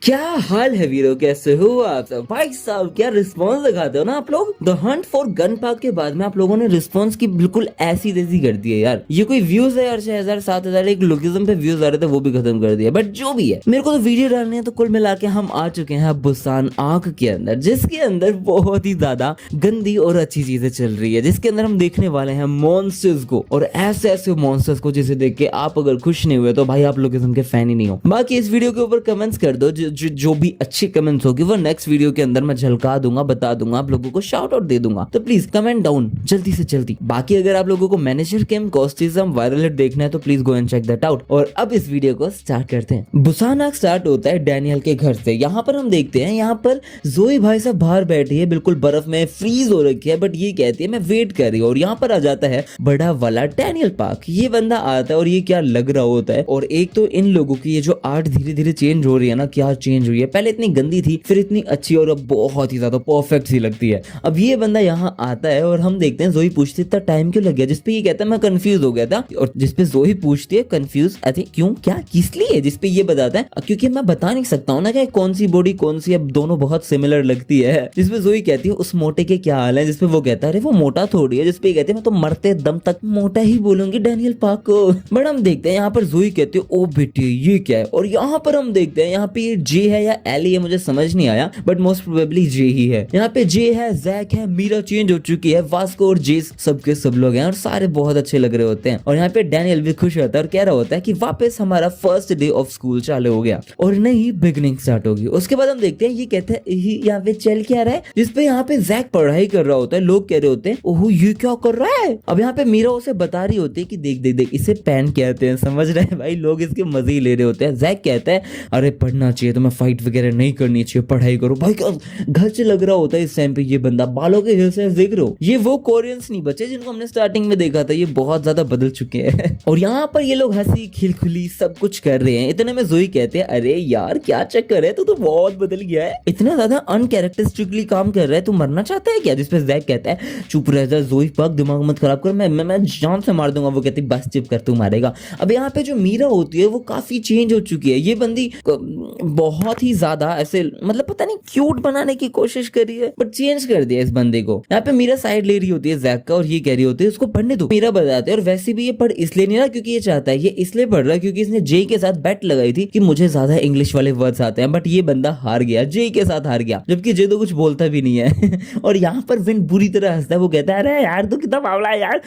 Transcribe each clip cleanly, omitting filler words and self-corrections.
क्या हाल है वीरो, कैसे हो आप सब? भाई साहब क्या रिस्पांस दिखाते हो ना आप लोग। The hunt for gun park के बाद में आप लोगों ने रिस्पांस की बिल्कुल ऐसी तैसी कर दी है यार। ये कोई व्यूज है यार? 6,000 7,000 एक लोकेशन पे व्यूज आ रहे थे, वो भी खत्म कर दिया। बट जो भी है, मेरे को तो वीडियो डालनी है। तो कुल मिला के हम आ चुके हैं बुसान आंख के अंदर, जिसके अंदर बहुत ही ज्यादा गंदी और अच्छी चीजें चल रही है, जिसके अंदर हम देखने वाले हैं मॉन्स्टर्स को, और ऐसे ऐसे मॉन्स्टर्स को जिसे देख के आप अगर खुश नहीं हुए तो भाई आप लोकेशन के फैन ही नहीं हो। बाकी इस वीडियो के ऊपर कमेंट्स कर दो, जो भी अच्छी कमेंट्स होगी वो नेक्स्ट वीडियो के अंदर मैं झलका दूंगा, बता दूंगा, आप लोगों को शाउट आउट दे दूंगा। तो प्लीज कमेंट डाउन जल्दी से जल्दी। बाकी अगर आप लोगों को मैनेजर केम कॉस्टिज्म वायरल हिट देखना है तो please go and check that out. और अब इस वीडियो को स्टार्ट करते हैं। बुसान आर्क स्टार्ट होता है डैनियल के घर से। यहाँ पर हम देखते हैं, यहाँ पर जोई भाई साहब बाहर बैठी है, बिल्कुल बर्फ में फ्रीज हो रखी है, बट ये कहती है मैं वेट कर रही हूँ। और यहाँ पर आ जाता है बड़ा वाला डैनियल पार्क। ये बंदा आता है और ये क्या लग रहा होता है। और एक तो इन लोगों की ये जो आर्ट धीरे धीरे चेंज हो रही है ना, क्या चेंज हुई है, पहले इतनी गंदी थी फिर इतनी अच्छी और अब बहुत ही ज्यादा परफेक्ट सी लगती है। अब ये बंदा यहाँ आता है और हम देखते हैं जोई पूछती है इतना टाइम क्यों लग गया, जिसपे ये कहता है मैं कंफ्यूज हो गया था। और जिसपे जोई पूछती है कंफ्यूज आई थिंक क्यों, क्या, किस लिए, जिसपे ये बताता है क्योंकि मैं बता नहीं सकता हूँ ना कि कौन सी बॉडी कौन सी, अब दोनों बहुत सिमिलर लगती है। जिसपे जोई कहती है उस मोटे के क्या हाल है, जिसपे वो कहता है अरे वो मोटा थोड़ी है। जिसपे कहते हैं मैं तो मरते दम तक मोटा ही बोलूंगी डैनियल पार्क को। बट हम देखते हैं यहाँ पर जोई कहती है ओ बेटे ये क्या है। और यहाँ पर हम देखते हैं यहाँ पे ये जे है या एली है मुझे समझ नहीं आया, बट मोस्ट प्रोबेबली जे ही है। यहाँ पे जे है, जैक है, मीरा चेंज हो चुकी है, वास्को और जेस सबके सब लोग हैं और सारे बहुत अच्छे लग रहे होते हैं। और यहाँ पे डैनियल भी खुश होता है और कह रहा होता है कि वापस हमारा फर्स्ट डे ऑफ स्कूल चालू हो गया और नई बिगनिंग स्टार्ट होगी। उसके बाद हम देखते हैं ये कहते हैं यहाँ पे चल क्या रहा है, जिसपे यहाँ पे जैक पढ़ाई कर रहा होता है। लोग कह रहे होते हैं ओह ये क्या कर रहा है। अब यहाँ पे मीरा उसे बता रही होती है कि देख देख देख इसे पेन कहते हैं, समझ रहे हैं भाई। लोग इसके मजे ही ले रहे होते हैं। जैक कहता है अरे पढ़ना चाहिए, तुम्हें फाइट वगैरह नहीं करनी चाहिए, पढ़ाई करो भाई। क्या घर से लग रहा होता है इस टाइम पे। ये बंदा बालों के हेयर स्टाइल देख रहे हो, ये वो कोरियंस नहीं बचे जिनको हमने स्टार्टिंग में देखा था, ये बहुत ज्यादा बदल चुके हैं। और यहाँ पर ये लोग हंसी खिलखिली सब कुछ कर रहे हैं। इतने में जोई कहते हैं अरे यार क्या चक्कर है, तू तो बहुत बदल गया है, इतना ज्यादा अनकैरेक्टरिस्टिकली काम कर रहा है, तू मरना चाहता है क्या। जिसपे जैक कहता है चुप रह जा जोई पार्क, दिमाग मत खराब कर, मैं जान से मार दूंगा। वो कहती बस चुप कर, तू मारेगा। अब यहाँ पे जो मीरा होती है वो काफी चेंज हो चुकी है। ये बंदी बहुत ही ज्यादा ऐसे मतलब पता नहीं क्यूट बनाने की कोशिश करी है, बट चेंज कर दिया इस बंदे को। यहाँ पे मीरा साइड ले रही होती है जैक का और ये कह रही होती है उसको पढ़ने दो। मीरा बताते हैं और वैसे भी ये पढ़ इसलिए नहीं रहा क्योंकि ये चाहता है, ये इसलिए पढ़ रहा है क्योंकि इसने जे के साथ बेट लगाई थी कि मुझे ज्यादा इंग्लिश वाले वर्ड्स आते हैं। बट ये बंदा हार गया, जे के साथ हार गया, जबकि जे तो कुछ बोलता भी नहीं है। और यहाँ पर विन बुरी तरह हंसता है। वो कहता है अरे यार तू कितना बावला है यार,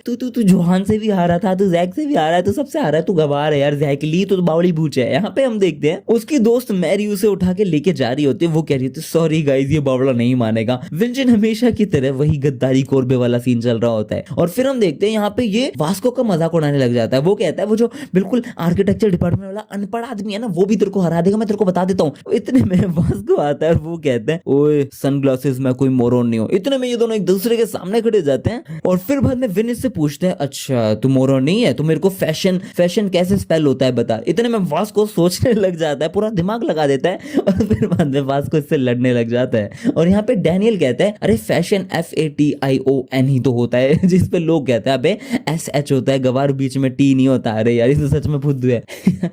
तू जोहान से भी हारा था, तू जैक से भी हारा है, तू सबसे हारा है, तू गवार है यार, जैक ली तो बावली बूच है। यहाँ पे हम देखते हैं उसकी दोस्त मैरी उसे उठा के लेके जा रही होती है। वो कह रही होती है सॉरी गाइस ये बावला नहीं मानेगा। विंचन हमेशा की तरह वही गद्दारी कोरबे वाला सीन चल रहा होता है। और फिर हम देखते हैं यहाँ पे ये वास्को का मजाक उड़ाने लग जाता है। वो कहता है वो जो बिल्कुल आर्किटेक्चर डिपार्टमेंट वाला अनपढ़ आदमी है ना, वो भी तेरे को हरा देगा, मैं तेरे को बता देता हूँ। इतने में वास्को आता है और वो कहता है ओए सनग्लासेस में कोई मोरन नहीं हो। इतने में ये दोनों एक दूसरे के सामने खड़े जाते हैं और फिर बाद में विन इससे पूछते हैं अच्छा तू मोरन नहीं है तो मेरे को फैशन कैसे स्पेल होता है बता। इतने में वास्को सोचने लग जाता है, पूरा दिमाग लगा देता है और फिर बाद में वास्को इससे लड़ने लग जाता है। और यहाँ पे डैनियल कहता है अरे फैशन FATION ही तो होता है। जिस पे लोग कहते हैं अबे SH होता है, गवार बीच में T नहीं होता। अरे यार ये तो सच में फुद्दू है।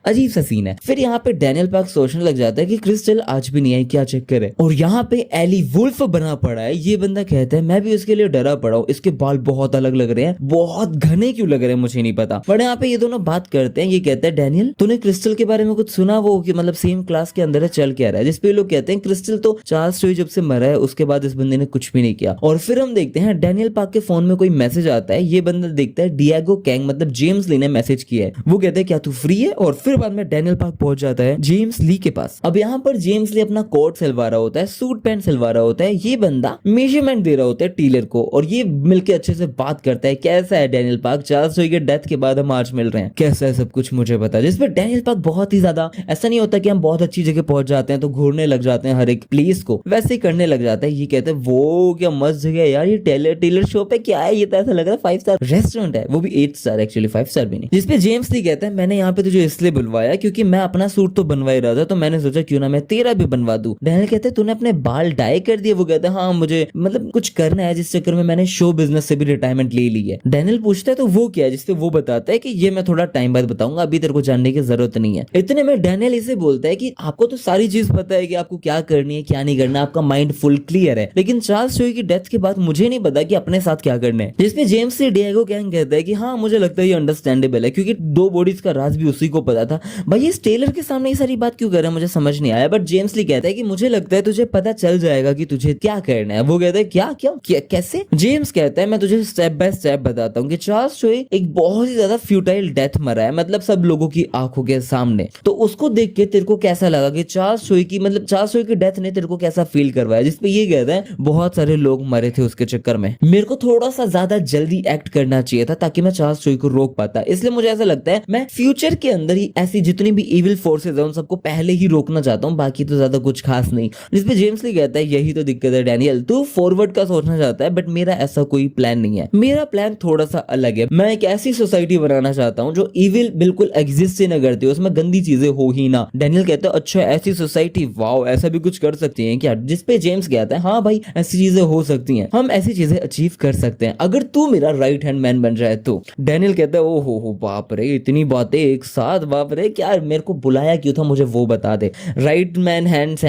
अजीब सा सीन है। फिर यहाँ पे डैनियल पार्क सोचने लग जाता है कि क्रिस्टल आज भी नहीं आई, क्या चक्कर है। और यहाँ पे एली वुल्फ बना पड़ा है। ये बंदा कहता है मैं भी उसके लिए डरा पड़ा हूँ, इसके बाल बहुत अलग लग रहे हैं, बहुत घने क्यों लग रहे हैं मुझे नहीं पता। बट यहाँ पे ये दोनों बात करते हैं। ये कहता है डैनियल तूने क्रिस्टल के बारे में कुछ सुना, वो कि मतलब सेम क्लास के अंदर है, चल क्या रहा है। जिसपे लोग कहते हैं क्रिस्टल तो चार्ल्स जब से मरा है उसके बाद इस बंदे ने कुछ भी नहीं किया। और फिर हम देखते हैं डैनियल पार्क के फोन में कोई मैसेज आता है। ये बंदा देखता है डिएगो कैंग मतलब जेम्स ली ने मैसेज किया है। वो कहते हैं क्या तू फ्री है। और फिर बाद में डैनियल पार्क पहुंच जाता है जेम्स ली के पास। अब यहाँ पर जेम्स ली अपना कोट सिलवा रहा होता है, सूट पैंट सिलवा रहा होता है। ये बंदा मेजरमेंट दे रहा होता है टीलर को और ये मिलकर अच्छे से बात करता है कैसा है डैनियल पार्क, चार्ल्स के डेथ के बाद हम आज मिल रहे हैं, कैसा है सब कुछ मुझे बता। जिसपे डैनियल पार्क बहुत ही ज्यादा ऐसा नहीं होता कि हम बहुत अच्छी जगह पहुंच जाते हैं तो घूरने लग जाते हैं हर एक प्लेस को, वैसे ही करने लग जाता है। ये कहते हैं वो क्या मस्त जगह है यार, ये टेलर शॉप है क्या है, ये तो ऐसा लग रहा है 5 स्टार रेस्टोरेंट है, वो भी 8 स्टार एक्चुअली 5 स्टार भी नहीं। जिसपे जेम्स ली कहता है मैंने यहाँ पे तुझे इसलिए बुलवाया क्योंकि मैं अपना सूट तो बनवा ही रहा था, तो मैंने सोचा क्यों ना मैं तेरा भी बनवा दूं। डैनियल कहते हैं तूने अपने बाल डाई कर दिए। वो कहते हैं हाँ मुझे मतलब कुछ करना है, जिस चक्कर में मैंने शो बिजनेस से भी रिटायरमेंट ले ली है। डैनियल पूछता है तो वो क्या है, जिसपे वो बताता है कि ये मैं थोड़ा टाइम बाद बताऊंगा, अभी तेरे को जानने की जरूरत नहीं है। इतने में डैनियल इसे बोलता है कि आपको तो सारी चीज पता है कि आपको क्या करनी है क्या नहीं करना, आपका माइंड फुल क्लियर है, लेकिन चार्ल्स चोई की डेथ के बाद मुझे नहीं पता कि अपने साथ क्या करना है। जिसपे जेम्स से डिएगो कैंग कहता है कि हाँ मुझे लगता है ये अंडरस्टैंडेबल है, क्योंकि 2 बॉडीज का राज भी उसी को पता था। भाई इस टेलर के सामने ये सारी बात क्यों कर रहा है मुझे समझ नहीं आया। बट जेम्स ली कहता है कि मुझे लगता है तुझे पता चल जाएगा कि तुझे क्या करना है। वो कहता है क्या क्या, कैसे? जेम्स कहता है मैं तुझे स्टेप बाय स्टेप बताता हूँ कि चार्ल्स चोई एक बहुत ही ज्यादा फ्यूटाइल डेथ मरा है, मतलब सब लोगों की आंखों के सामने। तो उसको देख के तेरे को कैसा लगा कि चार्ल्स चोई की डेथ ने तेरे को कैसा फील करवाया? जिसपे ये कहता है बहुत सारे लोग मरे थे उसके चक्कर में, मेरे को थोड़ा सा ज्यादा जल्दी एक्ट करना चाहिए था ताकि मैं चार्ल्स चोई को रोक पाता। इसलिए मुझे ऐसा लगता है मैं फ्यूचर के अंदर ही ऐसी जितनी भी इविल फोर्सेस है उन सबको पहले ही रोकना चाहता हूँ, बाकी तो ज्यादा कुछ खास नहीं। जिसपे जेम्स ली कहता है यही तो दिक्कत है डैनियल, तू फॉरवर्ड का सोचना चाहता है बट मेरा ऐसा कोई प्लान नहीं है। मेरा प्लान थोड़ा सा अलग है। मैं एक ऐसी सोसाइटी बनाना चाहता हूँ जो इविल बिल्कुल एग्जिस्ट ही ना करती हो, उसमें गंदी चीजें हो ही ना। डैनियल कहता है अच्छा ऐसी सोसाइटी, वाओ ऐसा भी कुछ कर सकती है क्या? जिसपे जेम्स कहता है हाँ भाई ऐसी चीजें हो सकती हैं, हम ऐसी चीजें अचीव कर सकते हैं अगर तू मेरा राइट हैंड मैन बन जाए तो। डैनियल कहता है ओ हो बाप रे इतनी बातें एक साथ, बाप रे क्या मेरे को बुलाया क्यों था, मुझे वो बता दे। राइट मैन हैंड्स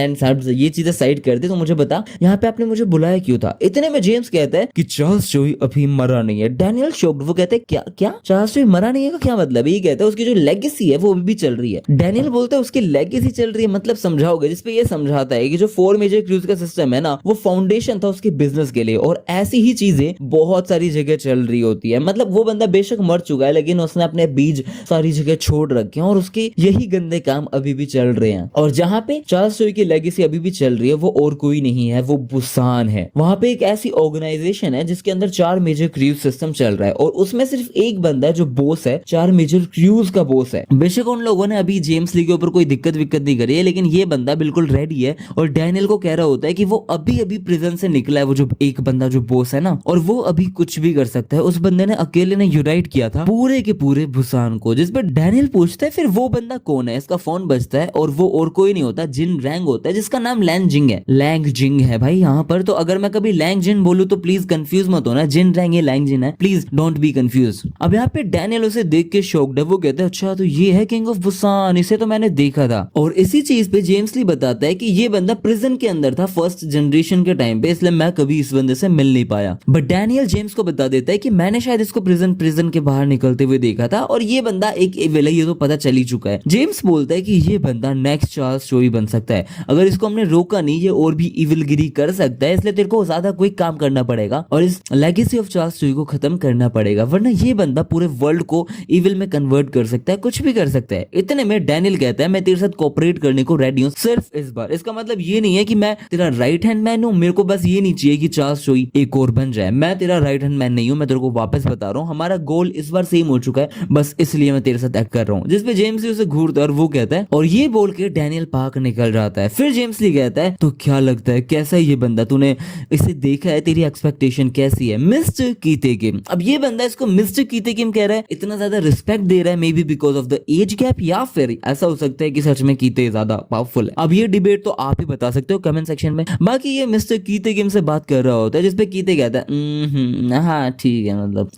ये चीजें साइड कर दे, तो मुझे बता यहाँ पे आपने मुझे बुलाया क्यों था। इतने में जेम्स कहता है कि चार्ल्स चोई अभी मरा नहीं है। डैनियल शॉक्ड, वो कहते हैं क्या क्या चार्ल्स चोई मरा नहीं है का क्या मतलब? ये कहता है उसकी जो लेगेसी है वो अभी भी चल रही है। डैनियल बोलता है उसकी लेगेसी चल रही है मतलब समझाओगे? जिसपे ये समझाता है कि जो 4 मेजर क्रूज का सिस्टम है ना वो फाउंडेशन था उसके बिजनेस के लिए, और ऐसी ही चीजें बहुत सारी जगह चल रही होती है। मतलब वो बंदा बेशक मर चुका है लेकिन उसने अपने बीज सारी जगह छोड़ रखे हैं और उसके यही गंदे काम अभी भी चल रहे हैं। और जहां पे चार्ल्स चोई की लेगेसी अभी भी चल रही है वो और कोई नहीं है, वो बुसान है। वहां पे एक ऐसी ऑर्गेनाइजेशन है जिसके अंदर 4 मेजर क्रूज सिस्टम चल रहा है और उसमें सिर्फ एक बंदा है जो बॉस है, 4 मेजर क्रूज का बॉस है। बेशक उन लोगों ने अभी जेम्स ली के ऊपर कोई दिक्कत विक्कत नहीं करी है, लेकिन ये बंदा बिल्कुल रेडी है और डैनियल को कह रहा होता है कि वो अभी अभी प्रिजन से निकला है, वो जो एक बंदा जो बॉस है ना, और वो अभी कुछ भी कर सकता है। उस बंदे ने अकेले ने यूनाइट किया था पूरे के पूरे बुसान को। जिस पर डैनियल पूछता है फिर वो बंदा कौन है? इसका फोन बजता है और वो और कोई नहीं होता, जिन रैंग होता है जिसका नाम लैंग जिंग है। लैंग जिंग है भाई यहाँ पर, तो अगर मैं कभी लैंग जिन बोलूं तो प्लीज कंफ्यूज मत होना, जिन रैंग ये लैंग जिन है, प्लीज डोंट बी कंफ्यूज। अब यहाँ पे डैनियल उसे देख के शॉक्ड है, वो कहता है अच्छा तो ये है किंग ऑफ बुसान, इसे तो मैंने देखा था। और इसी चीज पे जेम्स ली बताता है कि ये बंदा प्रिजन के अंदर था फर्स्ट जनरेशन के टाइम पे, इसलिए मैं कभी इस बंदे से मिल नहीं पाया। बट डैनियल जेम्स को बता देता है कि मैंने शायद इसको प्रिजन के बाहर निकलते हुए देखा था और ये बंदा एक इविल है, ये तो पता चल ही चुका है। जेम्स बोलता है कि ये बंदा नेक्स्ट चार्ल्स चोई बन सकता है, अगर इसको हमने रोका नहीं ये और भी इविलगिरी कर सकता है, इसलिए तेरे को ज्यादा कोई काम करना पड़ेगा और इस लेगेसी ऑफ चार्ल्स चोई को खत्म करना पड़ेगा, वरना ये बंदा पूरे वर्ल्ड को इविल में कन्वर्ट कर सकता है, कुछ भी कर सकता है। इतने में डैनियल कहता है मैं तेरे साथ कोऑपरेट करने को रेडी हूँ सिर्फ इस बार। इसका मतलब ये नहीं है कि मैं तेरा राइट हैंड मैन हूँ, मेरे को बस ये नहीं चाहिए कि चार्ल्स चोई एक और बन जाए। मैं तेरा राइट हैंड मैन नहीं हूँ, मैं तेरे को वापस बता रहा हूँ, हमारा गोल इस बार सेम हो चुका है, बस इसलिए मैं तेरे साथ एक्ट कर रहा हूँ। जिसपे जेम्स ली उसे घूरता है और वो कहता है, और ये बोल के डैनियल पार्क निकल जाता है। फिर जेम्स ली कहता है तो क्या लगता है कैसा है ये बंदा, तूने इसे देखा है, तेरी एक्सपेक्टेशन कैसी है? मिस्टर कीते किम। अब ये बंदा इसको मिस्टर कीते किम कह रहा है, इतना ज्यादा रिस्पेक्ट दे रहा है, may be because of the age gap, या फिर ऐसा हो सकता है कि सच में कीते ज्यादा पावरफुल है। अब ये डिबेट तो आप ही बता सकते हो कमेंट सेक्शन में। बाकी ये मिस्टर कीते किम से बात कर रहा होता है, जिसपे कीते कहता है हाँ ठीक है मतलब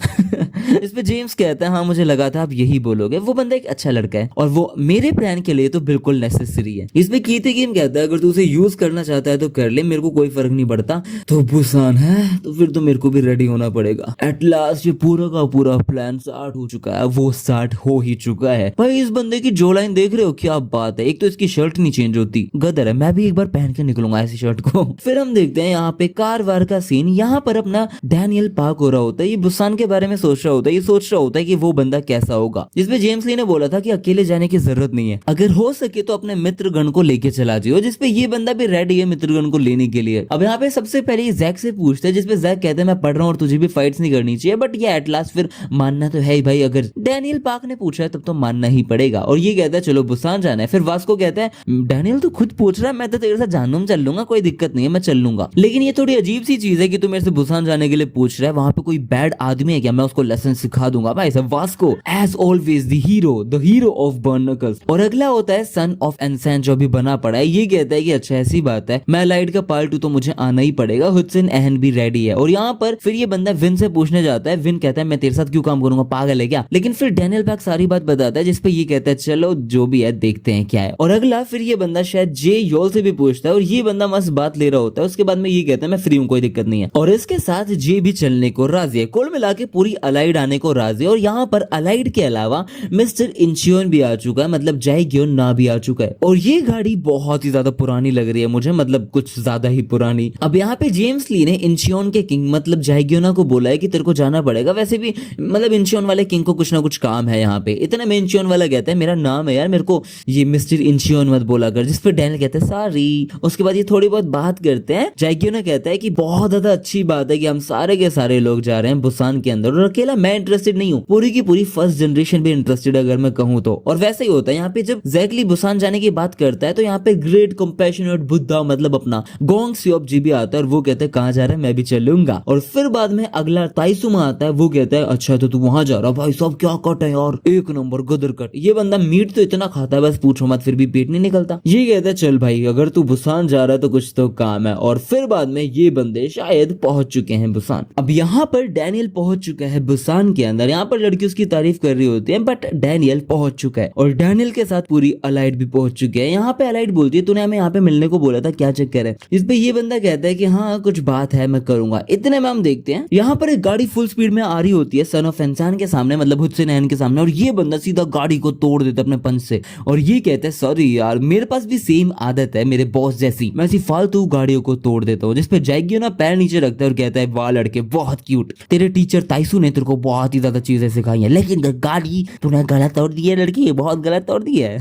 इस पे जेम्स कहता है हाँ मुझे लगा था आप यही बोलोगे, वो बंदा एक अच्छा लड़का है और वो मेरे प्लान के लिए तो बिल्कुल नेसेसरी है। इस पे कीते किम कहता है अगर तू उसे यूज करना चाहता है तो कर ले, मेरे को कोई फर्क नहीं पड़ता। तो बुसान है तो फिर तो मेरे को भी रेडी होना पड़ेगा। एट लास्ट ये पूरा का पूरा प्लान स्टार्ट हो चुका है, वो स्टार्ट हो ही चुका है। भाई इस बंदे की जो लाइन देख रहे हो, क्या बात है, एक तो इसकी शर्ट नहीं चेंज होती, गदर है, मैं भी एक बार पहन के निकलूंगा ऐसी शर्ट को। फिर हम देखते हैं यहाँ पे कार वार का सीन। यहाँ पर अपना डैनियल पार्क हो रहा होता है, ये बुसान के बारे में सोच रहा होता है, ये सोच रहा होता है कि वो बंदा कैसा होगा। जिसपे जेम्स ली ने बोला था कि अकेले जाने की जरूरत नहीं है, अगर हो सके तो अपने मित्रगण को लेके चला जाओ। जिसपे ये बंदा भी रेडी है मित्रगण को लेने के लिए। अब यहाँ पे सबसे पहले जैक से पूछते हैं, जिसपे जैक कहते हैं मैं पढ़ रहा हूँ और तुझे भी फाइट्स नहीं करनी चाहिए। बट ये एट लास्ट फिर मानना तो है ही भाई, अगर डैनियल पार्क ने पूछा है तब तो मानना ही पड़ेगा। और ये कहता है चलो बुसान जाना है। फिर वास्को कहता है डैनियल तो खुद पूछ रहा है, मैं तो तेरे साथ जानूम चल लूंगा, कोई दिक्कत नहीं है, मैं चल लूंगा। लेकिन ये थोड़ी अजीब सी चीज है कि तू मेरे से बुसान जाने के लिए पूछ रहा है, वहां पे कोई बैड आदमी है क्या, मैं उसको लेसन सिखा दूंगा। भाई साहब Vasco as always the hero of barnacles. और अगला होता है सन ऑफ एनसेन जो भी बना पड़ा है। ये कहता है कि अच्छा ऐसी बात है, मैं लाइट का पार्ट 2 तो मुझे आना ही पड़ेगा, हुडसन एहन भी रेडी है। और यहाँ पर फिर ये बंदा विन से पूछने जाता है, विन कहता है मैं तेरे साथ क्यों काम करूंगा, पागल है क्या। लेकिन फिर डैनियल पार्क सारी बात बताता है, जिसपे ये कहता है चलो जो भी है देखते हैं क्या है। और अगला फिर ये बंदा शायद जे योल से भी पूछता है और ये बंदा मस्त बात ले रहा होता है। उसके बाद में ये कहता है मैं फ्री हूँ, कोई दिक्कत नहीं है। और इसके साथ जे भी चलने को राजी है। कुल मिला के पूरी अलाइड आने को राजी है। और यहाँ पर अलाइड के अलावा मिस्टर इंचियोन भी आ चुका है, मतलब जाएग्योन ना भी आ चुका है। और ये गाड़ी बहुत ही ज्यादा पुरानी लग रही है मुझे, मतलब कुछ ज्यादा ही पुरानी। अब यहाँ पे जेम्स ली ने इंचियोन के किंग मतलब जाएग्योना को बोला है कि तेरे को जाना पड़ेगा। वैसे भी मतलब इंचियोन वाले किंग को कुछ ना कुछ काम है यहाँ पे। इतने में इंचियोन वाला कहता है मेरा नाम है यार, मेरे को ये मिस्टर इंचियोन मत बोला कर। जिस पे डैनियल कहता है सॉरी। उसके बाद ये थोड़ी बहुत बात करते हैं। जाएग्योना कहता है कि बहुत ज्यादा अच्छी बात है कि हम सारे के सारे लोग जा रहे हैं बुसान के अंदर, और अकेला मैं इंटरेस्टेड नहीं हूँ, पूरी की पूरी फर्स्ट जनरेशन भी इंटरेस्टेड अगर मैं कहूँ तो। और वैसे ही होता है यहाँ पे जब जैकली बुसान जाने की बात करता है तो यहाँ पे ग्रेट कंपैशनेट बुद्धा मतलब अपना गोंग सियोप जी भी आता है और वो कहता है कहाँ जा रहा है, मैं भी चलूंगा। और फिर बाद में अगला ताइसुमा आता है, वो कहता है अच्छा तो तू वहां जा रहा भाई साहब, क्या कट है यार, एक नंबर गदर कट। ये बंदा मीट तो इतना खाता है बस पूछो मत, फिर भी पेट नहीं निकलता। ये कहता है चल भाई अगर तू बुसान जा रहा है तो कुछ तो काम है। और फिर बाद में ये बंदे शायद पहुंच चुके हैं बुसान। अब यहाँ पर डैनियल पहुंच चुका है बुसान के अंदर। यहाँ पर लड़की उसकी तारीफ कर रही होती है बट डैनियल पहुंच चुका है और डैनियल के साथ पूरी अलाइड भी पहुंच चुकी है। यहाँ पे अलाइड बोलती है तूने हमें यहाँ पे मिलने को बोला था, क्या चक्कर है। इस पे ये बंदा कहता है कि हाँ कुछ बात है मैं करूंगा। इतने में हम देखते हैं यहाँ पर एक गाड़ी फुल स्पीड में आ रही होती है सन ऑफ इंसान के सामने, मतलब हुसैन ऐन के सामने। और ये बंदा सीधा गाड़ी को तोड़ देता अपने पंच से और ये कहता है सॉरी यार मेरे पास भी सेम आदत है मेरे बॉस जैसी, मैं ऐसी फालतू गाड़ियों को तोड़ देता हूँ। जिसपे जाएगी ना पैर नीचे रखता है और कहता है वाह लड़के बहुत क्यूट, तेरे टीचर ताइसू ने तेरे को बहुत ही ज्यादा चीजें सिखाई है लेकिन गाड़ी तूने गलत तोड़ दी है लड़की, बहुत गलत तोड़ दी है।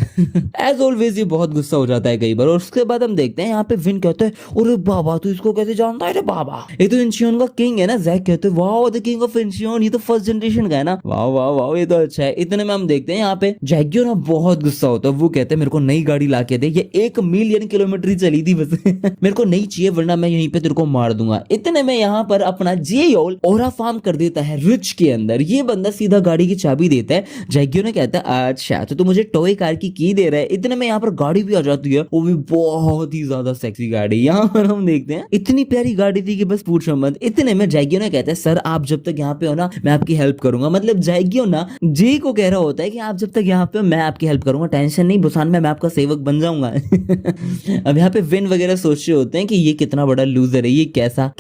एज ऑलवेज ये बहुत गुस्सा हो जाता है कई बार। और उसके बाद हम देखते हैं यहाँ पे विन कहता है अरे बाबा तू इसको कैसे जानता है रे बाबा, ये तो इंशियोन का किंग है ना। जैक कहते हैं वाह द किंग ऑफ इंशियोन, ये तो फर्स्ट जनरेशन का है ना, वाह वाह वाह ये तो अच्छा है। इतने में हम देखते हैं यहाँ पे जैगियो ना बहुत गुस्सा होता है। वो कहते हैं मेरे को नई गाड़ी ला के दे, ये 1 मिलियन किलोमीटर ही चली थी बस मेरे को नई चाहिए वरना मैं यहीं पे तेरे को मार दूंगा। इतने में यहाँ पर अपना जेयोल ओरा फार्म कर देता है रिच के अंदर। ये बंदा सीधा गाड़ी की चाबी देता है। जैगियो ने कहता है अच्छा तो तू मुझे टॉय कार की दे रहा है। इतने में यहाँ पर गाड़ी भी आ जाती है, वो भी बहुत ही ज्यादा सेक्सी गाड़ी। यहाँ पर हम देखते हैं इतनी प्यारी गाड़ी थी कि बस पूछो मत। इतने में जैगियो ने कहता है सर आप जब तक यहाँ पे हो ना मैं आपकी हेल्प करूंगा। मतलब जैगियो ना जे को कह रहा होता है कि आप जब तक यहाँ पे हो मैं आपकी हेल्प करूंगा, टेंशन नहीं, बुसान में मैं आपका सेवक बन जाऊंगा। अब यहाँ पे विन वगैरह सोच रहे होते हैं कि ये कितना बड़ा लूजर है, ये कैसा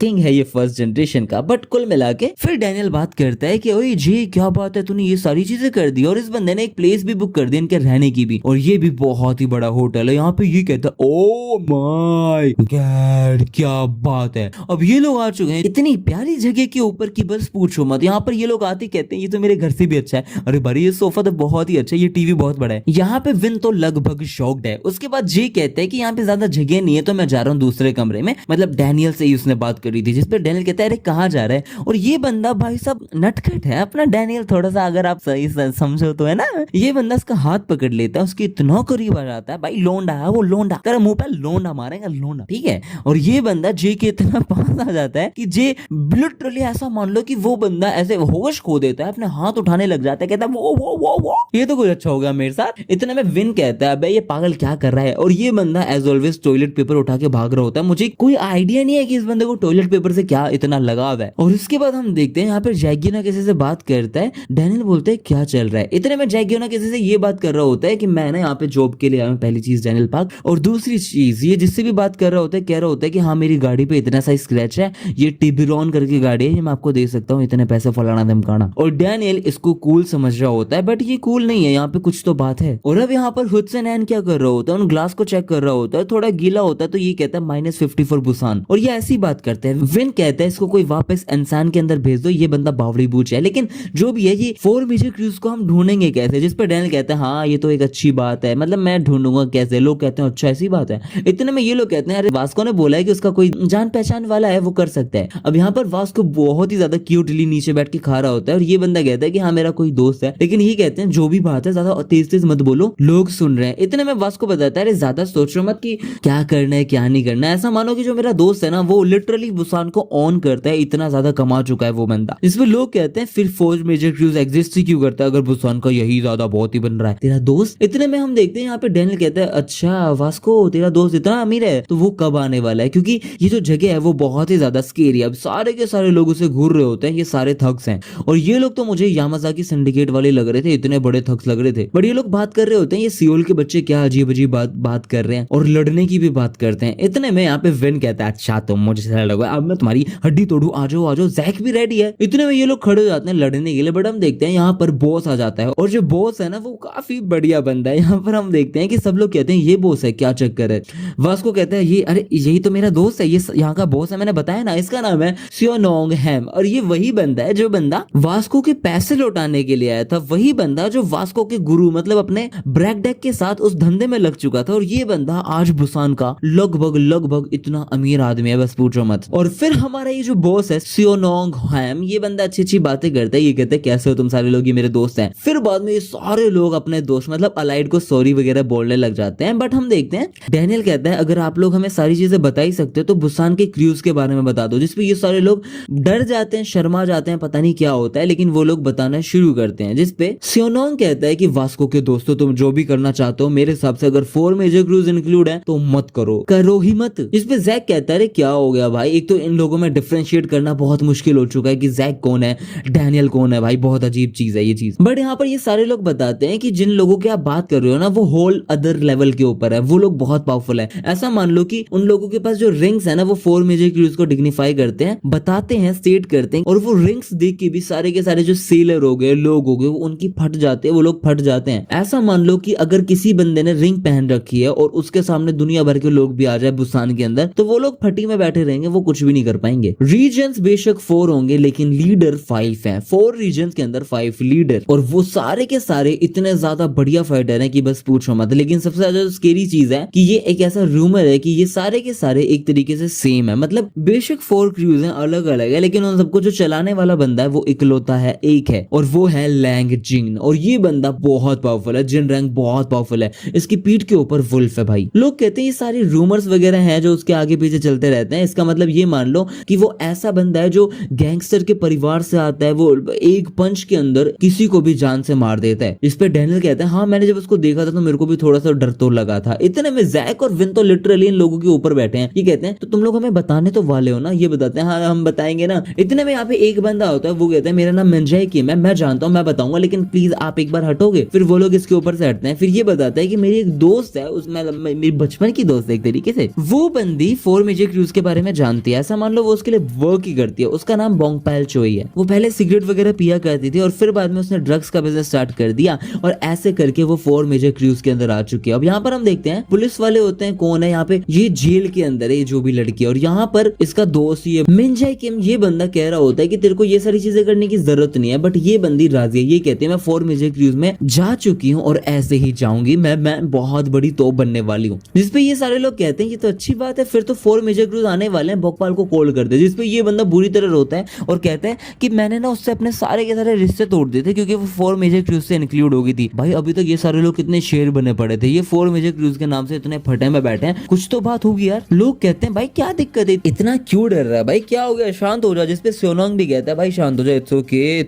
किंग है ये फर्स्ट जनरेशन का। बट कुल मिला के फिर डैनियल बात करता है कि ओए जी क्या बात है तूने ये सारी चीजें कर दी। और इस बंदे ने एक प्लेस भी बुक कर दी इनके रहने की भी, और ये भी बहुत ही बड़ा होटल है। यहाँ पे ये कहता है ओ माय गॉड क्या बात है। अब ये लोग आ चुके हैं इतनी प्यारी जगह के ऊपर की बस पूछो मत। यहाँ पर ये लोग आते कहते हैं ये तो मेरे घर से भी अच्छा है। अरे भाई ये सोफा तो बहुत ही अच्छा है, ये टीवी बहुत बड़ा है। यहाँ पे विन तो लगभग शॉक्ड है। उसके बाद जे कहते हैं कि यहाँ पे ज्यादा जगह नहीं है तो मैं जा रहा हूँ दूसरे कमरे में। मतलब डैनियल से ही उसने बात करी थी, जिसपे डैनियल कहता है अरे कहाँ जा रहा है। और ये बंदा भाई साहब नटखट है अपना डैनियल थोड़ा सा, अगर आप सही समझो तो है ना। ये बंदा उसका हाथ पकड़ लेता है, उसके इतना करीब आ जाता है भाई लोंडा है वो, लोंडा तेरा मुंह पे लोंडा मारेगा लोंडा, ठीक है। और ये बंदा जे के इतना पास आ जाता है कि जे लिटरली ऐसा मान लो कि वो बंदा ऐसे होश खो देता है, अपने हाथ उठाने लग जाता है, कहता है वो ये तो कुछ अच्छा हो गया मेरे साथ। इतने में विन कहता है अबे ये पागल क्या कर रहा है। और ये बंदा एज ऑलवेज टॉयलेट पेपर उठा के भाग रहा होता है। मुझे कोई आइडिया नहीं है कि इस बंदे को टॉयलेट पेपर से क्या इतना लगाव है। और उसके बाद हम देखते हैं यहाँ पर जैगियोना किसी से बात करता है। डैनियल बोलते हैं क्या चल रहा है। इतने में जैगियोना किसी से ये बात कर रहा होता है कि मैं ना यहाँ पे जॉब के लिए आया हूँ, पहली चीज डैनियल पार्क। और दूसरी चीज ये जिससे भी बात कर रहा होता है कह रहा होता है कि हाँ मेरी गाड़ी पे इतना सा स्क्रैच है, ये टिबिरॉन करके गाड़ी है, ये मैं आपको दे सकता हूँ, इतने पैसे फलाना धमकाना। और डैनियल इसको कूल समझ रहा होता है बट ये कूल नहीं है, यहाँ पे कुछ तो बात है। और अब यहाँ पर हुसैन ऐन क्या कर रहा होता है, उन ग्लास को चेक कर रहा होता है, थोड़ा गीला होता है तो ये कहता है -50 फॉर बुसान। और ये ऐसी बात करते हैं। विन कहता है इसको कोई वापस इंसान के अंदर भेज दो, ये बंदा बावड़ी बूच है। लेकिन जो भी है ये 4 मेजर क्रूज को हम ढूंढेंगे कैसे। जिस पर डैनियल कहता है हाँ ये तो एक अच्छी बात है, मतलब मैं ढूंढूंगा कैसे। लोग कहते हैं अच्छा ऐसी बात है। इतने में ये लोग कहते हैं अरे वास्को ने बोला है कि उसका कोई जान पहचान वाला है वो कर सकता है। अब यहाँ पर वास्को बहुत ही ज्यादा क्यूटली नीचे बैठ के खा रहा होता है और ये बंदा कहता है कि हाँ मेरा कोई दोस्त है। लेकिन ये कहते हैं जो भी बात है ज्यादा तेज तेज मत बोलो, लोग सुन रहे हैं। इतने में वास्को बताता है अरे ज्यादा सोचो मत कि क्या करना है क्या नहीं करना है। ऐसा मानो कि जो मेरा दोस्त है ना वो लिटरली बुसान को ऑन करता है, इतना ज्यादा कमा चुका है वो बंदा। इसमें लोग कहते हैं फिर 4 मेजर क्रूज एग्जिस्ट ही क्यों करता है अगर बुसान का यही ज्यादा बहुत ही बन रहा है तेरा दोस्त। इतने में हम देखते हैं यहाँ पे डैनियल कहता है अच्छा वास्को तेरा दोस्त इतना अमीर है तो वो कब आने वाला है, क्योंकि ये जो जगह है वो बहुत ही ज्यादा स्केरी है। अब सारे के सारे लोग उसे घूर रहे होते हैं, ये सारे थग्स हैं। और ये लोग तो मुझे यामाजाकी सिंडिकेट वाले लग रहे थे, इतने बड़े थग्स लग रहे थे। बट ये लोग बात कर रहे होते हैं ये सियोल के बच्चे क्या अजीब अजीब बात कर रहे हैं और लड़ने की भी बात करते हैं। इतने में यहाँ पे विन कहता है अच्छा तुम मुझे लगा अब मैं तुम्हारी हड्डी तोड़ू, आ जाओ आ जाओ, जैक भी रेडी है। इतने में ये लोग खड़े हो जाते हैं लड़ने के लिए, बट हम देखते हैं यहाँ पर बॉस आ जाता है और जो बॉस है ना वो काफी बढ़िया बंदा है। यहाँ पर हम देखते हैं कि सब लोग कहते हैं ये बॉस है, क्या चक्कर है। वास्को कहता है ये अरे यही तो मेरा दोस्त है, ये यहाँ का बॉस है, मैंने बताया ना, इसका नाम है सियोनोंग हैम। और ये वही बंदा है जो बंदा वास्को के पैसे लौटाने के लिए आया था, वही बंदा जो वास्को के गुरु मतलब अपने ब्रैकडेक के साथ उस धंधे में लग चुका था। और ये बंदा आज बुसान का लगभग इतना अमीर आदमी है, बस पूछो मत। और फिर हमारा ये जो बॉस है सियोनोंग हैम, ये बंदा अच्छी अच्छी बातें करता है, ये कहते हैं कैसे हो तुम सारे लोग, ये मेरे दोस्त हैं। फिर बाद में ये सारे लोग अपने दोस्त मतलब अलाइड को सॉरी वगैरह बोलने लग जाते हैं। बट हम देखते हैं डैनियल कहता है अगर आप लोग हमें सारी चीजें बता ही सकते हो तो बुसान के क्रूज के बारे में बता दो, जिसपे ये सारे लोग डर जाते हैं, शर्मा जाते हैं, पता नहीं क्या होता है, लेकिन वो लोग बताना शुरू करते हैं। जिसपे सियोनोंग कहता है कि वास्को के दोस्तों तुम जो भी करना चाहते हो मेरे हिसाब से अगर 4 मेजर क्रूज इंक्लूड है तो मत करो ही मत। जिसपे जैक कहता है क्या हो गया भाई, एक तो इन लोगों में डिफरेंशिएट करना बहुत मुश्किल हो चुका है कि जैक कौन है डैनियल कौन है, भाई बहुत अजीब चीज है ये चीज। बट यहाँ पर ये सारे लोग बताते हैं कि जिन लोगों की आप बात कर रहे हो ना वो होल अदर लेवल के ऊपर है, वो लोग बहुत पावरफुल है। ऐसा मान लो कि उन लोगों के पास जो रिंग्स है ना वो 4 मेजर क्रूज को डिग्निफाई करते हैं, बताते हैं, स्टेट करते हैं। और वो रिंग्स देख के भी सारे के सारे जो सेलर हो गए, लोग हो गए, वो उनकी फट जाते हैं, वो लोग फट जाते हैं। ऐसा मान लो कि अगर किसी बंदे ने रिंग पहन रखी है और उसके सामने दुनिया भर के लोग भी आ जाए बुसान के अंदर, तो वो लोग फटी में बैठे रहेंगे, वो कुछ भी नहीं कर पाएंगे। रीजन्स बेशक 4 होंगे लेकिन लीडर 5 है, 4 रीजन्स के अंदर 5 लीडर, और वो सारे के सारे इतने ज्यादा बढ़िया फाइटर हैं कि बस पूछो मत। लेकिन सबसे ज्यादा स्केरी चीज है कि ये एक ऐसा रूमर है कि ये सारे के सारे एक तरीके से सेम है, मतलब बेशक 4 क्रूज हैं, अलग अलग है, लेकिन उन सबको जो चलाने वाला बंदा है वो इकलौता है, एक है, और वो है लैंग जिन। और ये बंदा बहुत पावरफुल है, जिन रैंक बहुत पावरफुल है, इसकी पीठ के ऊपर वुल्फ है भाई। लोग कहते हैं ये सारे रूमर्स वगैरह हैं जो उसके आगे पीछे चलते रहते हैं, इसका मतलब ये मान लो कि वो ऐसा बंदा है जो गैंगस्टर के परिवार से आता है, वो एक पंच के अंदर किसी को भी जान से मार देता है। इस पे डैनियल कहता है हाँ मैंने जब उसको देखा था तो मेरे को भी थोड़ा सा डर तो लगा था। इतने में जैक और विन तो लिटरली इन लोगों के ऊपर बैठे हैं, ये कहते हैं तो तुम लोग हमें बताने तो वाले हो ना, ये बताते हैं हाँ हम बताएंगे ना। इतने में यहाँ पे एक बंदा होता है, वो कहता है मेरा नाम मिंजाई किम है, मैं जानता हूँ, मैं बताऊंगा, लेकिन प्लीज आप एक बार हटोगे। फिर वो लोग इसके ऊपर से हटते हैं। फिर ये बताता है कि मेरी एक दोस्त है, उसमें मेरी बचपन की दोस्त है एक तरीके से, वो बंदी 4 मेजर क्रूज के बारे में जानती है, ऐसा मान लो वो उसके लिए वर्क ही करती है। उसका नाम बोंगपाल चोई है। वो पहले सिगरेट वगैरह पिया करती थी और फिर बाद में उसने ड्रग्स का बिजनेस स्टार्ट कर दिया और ऐसे करके वो 4 मेजर क्रूज के अंदर आ चुकी है। अब यहाँ पर हम देखते हैं पुलिस वाले होते हैं, कौन है यहाँ पे, ये जेल के अंदर है जो भी लड़की है, और यहाँ पर इसका दोस्त ये मिंजाई किम, ये बंदा कह रहा होता है कि तेरे को ये सारी चीजें करने की जरूरत नहीं है, बट ये बंदी राजी है। ये कहती है मैं 4 मेजर क्रूज में जा चुकी हूँ और ऐसे ही जाऊंगी, मैं बहुत बड़ी तोप बनने वाली हूँ। जिसपे ये सारे लोग कहते हैं ये तो अच्छी बात है, फिर तो 4 मेजर क्रूज आने वाले हैं, भोपाल को कॉल कर दे। जिसपे ये बंदा बुरी तरह रोता है और कहता है कि मैंने ना उससे अपने सारे के सारे रिश्ते तोड़ दिए थे क्योंकि वो 4 मेजर क्रूज से इंक्लूड हो गई थी। भाई अभी तक ये सारे लोग कितने शेर बने पड़े थे, ये 4 मेजर क्रूज के नाम से इतने फटे में बैठे हैं, कुछ तो बात होगी यार। लोग कहते हैं भाई क्या दिक्कत है, इतना क्यों डर रहा है भाई, क्या हो गया, शांत हो जा। जिसपे सियोनोंग भी कहता है भाई शांत हो जा, इट्स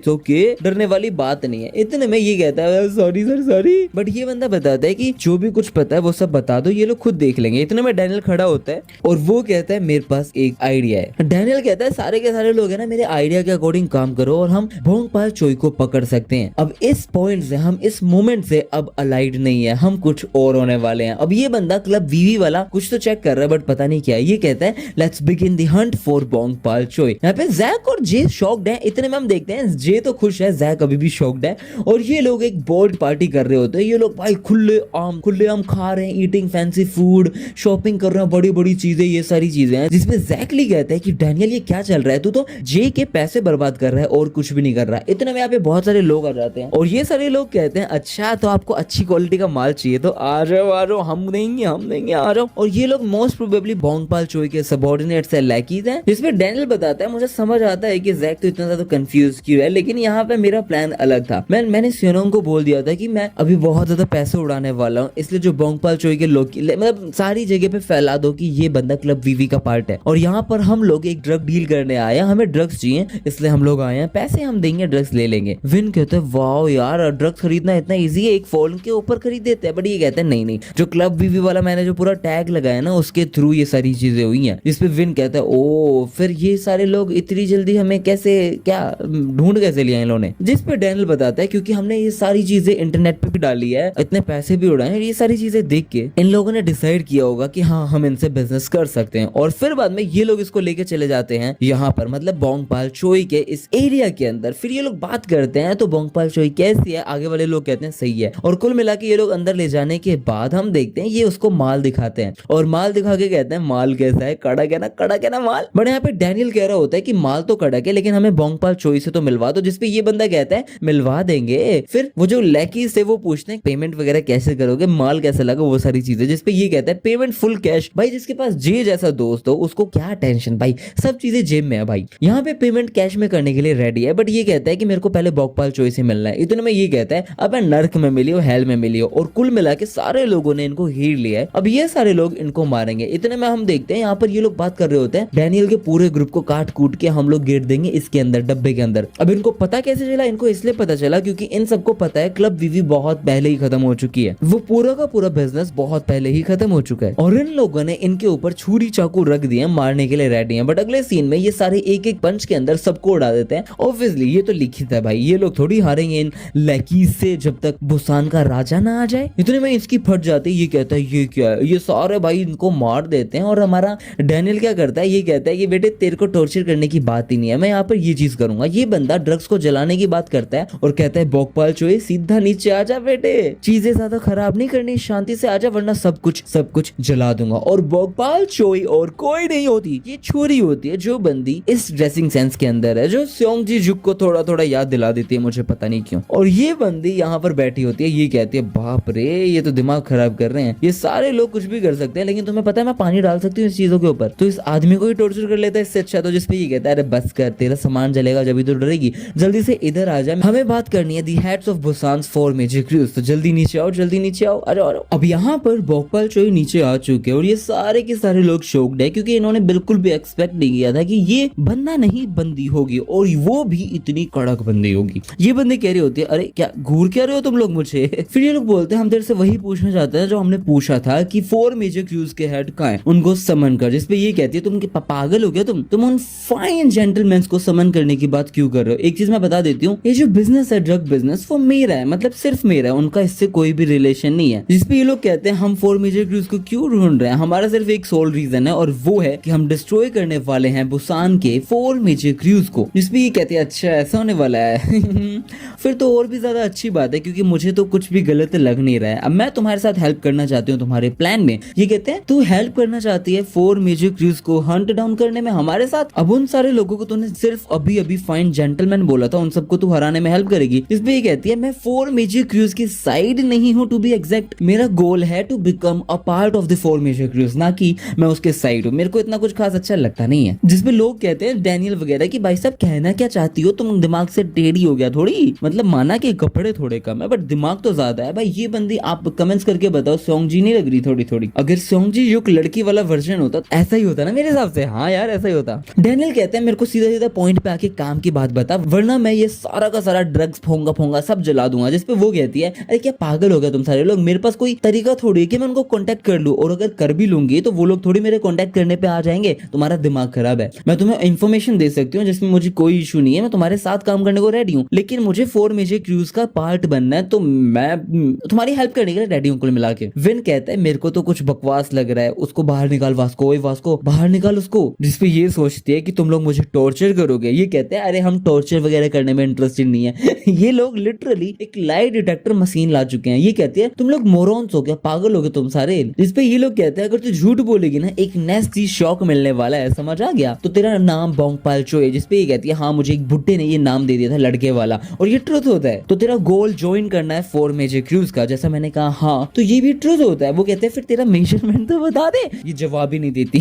ओके, डरने वाली बात नहीं है। इतने में ये कहता है सॉरी सर सॉरी, बट ये बंदा बताता है कि जो भी कुछ पता है वो सब बता दो, ये लोग खुद देख लेंगे। इतने में डैनियल खड़ा होता है और वो कहता है मेरे पास एक आइडिया है। डैनियल कहता है सारे के सारे लोग है ना मेरे आइडिया के अकॉर्डिंग काम करो और हम बोंगपाल चोई को पकड़ सकते हैं। अब इस पॉइंट से, हम इस मोमेंट से अब अलाइड नहीं है, हम कुछ और होने वाले हैं। अब ये बंदा क्लब वीवी वाला कुछ तो चेक कर रहा है बट पता नहीं क्या है। ये कहता है let's begin the hunt for Bongpal Choi. यहाँ पे जैक और जे शॉक्ड है। इतने में हम देखते हैं जे तो खुश है, जैक अभी भी शॉक्ड है और ये लोग एक बोर्ड पार्टी कर रहे होते हैं। ये लोग भाई खुले आम खा रहे हैं, ईटिंग फैंसी फूड, शॉपिंग कर रहे हैं, बड़ी बड़ी चीजें, ये सारी चीजें हैं। जिसमें जैकली कहता है कि डैनियल ये क्या चल रहा है, तू तो जे के पैसे बर्बाद कर रहा है और कुछ भी नहीं कर रहा है। इतने में यहाँ पे बहुत सारे लोग आ जाते हैं और ये सारे लोग कहते हैं अच्छा तो आपको अच्छी क्वालिटी का माल चाहिए तो आ जाओ हम देंगे आ जाओ। और ये लोग मोस्ट प्रोबेबली बोंगपाल चोई के सबऑर्डिनेट्स है, लैकीज हैं। जिसमें डैनियल बताता है मुझे समझ आता है कि जैक तो इतना ज्यादा कंफ्यूज क्यों है, लेकिन यहाँ पे मेरा प्लान अलग था। मैंने सियोनोंग को बोल दिया था कि मैं अभी बहुत ज्यादा पैसे उड़ाने वाला हूँ, इसलिए जो बोंगपाल चोई के लोग मतलब सारी जगह पे फैला दो कि ये बंदा क्लब वीवी का पार्ट है और यहाँ पर हम लोग एक ड्रग डील करने आए हैं, हमें ड्रग्स चाहिए इसलिए हम लोग आए हैं, पैसे हम देंगे, ड्रग्स ले लेंगे। विन कहते हैं वाओ यार ड्रग्स खरीदना इतना इजी है, एक फोन के ऊपर खरीद देते हैं। बट ये कहते हैं नहीं, जो क्लब वीवी वाला मैंने जो पूरा टैग लगाया ना उसके थ्रू ये सारी चीजें हुई हैं। जिसपे विन कहता है ओ फिर ये सारे लोग इतनी जल्दी हमें कैसे क्या ढूंढ कैसे लिया इन लोगों ने। जिसपे डैनियल बताता है क्योंकि हमने ये सारी चीजें इंटरनेट पे भी डाली है इतने पैसे भी उड़ाए। ये सारी चीजें देख के इन लोगों ने डिसाइड किया होगा कि हाँ हम इनसे बिजनेस कर सकते हैं, और फिर बाद में ये लोग इसको लेके चले जाते हैं यहाँ पर, मतलब बोंगपाल चोई के इस एरिया के अंदर। फिर ये लोग बात करते हैं तो बोंगपाल चोई कैसी है, आगे वाले लोग कहते हैं सही है, और कुल मिला के ये लोग अंदर ले जाने के बाद हम देखते हैं ये उसको माल दिखाते हैं, और माल दिखा के कहते हैं माल कैसा है, कड़क है ना, कड़क है ना माल। बट यहाँ पे डैनियल कह रहा होता है कि माल तो कड़क है लेकिन हमें बोंगपाल चोई से तो मिलवा दो, जिसपे ये बंदा कहता है मिलवा देंगे। फिर वो जो लैकी से वो पूछते हैं पेमेंट वगैरह कैसे करोगे, माल कैसा लगा, वो सारी चीजें, जिसपे ये कहता है पेमेंट फुल कैश। भाई जिसके पास जे जैसा दोस्त हो उसको क्या टेंशन, भाई सब चीजें जेब में है भाई। यहाँ पे पेमेंट कैश में करने के लिए रेडी है, बट ये कहता है कि मेरे को पहले बोंगपाल चोई से मिलना है। इतने में ये कहता है अब नर्क में मिली हो, हेल में मिली हो, और कुल मिला के सारे लोगों ने इनको हीर लिया है। अब ये सारे लोग इनको मारेंगे। इतने में हम देखते हैं यहाँ पर ये लोग बात कर रहे होते हैं डैनियल के पूरे ग्रुप को काट कूट के हम लोग गिर देंगे इसके अंदर, डब्बे के अंदर। अब इनको पता कैसे चला, इनको इसलिए पता चला क्योंकि इन सबको पता है क्लब वीवी बहुत पहले ही खत्म हो चुकी है, वो पूरा का पूरा बिजनेस बहुत पहले ही खत्म हो चुका है, और इन लोगों ने इनके ऊपर छुरी चाकू रख दिए, मारने के लिए रेडी हैं। बट अगले सीन में ये सारे एक एक पंच के अंदर सबको उड़ा देते हैं। ऑब्वियसली ये तो लिखित है भाई, ये लोग थोड़ी हारेंगे इन लैकीज से जब तक बुसान का राजा ना आ जाए। इतने में इसकी फट जाती है, ये कहता है ये क्या है, ये सारे भाई इनको मार देते हैं। और हमारा डैनियल क्या करता है, ये कहता है कि बेटे तेरे को टॉर्चर करने की बात ही नहीं है, मैं यहाँ पर ये चीज करूंगा। ये बंदा ड्रग्स को जलाने की बात करता है और कहता है बोंगपाल चोई सीधा नीचे आ जा बेटे, चीजें ज्यादा खराब नहीं करनी, शांति से आ जा वरना सब कुछ जला दूंगा। और बोंगपाल चोई और कोई नहीं होती, ये छोरी होती है जो बंदी इस ड्रेसिंग सेंस के अंदर है, जो स्योंगजी जुक को थोड़ा थोड़ा याद दिला देती है, मुझे पता नहीं क्यों। और ये बंदी यहाँ पर बैठी होती है, ये कहती है बाप रे ये तो दिमाग खराब कर रहे हैं, ये सारे लोग कुछ भी कर सकते हैं लेकिन तुम्हें पता है मैं पानी डाल सकती हूँ इस चीजों के ऊपर, तो इस आदमी को ही टॉर्चर कर लेता है इससे अच्छा। तो जिसपे ये कहता है अरे बस कर, तेरा सामान जलेगा जब भी तो डरेगी, जल्दी से इधर आ जा, हमें बात करनी है the heads of Busan's four major crews, तो जल्दी नीचे आओ, जल्दी नीचे आओ। अरे अब यहाँ पर बोंगपाल चोई नीचे आ चुके हैं और ये सारे के सारे लोग शॉक्ड है क्योंकि इन्होंने बिल्कुल भी एक्सपेक्ट नहीं किया था कि ये बंदा नहीं बंदी होगी, और वो भी इतनी कड़क बंदी होगी। ये बंदी कह रही होती है अरे क्या घूर क्या रहे हो तुम लोग मुझे। फिर ये लोग बोलते हैं हम तेरे से वही पूछना चाहते हैं जो हमने पूछा था कि 4 मेजर क्रूज के हेड कहाँ हैं, उनको समन कर। जिसपे ये कहती है तुम पागल हो गया, तुम उन फाइन जेंटलमैन को समन करने की बात क्यों कर रहे हो। एक चीज मैं बता देती हूँ, ये जो बिजनेस है ड्रग बिजनेस वो मेरा है, मतलब सिर्फ मेरा है, उनका इससे कोई भी रिलेशन नहीं है। जिसपे ये लोग कहते हैं हम 4 मेजर क्रूज को क्यों ढूंढ रहे हैं, हमारा सिर्फ एक सोल रीजन है और वो है कि हम डिस्ट्रॉय करने वाले हैं बुसान के 4 मेजर क्रूज को। जिसपे ये कहते हैं अच्छा ऐसा होने वाला है फिर तो और भी ज्यादा अच्छी बात है क्योंकि मुझे तो कुछ भी गलत लग नहीं रहा है, अब मैं तुम्हारे साथ हेल्प करना चाहती हूँ तुम्हारे प्लान में। ये कहते हैं तू हेल्प करना चाहती है 4 मेजर क्रूज को हंट डाउन करने में हमारे साथ, अब उन सारे लोगों को तूने सिर्फ अभी अभी फाइन जेंटलमैन बोला था, उन सबको तू हराने में हेल्प करेगी। इसमें ये कहती है मैं 4 मेजर क्रूज की साइड नहीं हूँ, टू बी एग्जैक्ट मेरा गोल है to become a part of the 4 major crews, ना कि मैं उसके साइड हूँ। मेरे को इतना कुछ खास अच्छा लगता नहीं है। जिसमें लोग कहते हैं डैनियल वगैरह कि भाई साहब कहना क्या चाहती हो, तुम दिमाग से टेढ़ी हो गया थोड़ी, मतलब माना कि कपड़े थोड़े कम है बट दिमाग तो ज्यादा है। भाई ये बंदी आप कमेंट्स करके बताओ स्योंगजी नहीं लग रही थोड़ी थोड़ी, अगर स्योंगजी युग लड़की वाला वर्जन होता तो ऐसा ही होता ना मेरे हिसाब से। हाँ यार ऐसा ही होता। डैनियल कहते हैं मेरे को सीधा सीधा पॉइंट पे आके काम की बात बता वरना मैं ये सारा का सारा ड्रग्स फोंगा सब जला दूंगा। जिसपे वो कहती है अरे क्या पागल हो गया तुम सारे लोग, मेरे पास कोई तरीका थोड़ी है कि मैं उनको कांटेक्ट कर लूं, और अगर कर भी लूंगी तो वो लोग थोड़ी मेरे कांटेक्ट करने पे आ जाएंगे, तुम्हारा दिमाग खराब है। मैं तुम्हें इन्फॉर्मेशन दे सकती हूँ जिसमें मुझे कोई इशू नहीं है, मैं तुम्हारे साथ काम करने को रेडी हूँ, लेकिन मुझे 4 मेजर क्रूज का पार्ट बनना है तो मैं तुम्हारी हेल्प करने के लिए रेडी हूँ कुल मिला के। विन कहता है मेरे को तो कुछ बकवास लग रहा है, उसको बाहर निकाल, वास्को बाहर निकाल उसको। जिसपे ये सोचती है कि तुम लोग मुझे टॉर्चर करोगे। ये कहते हैं अरे हम टॉर्चर वगैरह करने में इंटरेस्टेड नहीं है ये लोग लिटरली एक लाई डिटेक्टर मशीन ला चुके हैं। ये कहती है तुम लोग मोरॉन्स हो गया, पागल हो गए तुम सारे। जिसपे ये लोग कहते हैं अगर तू झूठ बोलेगी ना एक नेक्स्ट शॉक मिलने वाला है, समझ आ गया, तो तेरा नाम बोंगपाल चोई है। जिसपे ये कहती है हाँ मुझे एक बुड्ढे ने ये नाम दे दिया था लड़के वाला, और ये ट्रुथ होता है। तो तेरा गोल ज्वाइन करना है 4 मेजर क्रूज का, जैसा मैंने कहा हाँ, तो ये भी ट्रुथ होता है। वो कहते हैं फिर तेरा मेजरमेंट तो बता दे, ये जवाब ही नहीं देती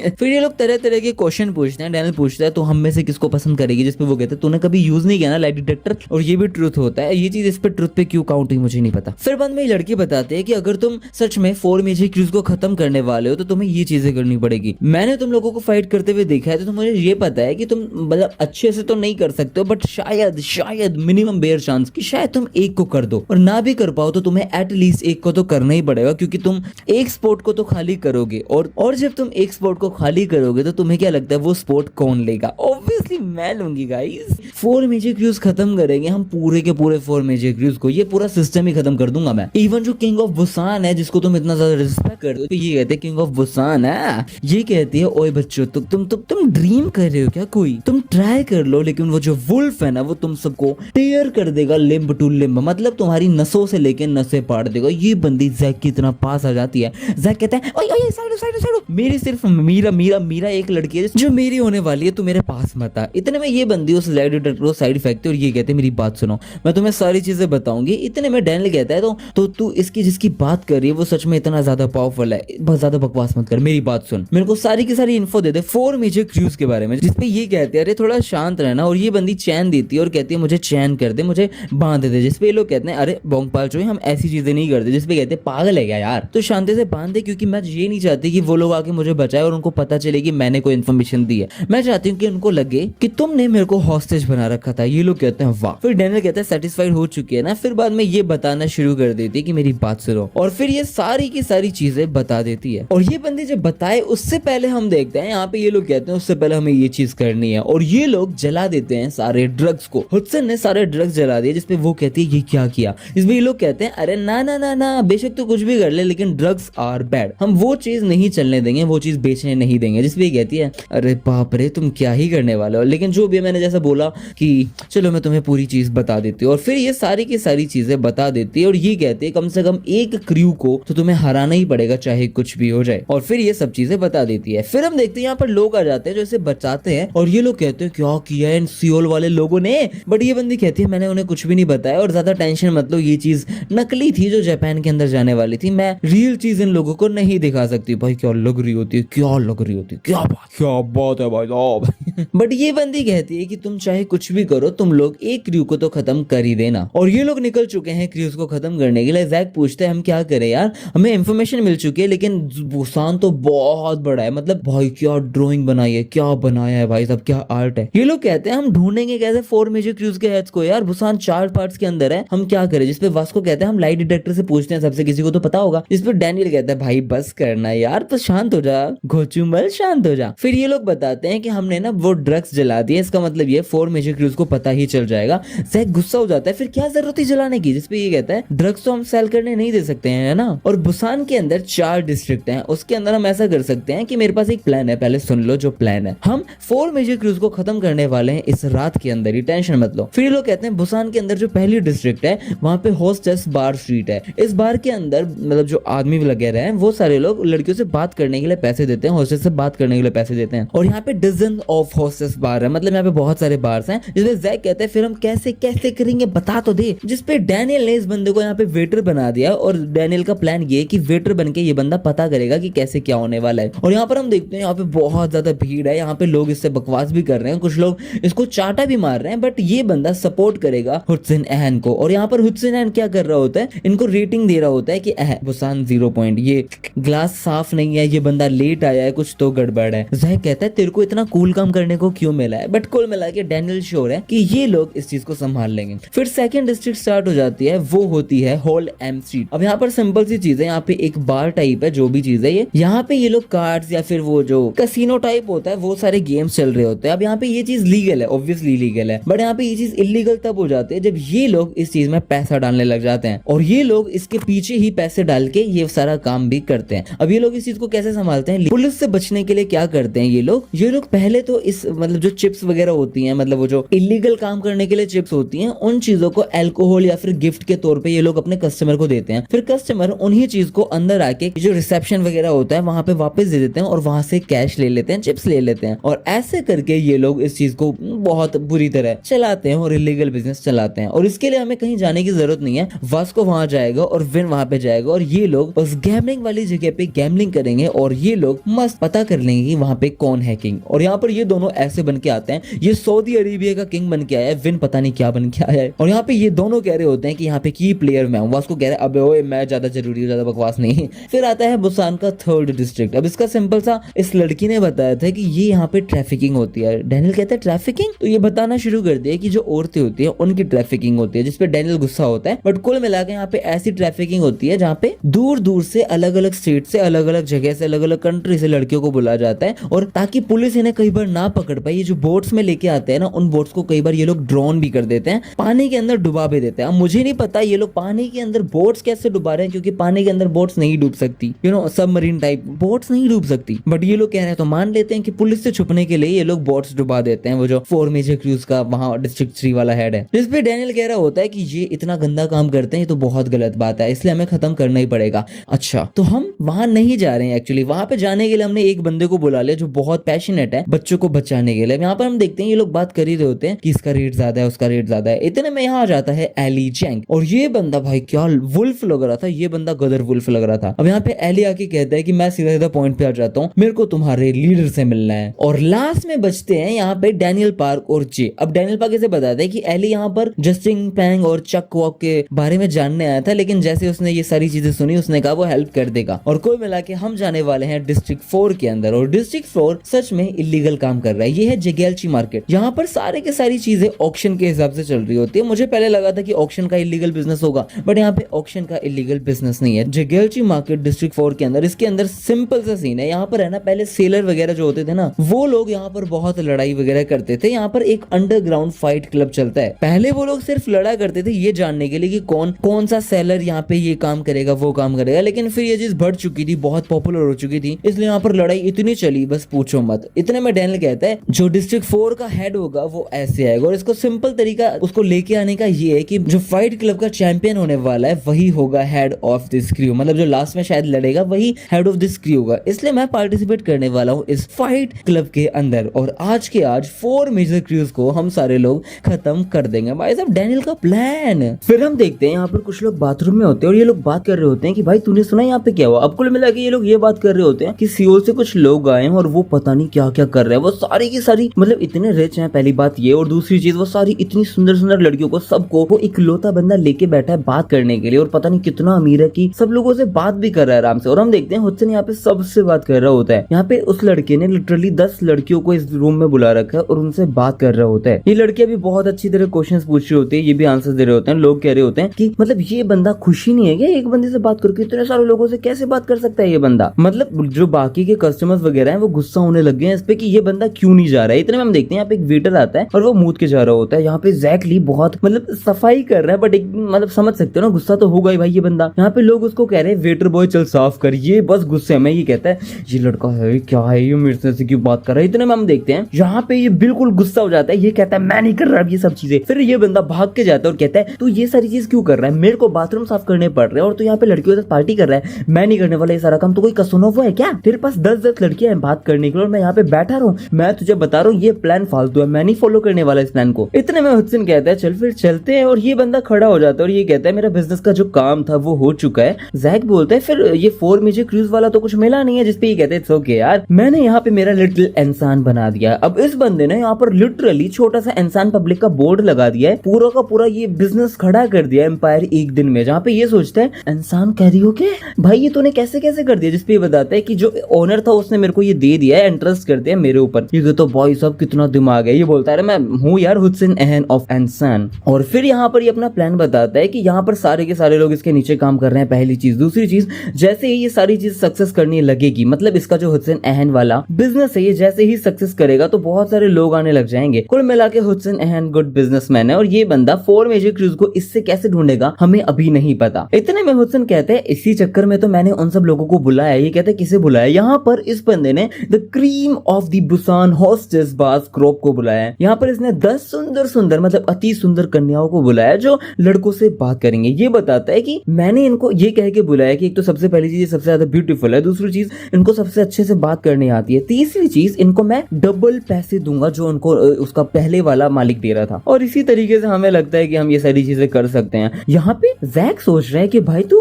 फिर ये लोग तरह तरह के क्वेश्चन पूछते हैं। डैनियल पूछता है तो हम में से किसको पसंद करेगी, जिसपे वो कहते हैं तूने कभी यूज नहीं किया ना लाइट डिटेक्टर, और ये भी ट्रुथ होता है। ये चीज इस पे ट्रुथ पे क्यों काउंट हुई मुझे नहीं पता। फिर बाद में लड़की बताते हैं कि अगर तुम सच में 4 मेजर क्रूज को खत्म करने वाले हो तो तुम्हें ये चीजें करनी पड़ेगी। मैंने तुम लोगों को फाइट करते हुए देखा है तो मुझे ये पता है कि तुम मतलब अच्छे से तो नहीं कर सकते हो, बट शायद मिनिमम बेयर चांस कि शायद तुम एक को कर दो, और ना भी कर पाओ तो तुम्हें एटलीस्ट एक को तो करना ही पड़ेगा क्योंकि तुम एक स्पोर्ट को तो खाली करोगे, और जब तुम एक स्पोर्ट को खाली करोगे तो तुम्हें क्या लगता है वो स्पोर्ट कौन लेगा? ऑब्वियसली मैं लूंगी गाइस। 4 मेजर क्रूज खत्म करेंगे हम पूरे के पूरे 4 मेजर क्रूज को, ये पूरा सिस्टम ही में खत्म कर दूंगा मैं। इवन जो किंग ऑफ बुसान है जिसको तुम इतना ज्यादा रिस्पेक्ट करते हो, तो ये कहते हैं किंग ऑफ बुसान है, ये कहती है ओए बच्चों तुम ड्रीम कर रहे हो क्या, कोई तुम ट्राई कर लो, लेकिन वो जो वुल्फ है ना वो तुम सबको टेयर कर देगा लिम्ब टू लिम्ब, मतलब तुम्हारी नसों से लेके नसें पाड़ देगा। ये बंदी जैक की इतना पास आ जाती है। जैक कहता है ओए ओए साइड साइड, मेरी सिर्फ मीरा एक लड़की है जो मेरी होने वाली है, तू मेरे पास मत आ। इतने में ये बंदी उस लाई डिटेक्टर को साइड फेंकती है और ये कहते हैं मेरी बात सुनो, मैं तुम्हें सारी चीजें बताऊंगी। इतने में डैनियल कहता है तो तू इसकी जिसकी बात कर रही है वो सच में इतना ज्यादा पावरफुल है, बहुत ज्यादा बकवास मत कर, मेरी बात सुन, मेरे को सारी की सारी इन्फो दे दे 4 मेजर क्रूज के बारे में। जिसपे ये कहते हैं अरे थोड़ा शांत रहना, और ये बंदी चैन देती है और कहती है मुझे चैन कर दे, मुझे बांध दे। जिसपे ये लोग कहते हैं अरे बोंगपाल चोई हम ऐसी चीजें नहीं करते। जिसपे कहते हैं पागल है क्या यार, तो शांति से बांध दे, क्योंकि मैं ये नहीं चाहती कि वो लोग आके मुझे बचाए और उनको पता चले कि मैंने कोई इन्फॉर्मेशन दी है। मैं चाहती हूँ कि उनको लगे कि तुमने मेरे को हॉस्टेज बना रखा था। ये लोग कहते हैं वाह। फिर डैनियल कहता है सेटिस्फाइड हो चुकी है ना, फिर बाद में ये बताना शुरू कर देती है कि मेरी बात सुनो, और फिर ये सारी की सारी चीजें बता देती है। और ये बंदी जब बताए उससे पहले हम देखते हैं यहाँ पे ये लोग कहते हैं उससे पहले हमें ये चीज करनी है, और ये लोग जला देते हैं सारे ड्रग्स को। हुडसन ने सारे ड्रग्स जला दिए। जिसपे वो कहती है ये क्या किया। इसमें ये लोग कहते हैं अरे ना ना ना ना, बेशक तो कुछ भी कर ले लेकिन ड्रग्स आर बैड, हम वो चीज नहीं चलने देंगे, वो चीज बेचने नहीं देंगे। जिसपे ये कहती है अरे बाप रे तुम क्या ही करने वाले हो, लेकिन जो भी मैंने जैसा बोला कि चलो मैं तुम्हें पूरी चीज बता देती हूँ। और फिर ये सारी की सारी चीजें बता देती है और ये कहते हैं कम से कम एक क्रू को तो तुम्हें हराना ही पड़ेगा चाहे कुछ भी हो जाए। और फिर ये सब चीजें बता देती है। फिर हम देखते हैं यहाँ पर लोग आ जाते हैं जो इसे बचाते हैं, और ये लोग कहते हैं क्या किया है इन सियोल वाले लोगों ने। बट ये बंदी कहती है मैंने उन्हें कुछ भी नहीं बताया, और ज्यादा टेंशन मतलब ये चीज नकली थी जो जापान के अंदर जाने वाली थी, मैं रियल चीज इन लोगों को नहीं दिखा सकती। भाई क्या लग रही होती है, क्या लग रही होती है, क्या बात है भाई साहब। बट ये बंदी कहती है कि तुम चाहे कुछ भी करो तुम लोग एक क्रू को तो खत्म कर ही देना। और ये लोग निकल चुके हैं क्रूज को खत्म करने के लिए। जैक पूछते हैं हम क्या करें यार, हमें इंफॉर्मेशन मिल चुकी है लेकिन बुसान तो बहुत बड़ा है, मतलब भाई क्या ड्राइंग बनाई है, क्या बनाया है भाई साहब, क्या आर्ट है। ये लोग कहते हैं हम ढूंढेंगे कैसे 4 मेजर क्रूज के हेड्स को यार, बुसान 4 पार्ट्स के अंदर है, हम क्या करें। जिसपे वास्को कहते हैं हम लाइट डिटेक्टर से पूछते हैं, सबसे किसी को तो पता होगा। जिसपे डैनियल कहता है भाई बस करना यार, तो शांत हो जा घोचुमल, शांत हो जा। फिर ये लोग बताते हैं कि हमने ना वो ड्रग्स जला दिए, इसका मतलब ये 4 मेजर क्रूज को पता ही चल जाएगा। जैक गुस्सा हो जाता है फिर क्या जरूरत है जलाने की। जिसपे ये कहता है ड्रग्स तो हम सेल करने नहीं दे सकते हैं, है ना। और बुसान के अंदर 4 डिस्ट्रिक्ट हैं, उसके अंदर हम ऐसा कर सकते हैं कि मेरे पास एक प्लान है, पहले सुन लो जो प्लान है। हम 4 मेजर क्रूज को खत्म करने वाले हैं इस रात के अंदर ही, टेंशन मत लो। फिर ये लोग कहते हैं बुसान के अंदर जो पहली डिस्ट्रिक्ट है वहां पे होस्टेस बार स्ट्रीट है। इस बार के अंदर मतलब जो आदमी वगैरह हैं वो सारे लोग लड़कियों से बात करने के लिए पैसे देते हैं, होस्टेस से बात करने के लिए पैसे देते हैं। और यहाँ पे डजन ऑफ होस्टेस बार है, मतलब यहाँ पे बहुत सारे बार्स हैं। जिसमें जैक कहते हैं फिर हम कैसे कैसे करेंगे बता तो दे। जिसपे डैनियल ने इस बंदे को यहाँ पे वेटर बना दिया, और डैनियल का प्लान ये कि वेटर बन के ये बंदा पता करेगा कि कैसे क्या होने वाला है। और यहाँ पर हम देखते हैं यहाँ पे बहुत ज्यादा भीड़ है, यहाँ पे लोग इससे बकवास भी कर रहे हैं, कुछ लोग इसको चाटा भी मार रहे हैं, बट ये बंदा सपोर्ट करेगा हुडसन एहन को। और यहाँ पर हुडसन एहन क्या कर रहा होता है, इनको रेटिंग दे रहा होता है कि बुसान 0 पॉइंट, ये ग्लास साफ नहीं है, ये बंदा लेट आया है, कुछ तो गड़बड़ है। जैक कहता है तेरे को इतना कूल काम करने को क्यों मिला है, बट कुल मिला के डैनियल श्योर है कि ये लोग इस चीज को संभाल लेंगे। फिर सेकंड डिस्ट्रिक्ट स्टार्ट हो जाती है, वो होती है हॉल एम स्ट्रीट। अब यहाँ पर सिंपल सी चीज है, यहाँ पे एक बार टाइप है, जो भी चीज है ये, यहाँ पे ये लोग कार्ड्स या फिर वो जो कैसीनो टाइप होता है वो सारे गेम्स चल रहे होते हैं। अब यहाँ पे ये चीज लीगल है, ऑब्वियसली लीगल है, बट यहाँ पे ये चीज इलीगल तब हो जाती है जब ये लोग इस चीज में पैसा डालने लग जाते हैं, और ये लोग इसके पीछे ही पैसे डाल के ये सारा काम भी करते हैं। अब ये लोग इस चीज को कैसे संभालते हैं, पुलिस से बचने के लिए क्या करते हैं ये लोग पहले तो इस मतलब जो चिप्स वगैरह होती हैं, मतलब वो जो इलीगल काम करने के लिए चिप्स होती हैं, उन चीजों को अल्कोहल या फिर गिफ्ट के तौर पे ये लोग अपने कस्टमर को देते हैं। फिर कस्टमर उन्हीं चीज को अंदर आके जो रिसेप्शन वगैरह होता है वहां पे वापस दे देते हैं, और वहां से कैश ले लेते हैं, चिप्स ले लेते हैं। और ऐसे करके ये लोग इस चीज को बहुत बुरी तरह चलाते हैं और इलीगल बिजनेस चलाते हैं। और इसके लिए हमें कहीं जाने की जरूरत नहीं है, वास्को वहां जाएगा और विन वहां पे जाएगा, और ये लोग उस गैम्बलिंग वाली जगह पे गैम्बलिंग करेंगे, और ये लोग मस्त पता कर लेंगे कि वहां पे कौन है किंग। और यहाँ पर ये दोनों ऐसे बन के आते हैं, ये सऊदी अरेबिया का किंग बन के आया है, विन पता नहीं क्या बन के आया है। और यहाँ पे ये दोनों कह रहे होते हैं कि यहाँ पे की प्लेयर मैं हूँ, वास्को कह रहा है अबे ओए मैं ज्यादा जरूरी हूँ, ज्यादा बकवास नहीं। फिर आता है बुसान का 3rd डिस्ट्रिक्ट। अब इसका सिंपल सा, इस लड़की ने बताया था कि ये यहाँ पे ट्रैफिकिंग होती है। डैनियल कहता है ट्रैफिकिंग, तो ये बताना शुरू कर दिया कि जो औरतें होती है उनकी ट्रैफिकिंग होती है, जिसपे डैनियल गुस्सा होता है। बट कुल मिला के यहाँ पे ऐसी ट्रैफिकिंग होती है जहाँ पे दूर दूर से अलग अलग स्टेट से, अलग अलग जगह से, अलग अलग कंट्री से लड़कियों को बुलाया जाता है, और ताकि पुलिस इन्हें कई बार ना पकड़ पाए, ये जो बोट्स में लेके आते हैं ना, उन बोट्स को कई बार ये लोग ड्रोन भी कर देते हैं, पानी के अंदर डुबा भी देते हैं। अब मुझे नहीं पता ये लोग पानी के अंदर बोट्स कैसे डुबा रहे हैं, क्योंकि पानी के अंदर बोट्स नहीं डूब सकती, सबमरीन टाइप बोट्स नहीं डूब सकती, बट ये लोग कह रहे हैं तो मान लेते हैं कि पुलिस से छुपने के लिए ये लोग बोट्स डुबा देते हैं। वो जो 4 मेजर क्रूज का वहां डिस्ट्रिक्ट 3 वाला हेड है, जिस पे डैनियल कह रहा होता है कि ये इतना गंदा काम करते हैं, ये तो बहुत गलत बात है, इसलिए हमें खत्म करना ही पड़ेगा। अच्छा, तो हम वहां नहीं जा रहे हैं, एक्चुअली वहां पे जाने के लिए हमने एक बंदे को बुला लिया जो बहुत पैशनेट है बच्चों को बचाने के लिए। यहाँ पर हम देखते हैं ये लोग बात कर ही रहे होते हैं कि इसका रेट ज्यादा है, उसका रेट ज्यादा है। इतने में यहाँ आ जाता है एली चैंग, और ये बंदा भाई क्या वुल्फ लग रहा था, ये बंदा गदर वुल्फ लग रहा था। अब यहाँ पे एली आके कहता है कि मैं सीधा सीधा पॉइंट पे आ जाता हूँ, मेरे को तुम्हारे लीडर से मिलना है। और लास्ट में बचते हैं यहाँ पे डैनियल पार्क और जे। अब डैनियल पार्क इसे बताता है कि एली यहाँ पर जस्टिन पैंग और चक वॉक के बारे में जानने आया था, लेकिन जैसे उसने ये सारी चीजें सुनी उसने कहा वो हेल्प कर देगा। और कोई मिला के हम जाने वाले हैं डिस्ट्रिक्ट 4 के अंदर, और डिस्ट्रिक्ट 4 सच में इलीगल काम कर रहा है। ये है जगेल्ची मार्केट, यहाँ पर सारे के सारी चीजें ऑक्शन के हिसाब से चल रही होती है। मुझे पहले लगा था कि ऑक्शन का इलीगल बिजनेस होगा, बट यहाँ पे ऑक्शन का इलीगल बिजनेस नहीं है। जगेल्ची मार्केट डिस्ट्रिक्ट 4 के अंदर, इसके अंदर सिंपल सा सीन है। यहाँ पर है ना, पहले सेलर वगैरह जो होते थे ना, वो लोग यहाँ पर बहुत लड़ाई वगैरह करते थे। यहाँ पर एक अंडरग्राउंड फाइट क्लब चलता है। पहले वो लोग सिर्फ लड़ा करते थे ये जानने के लिए कि कौन सा सेलर यहाँ पे ये काम करेगा वो काम करेगा, लेकिन फिर ये चीज बढ़ चुकी थी, बहुत पॉपुलर हो चुकी थी, इसलिए यहाँ पर लड़ाई इतनी चली बस पूछो मत। इतने में डैनियल कहता है जो डिस्ट्रिक्ट 4 का हेड होगा वो ऐसे आएगा, और इसको सिंपल तरीका उसको लेके आने का ये है कि जो फाइट क्लब का चैंपियन होने वाला है वही होगा हेड ऑफ दिस क्रू, मतलब जो लास्ट में शायद लड़ेगा वही हेड ऑफ दिस क्रू होगा। इसलिए मैं पार्टिसिपेट करने वाला हूँ इस फाइट क्लब के अंदर, और आज के आज 4 मेजर क्रूज को हम सारे लोग खत्म कर देंगे। भाई साहब डैनियल का प्लान। फिर हम देखते हैं यहाँ पर कुछ लोग बाथरूम में होते हैं और ये लोग बात कर रहे होते हैं कि भाई तूने सुना यहाँ पे क्या हुआ। अब कुल मिला के ये लोग ये बात कर रहे होते हैं कि सियोल से कुछ लोग आए हैं और वो पता नहीं क्या क्या कर रहे हैं। वो सारी की सारी मतलब इतने रिच हैं, पहली बात ये, और दूसरी चीज वो सारी इतनी सुंदर सुंदर लड़कियों को सबको वो इकलौता बंदा लेके बैठा है बात करने के लिए, और पता नहीं कितना अमीर है कि सब लोगों से बात भी कर रहा है आराम से। और हम देखते हैं हुसैन यहाँ पे सबसे बात कर रहा होता है। यहाँ पे उस लड़के ने लिटरली 10 लड़कियों को इस रूम में बुला रखा है और उनसे बात कर रहा होता है। ये लड़कियां भी बहुत अच्छी तरह क्वेश्चंस पूछ रही होती है, ये भी आंसर दे रहे होते हैं। लोग कह रहे होते हैं कि मतलब ये बंदा खुशी नहीं है क्या एक बंदे से बात करके, इतने सारे लोगों से कैसे बात कर सकता है ये बंदा। मतलब जो बाकी के कस्टमर्स वगैरह हैं वो गुस्सा होने लग गए हैं इस पे कि ये बंदा क्यों नहीं जा रहा है। इतने में हम देखते हैं यहाँ पे एक वेटर आता है और वो मूत के जा रहा होता है। यहाँ पे जैकली बहुत मतलब सफाई कर रहा है, बट एक मतलब समझ सकते हो ना, गुस्सा तो होगा ही भाई ये बंदा। यहाँ पे लोग उसको कह रहे हैं वेटर बॉय चल साफ कर, ये बस गुस्से में ये कहता है ये लड़का है क्या है, ये मेरे से क्यों बात कर रहा है। इतने में हम देखते हैं यहाँ पे ये बिल्कुल गुस्सा हो जाता है, ये कहता है मैं नहीं कर रहा ये सब चीजें। फिर ये बंदा भाग के जाता है और कहता है तू ये सारी चीज क्यों कर रहा है, मेरे को बाथरूम साफ करने पड़ रहे हैं और तू यहाँ पे लड़कियों के साथ पार्टी कर रहा है, मैं नहीं करने वाला ये सारा काम। तो कोई कसुनोवो है क्या, तेरे पास 10 लड़कियां हैं बात करने के लिए और मैं यहाँ पे बैठा रहूं। मैं तुझे बता रहा हूँ ये प्लान फालतू है, मैं नहीं फॉलो करने वाला इस प्लान को। इतने में हुसैन कहता है चल फिर चलते हैं, और ये बंदा खड़ा हो जाता है और ये कहता है मेरा बिजनेस का जो काम था वो हो चुका है। जैक बोलता है फिर ये 4 मेजर क्रूज वाला तो कुछ मिला नहीं है, जिसपे ये कहते हैं ओके यार मैंने यहाँ पे मेरा लिटिल इंसान बना दिया। अब इस बंदे ने यहाँ पर लिटरली छोटा सा इंसान पब्लिक का बोर्ड लगा दिया है, पूरा का पूरा ये बिजनेस खड़ा कर दिया एम्पायर एक दिन में, जहाँ पे ये सोचता है इंसान कह रही हो के भाई ये तूने कैसे कैसे कर दिया, जिसपे ये बताता है कि जो ओनर था उसने मेरे को ये दे दिया है, इंटरेस्ट करते हैं मेरे ऊपर। ये तो भाई साहब कितना दिमाग है, ये बोलता है मैं हूँ यार हुसैन अहन ऑफ इंसान। और फिर यहाँ पर ये अपना प्लान बताता है कि यहाँ पर सारे के सारे लोग इसके नीचे काम कर रहे हैं, पहली चीज। दूसरी चीज जैसे ही ये सारी चीज सक्सेस करने लगेगी, मतलब इसका जो हुसैन अहन वाला बिजनेस है ये जैसे ही सक्सेस करेगा तो बहुत सारे लोग आने लग जाएंगे। कुल मिला के हुसैन अहन गुड बिजनेसमैन है, और ये बंदा 4 मेजर क्रूज को इससे कैसे ढूंढेगा हमें अभी नहीं पता। इतने में हुसैन कहते हैं इसी चक्कर में तो मैंने उन सब लोगों को बुलाया। ये कहते हैं किसे बुलाया, यहाँ पर इस बंदे ने the cream of the Busan hostess बास क्रॉप को बुलाया है। यहाँ पर इसने 10 सुंदर सुंदर मतलब अति सुंदर कन्याओं को बुलाया जो लड़कों से बात करेंगे। ये बताता है कि मैंने इनको ये कह के बुलाया कि एक तो सबसे पहली चीज सबसे ज्यादा ब्यूटीफुल है, दूसरी चीज इनको सबसे अच्छे से बात करनी आती है, तीसरी चीज इनको मैं डबल पैसे दूंगा जो उनको उसका पहले वाला मालिक दे रहा था। और इसी तरीके से हमें लगता है कि हम ये सारी चीजें कर सकते हैं। यहाँ पे जैक सोच रहे हैं कि भाई तू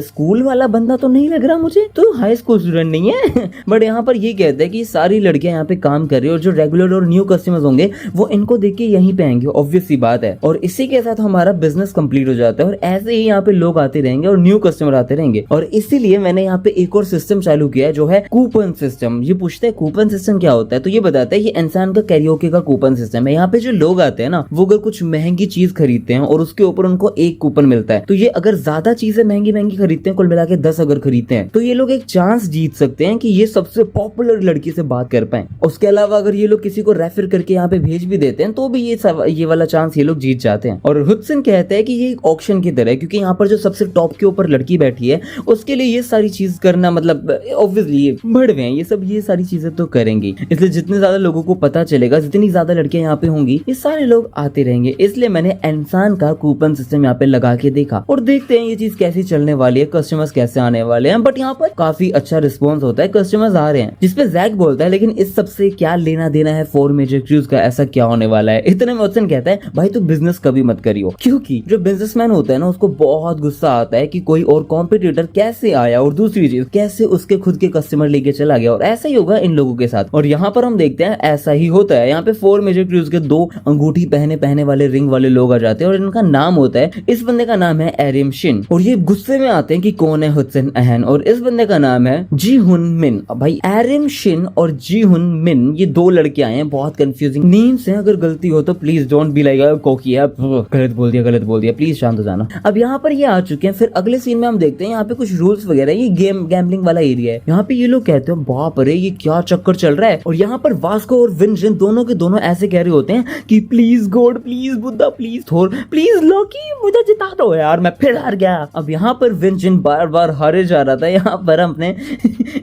स्कूल वाला बंदा तो नहीं लग रहा मुझे, तू हाई स्कूल स्टूडेंट नहीं है। बट यहाँ पर ये कहते हैं कि सारी लड़कियां यहाँ पे काम कर रही है और जो रेगुलर और न्यू कस्टमर्स होंगे वो इनको देख के यहीं पे आएंगे, ऑब्वियस सी बात है। और इसी के साथ हमारा बिजनेस कंप्लीट हो जाता है और ऐसे ही यहाँ पे लोग आते रहेंगे और न्यू कस्टमर आते रहेंगे। और इसीलिए मैंने यहाँ पे एक और सिस्टम चालू किया है जो है कूपन सिस्टम। ये पूछते हैं कूपन सिस्टम क्या होता है, तो ये बताता है ये इंसान का कैरियोके का कूपन सिस्टम है। यहाँ पे जो लोग आते हैं ना वो अगर कुछ महंगी चीज खरीदते हैं और उसके ऊपर उनको एक कूपन मिलता है, तो ये अगर ज्यादा चीजें महंगी महंगी खरीदते हैं, कुल मिला के 10 अगर खरीदते हैं, तो ये लोग एक चांस जीत सकते हैं कि ये सबसे पॉपुलर लड़की से बात कर पाए। उसके अलावा अगर ये लोग किसी को रेफर करके यहाँ पे भेज भी देते हैं तो भी ये वाला चांस ये लोग जीत जाते हैं। और हुडसन कहता है कि ये एक ऑक्शन की तरह है, क्योंकि यहाँ पर जो सबसे टॉप के ऊपर लड़की बैठी है उसके लिए ये सारी चीज करना मतलब ऑब्वियसली ये भड़वे हैं, ये सारी चीजें तो करेंगी। इसलिए जितने ज्यादा लोगों को पता चलेगा, जितनी ज्यादा लड़कियां यहाँ पे होंगी, ये सारे लोग आते रहेंगे। इसलिए मैंने इंसान का कूपन सिस्टम यहाँ पे लगा के देखा और देखते हैं ये चीज कैसी चलने वाली है, कस्टमर्स कैसे आने वाले हैं। बट यहाँ पर काफी अच्छा रिस्पॉन्स होता है, कस्टमर्स आ रहे हैं। जिसपे जैक बोलता है लेकिन इस सबसे क्या लेना देना है 4 मेजर क्रूज का, ऐसा क्या होने वाला है। इतने में वॉटसन कहता है भाई तू बिजनेस कभी मत करियो, क्योंकि जो बिजनेसमैन होता है ना उसको बहुत गुस्सा आता है कि कोई और कॉम्पिटिटर कैसे आया और दूसरी चीज कैसे उसके खुद के कस्टमर लेके चला गया। और ऐसा ही होगा इन लोगों के साथ। और यहाँ पर हम देखते हैं ऐसा ही होता है। यहाँ पे 4 मेजर क्रूज के 2 अंगूठी पहने वाले रिंग वाले लोग आ जाते हैं और इनका नाम होता है, इस बंदे का नाम है एरिम शिन। और ये गुस्से में आते हैं कि कौन है हुडसन अहन, और इस बंदे का नाम है जी हुन मिन। भाई एरिम शिन और जी हुन मिन ये 2 लड़के आए हैं, बहुत कंफ्यूजिंग नेम्स हैं। अगर गलती हो तो प्लीज डोंट बी लाइक कोकी, गलत बोल दिया, प्लीज शांत हो जाना। अब यहाँ पर ये आ चुके हैं। फिर अगले सीन में हम देखते हैं यहाँ पे कुछ रूल्स वगैरह, ये गैम्बलिंग वाला एरिया है। यहाँ पे ये लोग कहते हैं बाप रे ये क्या चक्कर चल रहा है। और यहाँ पर वास्को और विंजन दोनों के दोनों ऐसे कह रहे होते हैं कि please God, please Buddha, please Thor, please Loki मुझे जिता दो यार, मैं फिर हार गया। अब यहाँ पर विंजन बार बार हारे जा रहा था। यहाँ पर हमने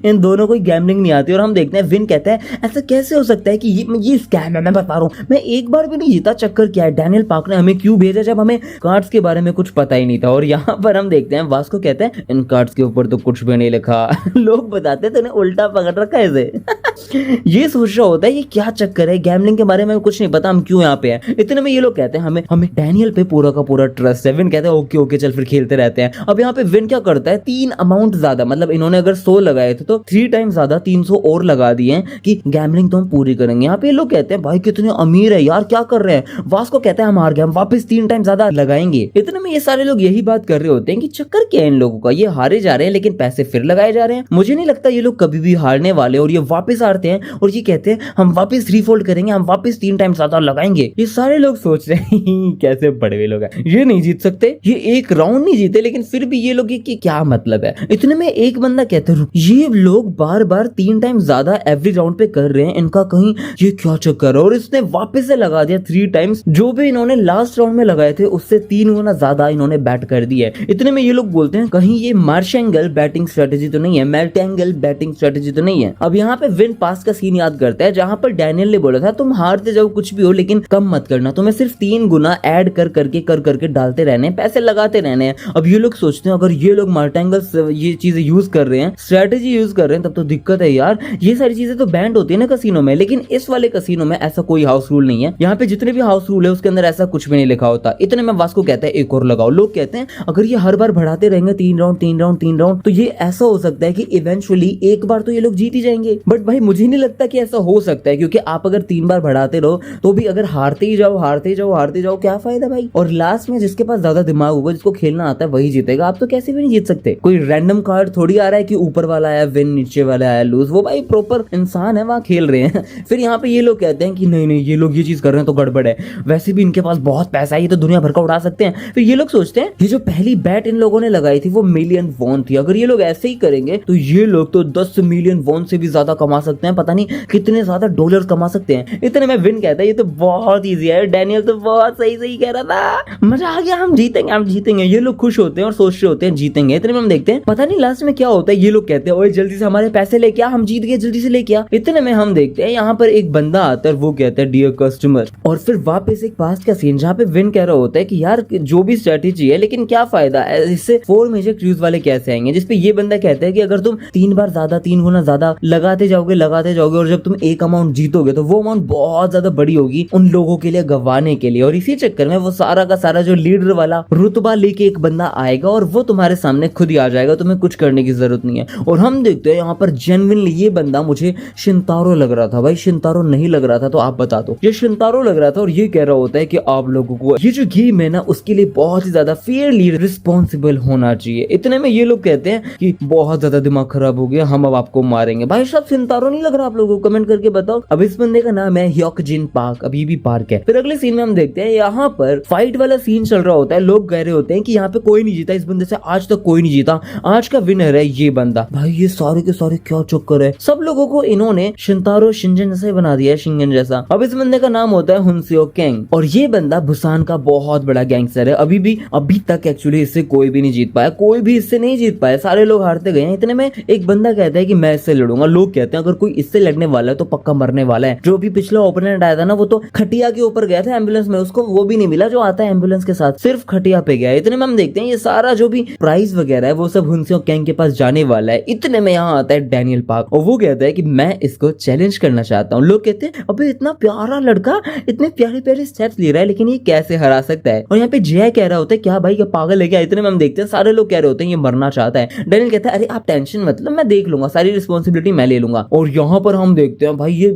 इन दोनों को गैम्बलिंग नहीं आती और हम देखते हैं विन कहता है ऐसा कैसे हो सकता है कि ये स्कैम है, मैं बता रहा हूँ मैं एक बार भी नहीं जीता, चक्कर क्या है, डैनियल पार्क ने हमें क्यों भेजा जब हमें कार्ड्स के बारे में कुछ पता ही नहीं था। और यहाँ पर हम देखते हैं वास्को कहता है इन कार्ड्स के ऊपर तो कुछ भी नहीं लिखा। लोग बताते तूने उल्टा पकड़ रखा है इसे। ये सोच रहा होता है ये क्या चक्कर है, गैम्बलिंग के बारे में कुछ नहीं पता, हम क्यों यहाँ पे हैं। इतने में ये लोग कहते हैं हमें डैनियल पे पूरा का पूरा ट्रस्ट है। विन कहते हैं ओके ओके चल फिर खेलते रहते हैं। अब यहाँ पे विन क्या करता है 3 अमाउंट ज्यादा, मतलब इन्होंने अगर 100 लगाए थे तो 3 टाइम ज्यादा 300 और लगा दिए हैं कि गैम्बलिंग तो हम पूरी करेंगे। यहाँ पे लोग कहते हैं भाई कितने अमीर है यार, क्या कर रहे हैं। वास्को कहता है हम हार गए, हम वापस 3 टाइम ज्यादा लगाएंगे। इतने में ये सारे लोग यही बात कर रहे होते हैं कि चक्कर क्या है इन लोगों का, ये हारे जा रहे हैं लेकिन पैसे फिर लगाए जा रहे हैं। मुझे नहीं लगता ये लोग कभी भी हारने वाले, और ये वापस हारते हैं और ये कहते हैं हम वापस 3 फोल्ड करेंगे, हम वापस 3 टाइम ज्यादा लगाएंगे। ये सारे लोग सोच रहे हैं कैसे बड़े हुए लोग हैं, ये नहीं जीत सकते, ये एक राउंड नहीं जीते लेकिन फिर भी ये लोग कि क्या मतलब है। इतने में एक बंदा कहते हैं ये लोग बार बार 3 टाइम ज्यादा एवरी राउंड पे कर रहे हैं, इनका कहीं ये क्या चक्कर है। और इसने वापस से लगा दिया 3 टाइम्स, जो भी इन्होंने लास्ट राउंड में लगाए थे उससे 3 गुना ज्यादा इन्होंने बैट कर दिया है। इतने में ये लोग बोलते हैं कहीं ये मार्शेंगल बैटिंग स्ट्रेटेजी तो नहीं है, मैल्टेंगल बैटिंग स्ट्रेटेजी तो नहीं है। अब यहाँ पे विन पास का सीन याद करता है जहां पर डैनियल ने बोला था तुम हारते जाओ कुछ भी हो लेकिन कम मत करना, तुम्हें सिर्फ 3 गुना ऐड कर करके डालते रहने, पैसे लगाते रहने हैं। अब ये लोग सोचते हैं अगर ये लोग मार्टेंगल ये चीजें यूज कर रहे हैं, स्ट्रेटेजी यूज कर रहे हैं, तब तो दिक्कत है यार। ये सारी चीजें तो बैंड होती है ना कसिनो में, लेकिन इस वाले कसिनो में ऐसा कोई हाउस रूल नहीं है। यहाँ पे जितने भी हाउस रूल है उसके अंदर ऐसा कुछ भी नहीं लिखा होता। इतने में वास्को कहता है एक और लगाओ। लोग कहते हैं अगर ये हर बार बढ़ाते रहेंगे 3 राउंड तो ये ऐसा हो सकता है कि इवेंचुअली एक बार तो ये लोग जीत ही जाएंगे। बट भाई मुझे नहीं लगता कि ऐसा हो सकता है, क्योंकि आप अगर 3 बार बढ़ाते रहो तो भी अगर हारते ही जाओ क्या फायदा भाई। और लास्ट में जिसके पास ज्यादा दिमाग होगा, जिसको खेलना आता है वही जीतेगा। आप तो कैसे भी नहीं जीत सकते। कोई रैंडम कार्ड थोड़ी आ रहा है कि ऊपर वाला आया विन, नीचे वाला आया लूज। वो भाई प्रॉपर इंसान है, वहां खेल रहे हैं। फिर यहाँ पे ये लोग कहते हैं कि नहीं ये लोग ये चीज कर रहे हैं तो गड़बड़ है, वैसे भी इनके पास बहुत पैसा है, ये तो दुनिया भर का उड़ा सकते हैं। फिर ये लोग सोचते हैं ये जो पहली बैट इन लोगों ने लगाई थी वो मिलियन वॉन थी, अगर ये लोग ऐसे ही करेंगे तो ये लोग तो 10 मिलियन वॉन से भी ज्यादा कमा सकते हैं, पता नहीं कितने ज्यादा डॉलर कमा सकते हैं। इतने में विन कहता है ये तो बहुत ईजी है, डैनियल तो बहुत सही कह रहा था, मजा आ गया, हम जीतेंगे। ये लोग खुश होते हैं और सोच रहे होते हैं जीतेंगे। इतने में हम देखते हैं पता नहीं लास्ट में क्या होता है। ये लोग कहते हैं ओए जल्दी से हमारे पैसे लेके आ, हम जीत गए, जल्दी से लेके आ। इतने में हम देखते हैं यहाँ पर एक बंदा आता है, वो कहता है डियर कस्टमर। और फिर वापस एक पास्ट का सीन जहाँ पे विन कह रहा होता है कि यार जो भी स्ट्रेटेजी है लेकिन क्या फायदा, इससे 4 मेजर क्रूज वाले कैसे आएंगे। जिसपे ये बंदा कहता है कि अगर तुम 3 बार ज्यादा 3 गुना ज्यादा लगाते जाओगे और जब तुम एक अमाउंट जीतोगे तो वो अमाउंट बहुत ज्यादा बड़ी होगी उन लोगों के लिए गवाने के लिए। और इसी चक्कर में वो सारा का सारा जो लीडर वाला रुतबा लेके एक बंदा आएगा और वो तुम्हारे सामने खुद ही आ जाएगा, तुम्हें कुछ करने की जरूरत नहीं है। और हम देखते हैं यहाँ पर जेन्युइनली ये बंदा मुझे शिंतारो लग रहा था। भाई शिंतारो नहीं लग रहा था तो आप बता दो, ये शिंतारो लग रहा था। और ये कह रहा होता है कि आप लोगों को ये जो गेम है ना उसके लिए बहुत ही ज्यादा फेयरली रिस्पॉन्सिबल होना चाहिए। इतने में ये लोग कहते हैं कि बहुत ज्यादा दिमाग खराब हो गया, हम अब आपको मारेंगे। भाई साहब शिंतारो शिंतारो नहीं लग रहा आप लोगों को? कमेंट करके बताओ। अब इस बंदे का नाम है ह्योकजिन पार्क, अभी भी पार्क है। फिर अगले सीन में हम देखते हैं यहाँ पर फाइट वाला सीन चल रहा होता है। लोग कह रहे होते हैं कि यहाँ पे कोई नहीं जीता, इस बंदे से आज तक कोई नहीं जीता, आज का विनर है ये बंदा। भाई ये सारे के सारे क्या चक्कर है, सब लोगों को इन्होंने शिंतारो शिंजन जैसा बना दिया है, शिंगन जैसा। अब इस बंदे का नाम होता है हुनसियो कैंग और ये बंदा बुसान का बहुत बड़ा गैंगस्टर है। अभी तक एक्चुअली इससे कोई भी नहीं जीत पाया, कोई भी इससे नहीं जीत पाया, सारे लोग हारते गए हैं। इतने में एक बंदा कहता है कि मैं इससे लड़ूंगा। लोग कहते हैं अगर कोई इससे लड़ने वाला है तो पक्का मरने वाला है। जो भी पिछला ओपोनेंट आया था ना, वो तो खटिया के ऊपर गया था एम्बुलेंस में, उसको वो भी नहीं मिला जो आता है एम्बुलेंस के साथ, सिर्फ खटिया पे गया। इतने में हम देखते हैं ये सारा जो भी प्राइज वगैरह है वो सब हुनसियो कैंग के पास जाने वाला है। इतने में यहाँ आता है डैनियल पार्क और वो कहता है कि मैं इसको चैलेंज करना चाहता हूँ। लोग कहते हैं अबे इतना प्यारा लड़का इतने प्यारे प्यारे स्टेप्स ले रहा है, लेकिन ये कैसे हरा सकता है? और यहाँ पे जय कह रहा होता है क्या भाई क्या पागल है क्या? इतने में हम देखते हैं सारे लोग कह रहे होते हैं ये मरना चाहता है। डैनियल कहता है अरे आप टेंशन मतलब मैं देख लूंगा, सारी रिस्पॉन्सिबिलिटी मैं ले लूंगा। और यहाँ पर हम देखते हैं भाई ये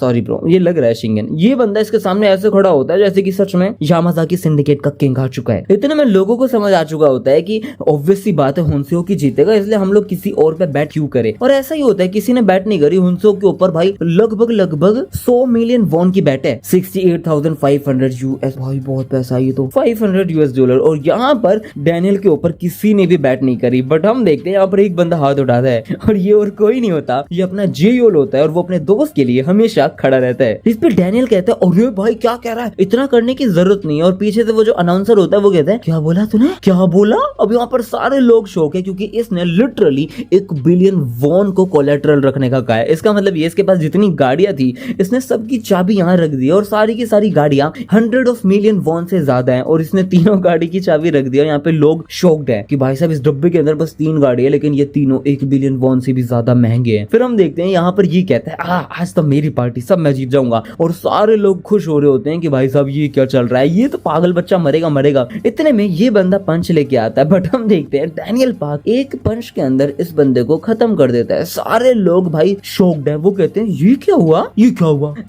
सॉरी ब्रो, ये लग रहा है शिंगन, ये बंदा इसके सामने ऐसे खड़ा होता है जैसे कि सच में यामाजाकी सिंडिकेट का किंग आ चुका है। इतने में लोगों को समझ आ चुका होता है कि ऑब्वियस सी बात है हुनसियो की जीतेगा, इसलिए हम लोग किसी और पे बैट क्यों करें। और ऐसा ही होता है, किसी ने बैट नहीं करी हुनसियो के ऊपर। भाई लगभग 100 मिलियन वॉन की बैट है, 68,500 यूएस। भाई बहुत पैसा, ये तो $500। और यहाँ पर डैनियल के ऊपर किसी ने भी बैट नहीं करी। बट हम देखते हैं यहाँ पर एक बंदा हाथ उठाता है और ये और कोई नहीं होता, ये अपना जेयोल होता है और वो अपने दोस्त के लिए हमेशा खड़ा रहता है। इस पे डैनियल कहता है अरे भाई क्या कह रहा है, इतना करने की जरूरत नहीं है। और पीछे से वो जो अनाउंसर होता है वो कहता है क्या बोला तूने, क्या बोला? अब यहाँ पर सारे लोग शौक है क्योंकि इसने लिटरली 1 बिलियन वॉन को कोलेटरल रखने का कहा है। इसका मतलब ये इसके पास जितनी गाड़ियां थी इसने सबकी चाबी यहाँ रख दी और सारी की सारी गाड़ियां 100 ऑफ मिलियन वॉन से ज्यादा है और इसने तीनों गाड़ी की चाबी रख दी। और यहाँ पे लोग शॉक्ड है कि भाई साहब इस डब्बे के अंदर बस 3 गाड़ी है लेकिन ये तीनों 1 बिलियन वॉन से भी ज्यादा महंगे हैं। फिर हम देखते हैं यहाँ पर ये कहता है आज तो मेरी पार्टी, सब मैं जीत जाऊंगा। और सारे लोग खुश हो रहे होते हैं कि भाई साहब ये क्या चल रहा है, ये तो पागल बच्चा मरेगा। इतने में ये बंदा पंच लेके आता है। बट हम देखते हैं डैनियल पार्क एक पंच के अंदर इस बंदे को खत्म कर देता है। सारे लोग भाई शॉक्ड है, वो कहते हैं ये क्या हुआ।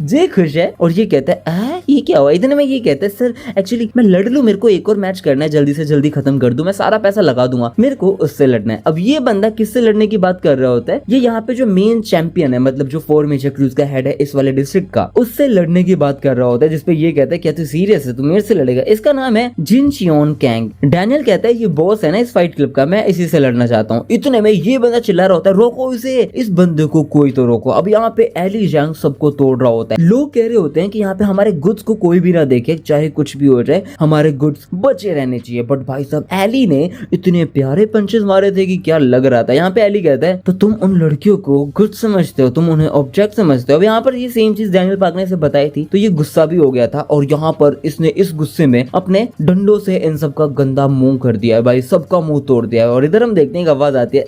जे खुश है और ये कहता है ये क्या हुआ। इतने में ये कहता है सर एक्चुअली मैं लड़ लूं, मेरे को एक और मैच करना है, जल्दी से जल्दी खत्म कर दूं, मैं सारा पैसा लगा दूंगा, मेरे को उससे लड़ना है। अब ये बंदा किससे लड़ने की बात कर रहा होता है, ये यहाँ पे जो मेन चैंपियन है, मतलब जो 4 मेजर क्रूज का हेड है इस वाले डिस्ट्रिक्ट का, उससे लड़ने की बात कर रहा होता है। जिसपे ये कहता है क्या तू सीरियस है, तू मेरे से लड़ेगा? इसका नाम है जिनचियोन कैंग। डैनियल कहता है ये बॉस है ना इस फाइट क्लब का, मैं इसी से लड़ना चाहता हूँ। इतने में ये बंदा चिल्ला रहा होता है रोको इसे, इस बंदे को कोई तो रोको। अब यहाँ पे एली जंग सबको तोड़ रहा होता है। लोग कह रहे होते हैं कि यहाँ पे हमारे गुड्स को कोई भी ना देखे, चाहे कुछ भी हो जाए हमारे गुड्स बचे रहने चाहिए। बट भाई साहब एली ने इतने प्यारे पंचेस मारे थे कि क्या लग रहा था। यहाँ पे एली कहता है तो तुम उन लड़कियों को गुड्स समझते हो, तुम उन्हें ऑब्जेक्ट समझते हो। अब यहाँ पर ये सेम चीज डैनियल पार्क ने इसे बताई थी तो ये गुस्सा भी हो गया था और यहाँ पर इसने इस गुस्से में अपने डंडों से इन सबका गंदा मुंह कर दिया है, भाई सबका मुंह तोड़ दिया है। और इधर हम देखते हैं कि आवाज आती है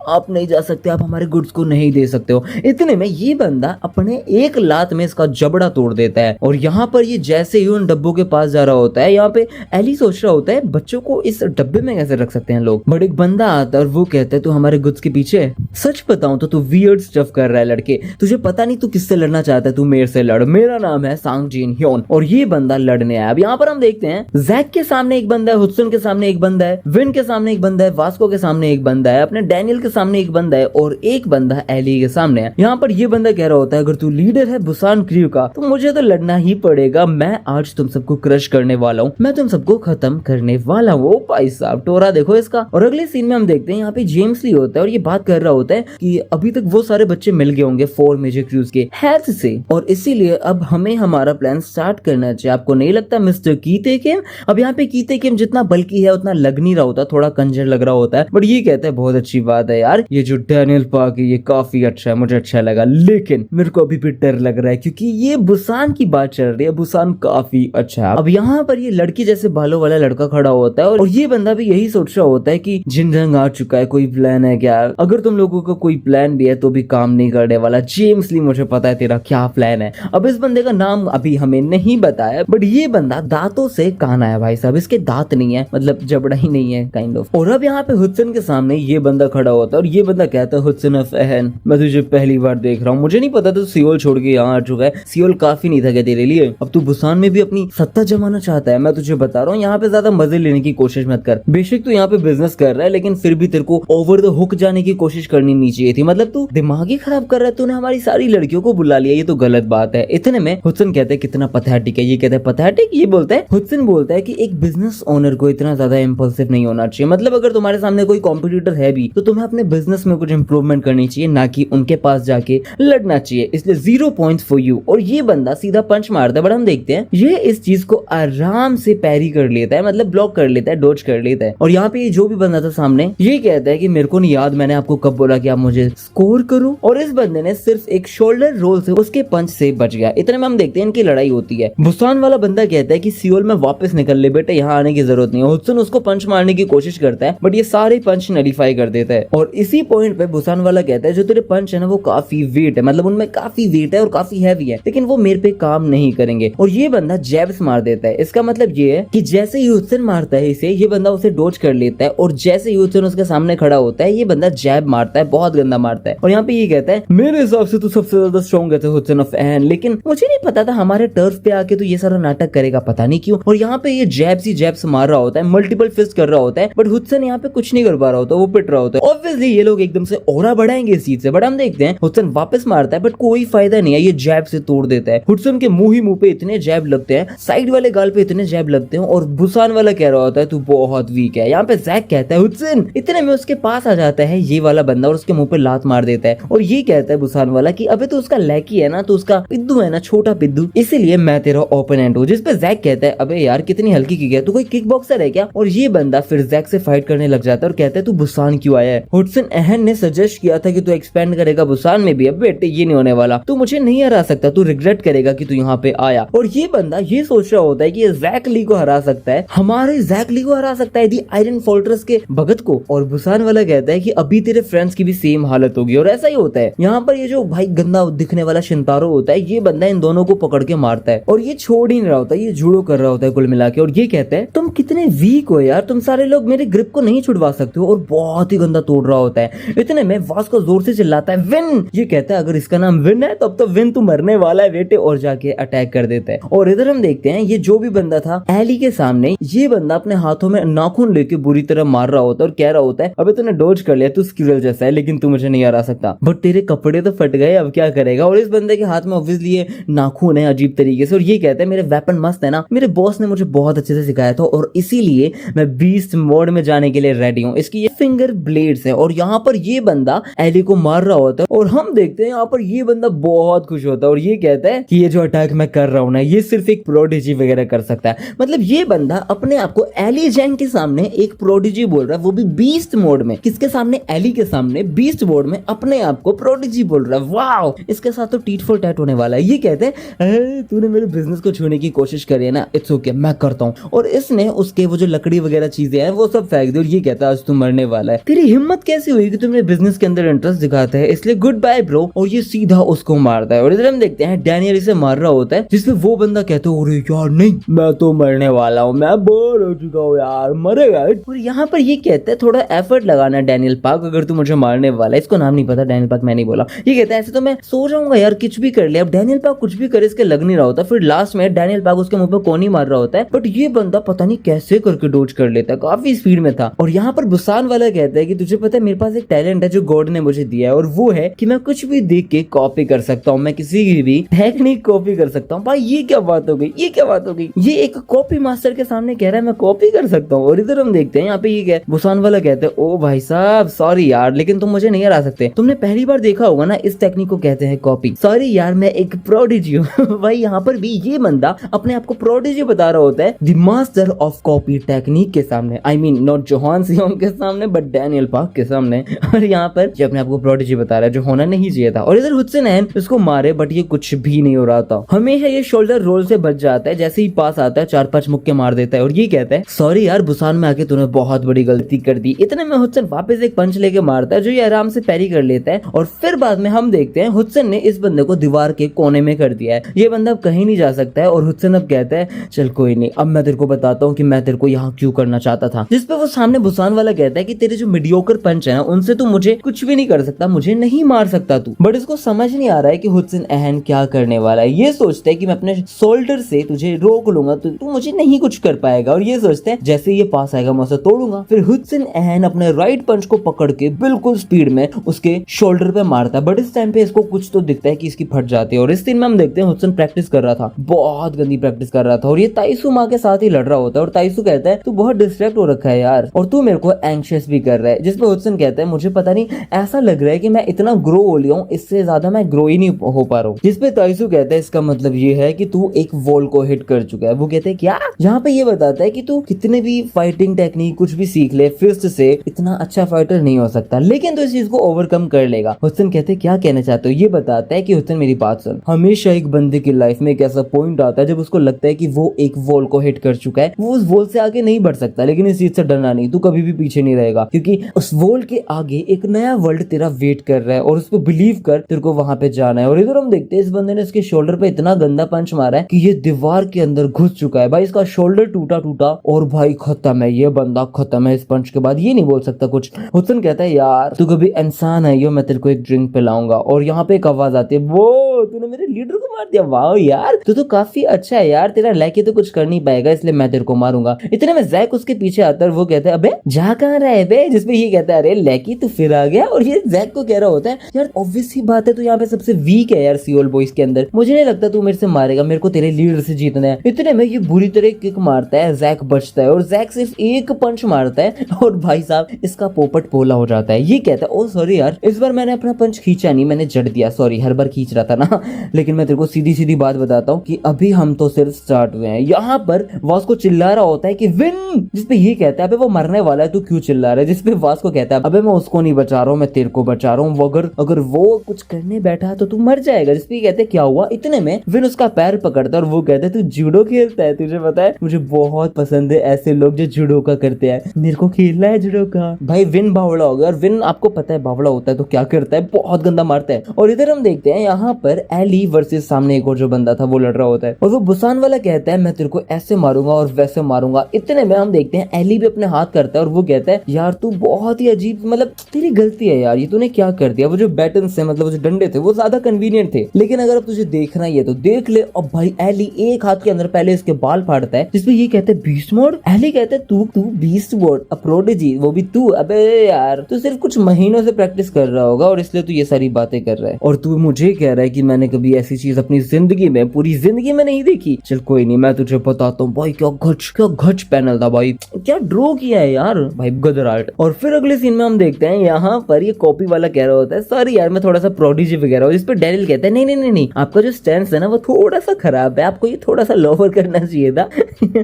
आप नहीं जा सकते, आप हमारे गुड्स को नहीं दे सकते हो। इतने में ये बंदा अपने एक लात में इसका जबड़ा तोड़ देता है। और यहाँ पर ये जैसे ही उन डब्बों के पास जा रहा होता है, यहाँ पे एली सोच रहा होता है बच्चों को इस डब्बे में कैसे रख सकते हैं लोग। बट एक बंदा आता है और वो कहता है तू हमारे गुड्स के पीछे है। सच बताऊं तो तू वियर्ड स्टफ कर रहा है लड़के, तुझे पता नहीं तू किससे लड़ना चाहता है, तू मेरे से लड़, मेरा नाम है सांग जिन ह्योन और ये बंदा लड़ने आया। अब यहाँ पर हम देखते हैं जैक के सामने एक बंदा है, हुडसन के सामने एक बंदा है, विन के सामने एक बंदा है, वास्को के सामने एक बंदा है, अपने डैनियल के सामने एक बंदा है और एक बंदा एली के सामने है। यहाँ पर ये बंदा कह रहा होता है अगर तू लीडर है बुसान क्रू का तो मुझे तो लड़ना ही पड़ेगा, मैं आज तुम सबको क्रश करने वाला हूँ, मैं तुम सबको खत्म करने वाला हूँ। भाई साहब टोरा देखो इसका। और अगले सीन में हम देखते हैं यहाँ पे जेम्स ली होता है और ये बात कर रहा होता है कि अभी तक वो सारे बच्चे मिल गए होंगे 4 मेजर क्रूज के हेल्थ से और इसीलिए अब हमें हमारा प्लान स्टार्ट करना चाहिए। आपको नहीं लगता मिस्टर कीते किम? अब यहाँ पे कीते किम जितना बल्कि है उतना लग नहीं रहा होता, थोड़ा कंजर लग रहा होता है। बट ये कहता है बहुत अच्छी बात है यार, ये जो डैनियल पार्क है ये काफी अच्छा है, मुझे अच्छा लगा, लेकिन मेरे को अभी भी डर लग रहा है क्योंकि ये बुसान की बात चल रही है, बुसान काफी अच्छा है। अब यहाँ पर ये लड़की जैसे बालों वाला लड़का खड़ा होता है और ये बंदा भी यही सोच रहा होता है कि जिनरंग आ चुका है, कोई प्लान है क्या? अगर तुम लोगों का कोई प्लान भी है तो भी काम नहीं करने वाला। जेम्स ली मुझे पता है तेरा क्या प्लान है। अब इस बंदे का नाम अभी हमें नहीं बताया बट ये बंदा दांतों से काना है भाई साहब, इसके दांत नहीं है, मतलब जबड़ा ही नहीं है काइंड ऑफ। और अब यहाँ पे हुडसन के सामने ये बंदा खड़ा होता है और ये बंदा कहता है हुडसन ऑफ एहन मैं तुझे पहली बार देख रहा हूँ, मुझे नहीं पता तू सियोल छोड़ के यहाँ आ चुका है, सियोल काफी नहीं था क्या तेरे लिए? अब तू बुसान में भी अपनी सत्ता जमाना चाहता है। मैं तुझे बता रहा हूँ यहाँ पे ज्यादा मजे लेने की कोशिश मत कर। बेशक तू यहाँ पे बिजनेस कर रहा है लेकिन फिर भी तेरे को ओवर द हुक जाने की कोशिश करनी नहीं चाहिए थी, मतलब तू दिमाग ही खराब कर रहा है, तूने हमारी सारी लड़कियों को बुला लिया, ये तो गलत बात है। इतने में हुसैन कहते हैं कितना पैथेटिक है, ये कहते हैं पैथेटिक, ये बोलता है हुसैन बोलता है कि एक बिजनेस ओनर को इतना ज्यादा इंपल्सिव नहीं होना चाहिए। मतलब अगर तुम्हारे सामने कोई कॉम्पिटिटर है भी तो तुम्हें अपने बिजनेस में कुछ इंप्रूवमेंट करनी चाहिए, ना कि उनके पास जाके लड़ना चाहिए, इसलिए 0 पॉइंट्स फॉर यू। और ये बंदा सीधा पंच मारता है, बट हम देखते हैं ये इस चीज को आराम से पैरी कर लेता है, मतलब ब्लॉक कर लेता है, डोज कर लेता है। और यहाँ पे जो भी बंदा था सामने ये कहता है कि मेरे को नहीं याद मैंने आपको कब बोला कि आप मुझे स्कोर करो, और इस बंदे ने सिर्फ एक शोल्डर रोल से उसके पंच से बच गया। इतने में हम देखते हैं इनकी लड़ाई होती है। बुसान वाला बंदा कहता है कि सियोल में वापस निकल ले बेटे, यहाँ आने की जरूरत नहीं है। हुसैन उसको पंच मारने की कोशिश करता है, बट ये सारे पंच नलिफाई कर देता है। और इसी पॉइंट पे बुसान वाला कहता है जो तेरे पंच है ना वो काफी वेट है, मतलब उनमें काफी वेट है और काफी हैवी है, लेकिन वो मेरे पे काम नहीं करेंगे। और ये बंदा जैब्स मार देता है। इसका मतलब ये है कि जैसे ही हुसैन मारता है इसे, ये बंदा उसे डोज कर लेता है, और जैसे ही हुसैन उसके सामने खड़ा होता है ये बंदा जैब मारता है, बहुत गंदा मारता है। और यहाँ पे ये कहता है मेरे हिसाब से तू सबसे ज्यादा स्ट्रॉन्ग है हुसैन ऑफ एन, लेकिन मुझे नहीं पता था हमारे टर्फ पे आके तो ये सारा नाटक करेगा, पता नहीं क्यों। और यहाँ पे ये जैब्स ही जैब्स मार रहा होता है, मल्टीपल फिस्ट कर रहा होता है, बट हुसैन यहाँ पे कुछ नहीं कर पा रहा होता, वो पिट रहा होता है। ऑब्वियसली ये लोग एकदम से ऑरा बढ़ाएंगे इस चीज से, बट हम देखते हैं हुसैन वापस मारता है, बट कोई फायदा नहीं है, ये जैब से तोड़ देता है। हुसैन के मुंह ही मुंह पे इतने जैब लगते हैं, साइड वाले गाल पे इतने जैब लगते हैं, और बुसान वाला कह रहा होता है तू बहुत वीक है। यहाँ पे जैक कहता है हुसैन, इतने में उसके पास आ जाता है ये वाला बंदा और उसके मुंह पे लात मार देता है। और ये कहता है बुसान वाला कि अबे तो उसका लैकी है ना, तो उसका पिद्दू है ना, छोटा पिद्दू, इसीलिए मैं तेरा ओपोनेंट हूँ। जिस पे जैक कहता है अबे यार कितनी हल्की की है, तू कोई किक बॉक्सर है क्या? और ये बंदा फिर जैक से फाइट करने लग जाता है और कहता है तू बुसान क्यों आया है? हुसैन अहन ने सजेस्ट किया था कि तू एक्सपेंड करेगा बुसान में भी, अब बेटे ये नहीं होने वाला, तू मुझे नहीं हरा सकता, तू रिग्रेट करेगा कि तू यहाँ पे आया। और ये बंदा ये सोच रहा होता है कि ये जैक ली को हरा सकता है, हमारे जैक ली को हरा सकता है, दी आयरन फोर्ट्रेस के भगत को। और बुसान वाला कहता है कि अभी तेरे फ्रेंड्स की भी सेम हालत होगी, और ऐसा ही होता है। यहाँ पर ये जो भाई गंदा दिखने वाला शिंतारो होता है, ये बंदा इन दोनों को पकड़ के मारता है, और ये छोड़ ही नहीं रहा होता, ये जूडो कर रहा होता है कुल मिला के। और ये कहता है तुम कितने वीक हो यार, तुम सारे लोग मेरे ग्रिप को नहीं छुड़वा सकते हो, और बहुत ही गंदा तोड़ रहा होता है। इतने में वास्को जोर से चिल्लाता है विन। ये कहता है अगर इसका नाम विन है तब तो विन तू मरने वाला है बेटे, और जाके अटैक कर देता है। और इधर हम देखते हैं ये जो भी बंदा था एली के सामने, ये बंदा अपने हाथों में नाखून लेके बुरी तरह मार रहा होता है और कह रहा होता है अबे तूने डोज कर लिया, तू स्क्विरल जैसा है, लेकिन तू मुझे नहीं हरा सकता, बट तेरे कपड़े तो फट गए, अब क्या करेगा? और इस बंदे के हाथ में ऑब्वियसली ये नाखून है अजीब तरीके से, और ये कहता है मेरे वेपन मस्त है ना, मेरे बॉस ने मुझे बहुत अच्छे से सिखाया था, और इसीलिए मैं बीस्ट मोड में जाने के लिए रेडी हूँ। इसकी ये फिंगर ब्लेड्स है। और यहाँ पर ये बंदा एली को मार रहा होता है, और हम देखते हैं यहाँ पर ये बंदा बहुत खुश होता है, और ये कहता है कि ये जो अटैक मैं कर रहा हूँ ना, ये सिर्फ एक प्रोडिजी वगैरह कर सकता है। मतलब ये बंदा अपने आप को एली जैंग के सामने एक प्रोडिजी बोल रहा है, वो भी बीस्ट मोड में। किसके सामने? एली के सामने बीस्ट मोड में अपने आप को प्रोडिजी बोल रहा है। वाओ, इसके साथ तो टीट फॉर टैट होने वाला है। ये कहते हैं तूने मेरे बिजनेस को छूने की कोशिश करी है ना, इट्स ओके, मैं करता हूँ। और इसने उसके वो जो लकड़ी वगैरह चीजें हैं वो सब फेंक दी, और ये कहता है आज तू मरने वाला है। तेरी हिम्मत कैसी हुई कि तुमने बिजनेस के अंदर इंटरेस्ट दिखाता है, इसलिए गुड बाय ब्रो। और ये सीधा उसको मारता है। और इधर हम देखते हैं डैनियल इसे मार रहा होता है, जिसमें वो बंदा कहता है अरे यार नहीं, मैं तो मरने वाला हूँ, मैं बोर हो चुका हूँ यार, मरेगा। और यहाँ पर ये कहता है थोड़ा एफर्ट लगाना डैनियल पार्क, अगर तू मुझे मारने वाला है। इसको नाम नहीं पता, डैनियल पार्क मैं नहीं बोला। ये कहता है ऐसे तो मैं सो जाऊंगा यार, कुछ भी कर ले। अब डैनियल पार्क कुछ भी करे इसके लग नहीं रहा होता। फिर लास्ट में डैनियल पार्क उसके मुंह पे कोनी मार रहा होता है, बट ये बंदा पता नहीं कैसे करके डोज कर लेता है, काफी स्पीड में था। और यहाँ पर बुसान वाला कहता है कि तुझे पता है मेरे पास एक टैलेंट है जो गॉड ने मुझे दिया है, और वो है कि मैं कुछ भी देख के कॉपी कर सकता हूँ, मैं किसी की भी टेक्निक कॉपी कर सकता हूँ। भाई ये क्या बात हो गई, ये क्या बात हो गई? ये एक कॉपी मास्टर के सामने कह रहा है मैं कॉपी कर सकता हूँ। और इधर हम देखते हैं यहाँ पे ये बुसान वाला कहते हैं ओ भाई साहब सॉरी यार, लेकिन तुम मुझे नहीं हरा सकते। तुमने पहली बार देखा होगा ना, इस टेक्निक को कहते हैं कॉपी। सॉरी यार मैं एक प्रोडिजी हूँ। भाई यहाँ पर भी ये बंदा अपने आप को प्रोडिजी बता रहा होता है, the master of copy technique के सामने। आई मीन नॉट जोहान सियोंग के सामने, बट डैनियल पार्क के सामने। और यहाँ पर ये अपने आप को प्रोडिजी बता रहा है, जो होना नहीं चाहिए था। और इधर हुसैन अहन इसको मारे, बट ये कुछ भी नहीं हो रहा था। हमेशा ये शोल्डर रोल से बच जाता है, जैसे ही पास आता है 4-5 मुक्के मार देता है। और ये कहता है सॉरी यार बुसान में आके तूने बहुत बड़ी गलती कर दी। इतने में हुसैन वापस एक पंच लेके मारता है, जो ये आराम से पैरी कर लेता है। और फिर बाद में हम देखते हैं हुसैन ने इस बंदे को दीवार के कोने में कर दिया है। ये बंदा अब कहीं नहीं जा सकता है। और हुसैन अब कहता है चल कोई नहीं, अब मैं तेरे को बताता हूँ कि मैं तेरे को यहाँ क्यों करना चाहता था। जिस पे वो सामने बुसान वाला कहता है कि तेरे जो मीडियोकर पंच है ना, उनसे तू मुझे कुछ भी नहीं कर सकता, मुझे नहीं मार सकता तू। बट इसको समझ नहीं आ रहा है कि हुसैन अहन क्या करने वाला है। ये सोचता है कि मैं अपने शोल्डर से तुझे रोक लूंगा, तू मुझे नहीं कुछ कर पाएगा। और ये सोचते हैं जैसे ये पास आएगा मैं उसे तोड़ूंगा। फिर हुसैन अहन अपने राइट पंच को पकड़ के बिल्कुल स्पीड में उसके शोल्डर पे मारता है, बट इस टाइम पे इसको कुछ तो दिखता है कि इसकी फट जाती है। और इस सीन में हम देखते हैं हुडसन प्रैक्टिस कर रहा था, बहुत गंदी प्रैक्टिस कर रहा था, और ये ताइसू माँ के साथ ही लड़ रहा होता है। और ताइसू कहता है तू बहुत डिस्ट्रैक्ट हो रखा है यार, और तू मेरे को एंग्शियस भी कर रहा है। जिसपे हुडसन कहता है मुझे पता नहीं, ऐसा लग रहा है कि मैं इतना ग्रो हो लिया हूँ, इससे ज्यादा मैं ग्रो ही नहीं हो पा रहा हूँ। जिसपे ताइसू कहता है इसका मतलब ये है कि तू एक वॉल को हिट कर चुका है। वो कहते हैं क्या? यहाँ पे ये बताता है कि तू कितने भी फाइटिंग टेक्निक कुछ भी सीख ले, फिस्ट से इतना अच्छा फाइटर नहीं हो सकता, लेकिन तो इस चीज को ओवरकम कर लेगा। हुडसन कहते हैं क्या कहना चाहते हो? ये बताता है कि हुडसन मेरी बात सुन, हमेशा एक बंदे की लाइफ में एक ऐसा पॉइंट आता है जब उसको लगता है कि वो एक वॉल को हिट कर चुका है, वो उस वॉल से आगे नहीं बढ़ सकता। लेकिन इस चीज से डरना नहीं, तू कभी भी पीछे नहीं रहेगा, क्योंकि उस वॉल के आगे एक नया वर्ल्ड तेरा वेट कर रहा है, और उस पर बिलीव कर, तेरे को वहां पे जाना है। और इधर हम देखते हैं इस बंदे ने इसके शोल्डर पे इतना गंदा पंच मारा है कि ये दीवार के अंदर घुस चुका है। भाई इसका शोल्डर टूटा टूटा, और भाई खत्म है, ये बंदा खत्म है। इस पंच के बाद ये नहीं बोल सकता कुछ। हुडसन कहता है यार तू कभी इंसान है, यो मैं तेरे को एक ड्रिंक पिलाऊंगा। और यहाँ पे एक आवाज आती है, वो तूने मेरे लीडर को मार दिया, वाह यार तू तो काफी अच्छा है यार, तेरा लैकी तो कुछ कर नहीं पाएगा, इसलिए मैं तेरे को मारूंगा। इतने में जैक उसके पीछे आता है, वो कहता है अबे जा कहाँ रहा है बे? जिसपे ये कहता है अरे लैकी तू फिर आ गया। और ये जैक को कह रहा होता है यार ऑब्वियस सी बात है, तू यहाँ पे सबसे वीक है यार सियोल बॉयज के अंदर, मुझे नहीं लगता तू मेरे से मारेगा, मेरे को तेरे लीडर से जीतना है। इतने में ये बुरी तरह किक मारता है, जैक बचता है, और जैक सिर्फ एक पंच मारता है, और भाई साहब इसका पोपट पोला हो जाता है। ये कहता है ओ सॉरी यार, इस बार मैंने अपना पंच खींचा नहीं, मैंने जड़ दिया, सॉरी, हर बार खींच रहा था ना। लेकिन मैं तेरे को सीधी सीधी बात बताता हूँ कि अभी हम तो सिर्फ स्टार्ट हुए हैं। यहाँ पर वास्को चिल्ला रहा होता है कि विन, जिसपे ये कहता है अबे वो मरने वाला है, तू क्यों चिल्ला रहा है? जिसपे वास्को कहता है अबे मैं उसको नहीं बचा रहा हूँ, मैं तेरे को बचा रहा हूँ, अगर वो कुछ करने बैठा है तो तू मर जाएगा। जिसपे कहते हैं क्या हुआ? इतने में विन उसका पैर पकड़ता है, और वो कहता है तू जूडो खेलता है, तुझे पता है मुझे बहुत पसंद है ऐसे लोग जो जूडो का करते हैं, मेरे को खेलना है जूडो का। भाई विन बावड़ा हो गया, और विन आपको पता है बावड़ा होता है तो क्या करता है, बहुत गंदा मारता है। और इधर हम देखते हैं यहाँ पर एली वर्सेस सामने एक और जो बंदा था वो लड़ रहा होता है, और वो बुसान वाला कहता है मैं तेरे को ऐसे मारूंगा और वैसे मारूंगा। इतने में हम देखते हैं एली भी अपने हाथ करता है, और वो कहता है यार तू बहुत ही अजीब, मतलब तेरी गलती है यार, ये तूने क्या कर दिया। वो जो बैटन से मतलब वो जो डंडे थे वो ज्यादा कन्वीनियंट थे, लेकिन अगर अब तुझे देखना ही है तो देख ले। और भाई एली एक हाथ के अंदर पहले इसके बाल फाड़ता है, जिसपे ये कहते हैं बीस्ट मोड। एली कहते हैं तू बीस्ट मोड, अ प्रोडिजी, वो भी तू। अबे यार तू सिर्फ कुछ महीनों से प्रैक्टिस कर रहा होगा, और इसलिए तू ये सारी बातें कर रहा है, और तू मुझे कह रहा है कि मैंने कभी ऐसी चीज अपनी जिंदगी में, पूरी जिंदगी में नहीं देखी। चल कोई नहीं, मैं तुझे बताता हूँ। भाई क्या गच पैनल था भाई, क्या ड्रॉ किया है यार भाई, गदर आर्ट। और फिर अगले सीन में हम देखते हैं यहाँ पर ये कॉपी वाला कह रहा होता है सॉरी यार मैं थोड़ा सा प्रोडिजी वगैरह हूँ। जिस पर डैनियल कहता है नहीं, आपका जो स्टैंस है ना वो थोड़ा सा खराब है, आपको ये थोड़ा सा लोअर करना चाहिए था।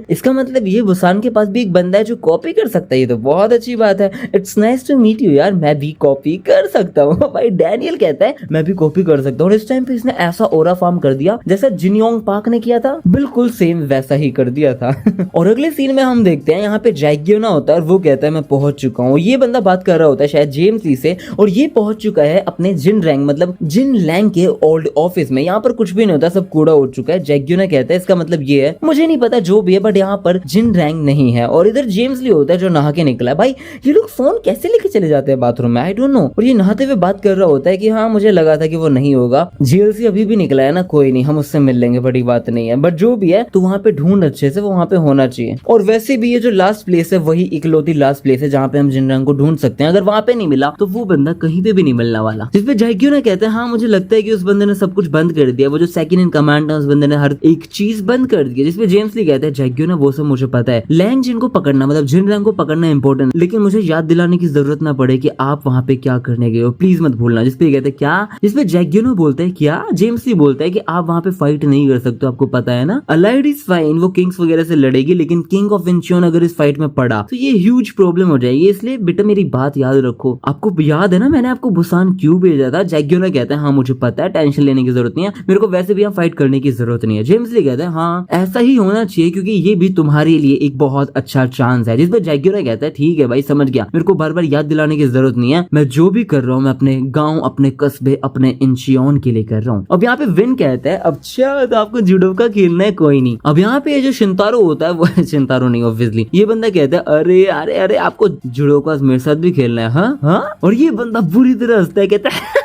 इसका मतलब ये बुसान के पास भी एक बंदा है जो कॉपी कर सकता है, ये तो बहुत अच्छी बात है। It's nice to meet you यार, मैं भी कॉपी कर सकता हूँ। भाई डैनियल कहता है मैं भी कॉपी कर सकता हूँ। और इस टाइम पे इसने ऐसा ओरा फॉर्म कर दिया जैसा जिनयोंग पार्क ने किया था, बिल्कुल सेम वैसा ही कर दिया था। और अगले सीन में हम देखते हैं यहाँ पे जैगियोना होता है, और वो कहता है मैं पहुंच चुका हूँ। ये बंदा बात कर रहा होता है शायद जेम्स ली से, और ये पहुंच चुका है अपने जिन रैंक मतलब जिन लैंग के ओल्ड ऑफिस में। यहाँ पर कुछ भी नहीं होता, सब कूड़ा उड़ चुका है। जैगियोना कहता है इसका मतलब ये है, मुझे नहीं पता जो भी है, बट यहाँ पर जिन रैंक नहीं है। और इधर जेम्स ली होता है जो नहा के निकला है। भाई ये लोग फोन कैसे लेके चले जाते हैं बाथरूम में, आई डोंट नो। और ये नहाते हुए बात कर रहा होता है कि हाँ मुझे लगा था कि वो नहीं होगा, जेल से अभी भी निकला है ना, कोई नहीं हम उससे मिल लेंगे, बड़ी बात नहीं है। बट जो भी है तो वहाँ पे ढूंढ अच्छे से, वो वहाँ पे होना चाहिए। और वैसे भी ये जो लास्ट प्लेस है वही इकलौती लास्ट प्लेस है जहाँ पे हम जिन रैंक को ढूंढ सकते हैं। अगर वहाँ पे नहीं मिला तो वो बंदा कहीं पे भी नहीं मिलने वाला। जिसपे जैगियोना कहते हैं हाँ मुझे लगता है कि उस बंदे ने सब कुछ बंद कर दिया, वो जो सेकंड इन कमांड है उस बंदे ने हर एक चीज बंद कर दी। जिसपे जेम्स ली कहते हैं जैगियोना वो सब मुझे पता है, लैंग जिन को पकड़ना मतलब जिन रैंक को पकड़ना इंपॉर्टेंट, लेकिन मुझे याद दिलाने की जरूरत ना पड़े कि आप वहाँ पे क्या करने गए हो, प्लीज मत भूलना। जिसपे कहते हैं क्या, जिसपे जैगियोना बोलता है क्या, जेम्स ली बोलता है कि आप वहाँ पे फाइट नहीं कर सकते, आपको पता है ना। अलाइड इज फाइन, वो किंग्स वगैरह से लड़ेगी, लेकिन किंग ऑफ इंचियोन अगर इस फाइट में पड़ा तो ये ह्यूज प्रॉब्लम हो जाएगी। इसलिए बेटा मेरी बात याद रखो। आपको याद है ना मैंने आपको बुसान क्यों भेजा था? जैगियोना कहता है हाँ मुझे पता है, टेंशन लेने की जरूरत नहीं है, मेरे को वैसे भी यहाँ फाइट करने की जरूरत नहीं है। जेम्स ली कहता है हाँ ऐसा ही होना चाहिए क्योंकि ये भी तुम्हारे लिए एक बहुत अच्छा चांस है। जिस पर जैगियोना कहता है ठीक है भाई समझ गया, मेरे को बार बार याद दिलाने की जरूरत नहीं है, मैं जो भी कर रहा हूँ मैं अपने गाँव, अपने कस्बे, अपने इंचियोन के लिए कर रहा हूँ। अब यहाँ पे विन कहता है अच्छा तो आपको जूडो का खेलना है, कोई नहीं। अब यहाँ पे जो शिंतारो होता है वो शिंतारो नहीं ऑब्वियसली, ये बंदा कहता है अरे अरे अरे आपको जूडो का मेरे साथ भी खेलना है, हाँ। और ये बंदा बुरी तरह हंसता है, कहता है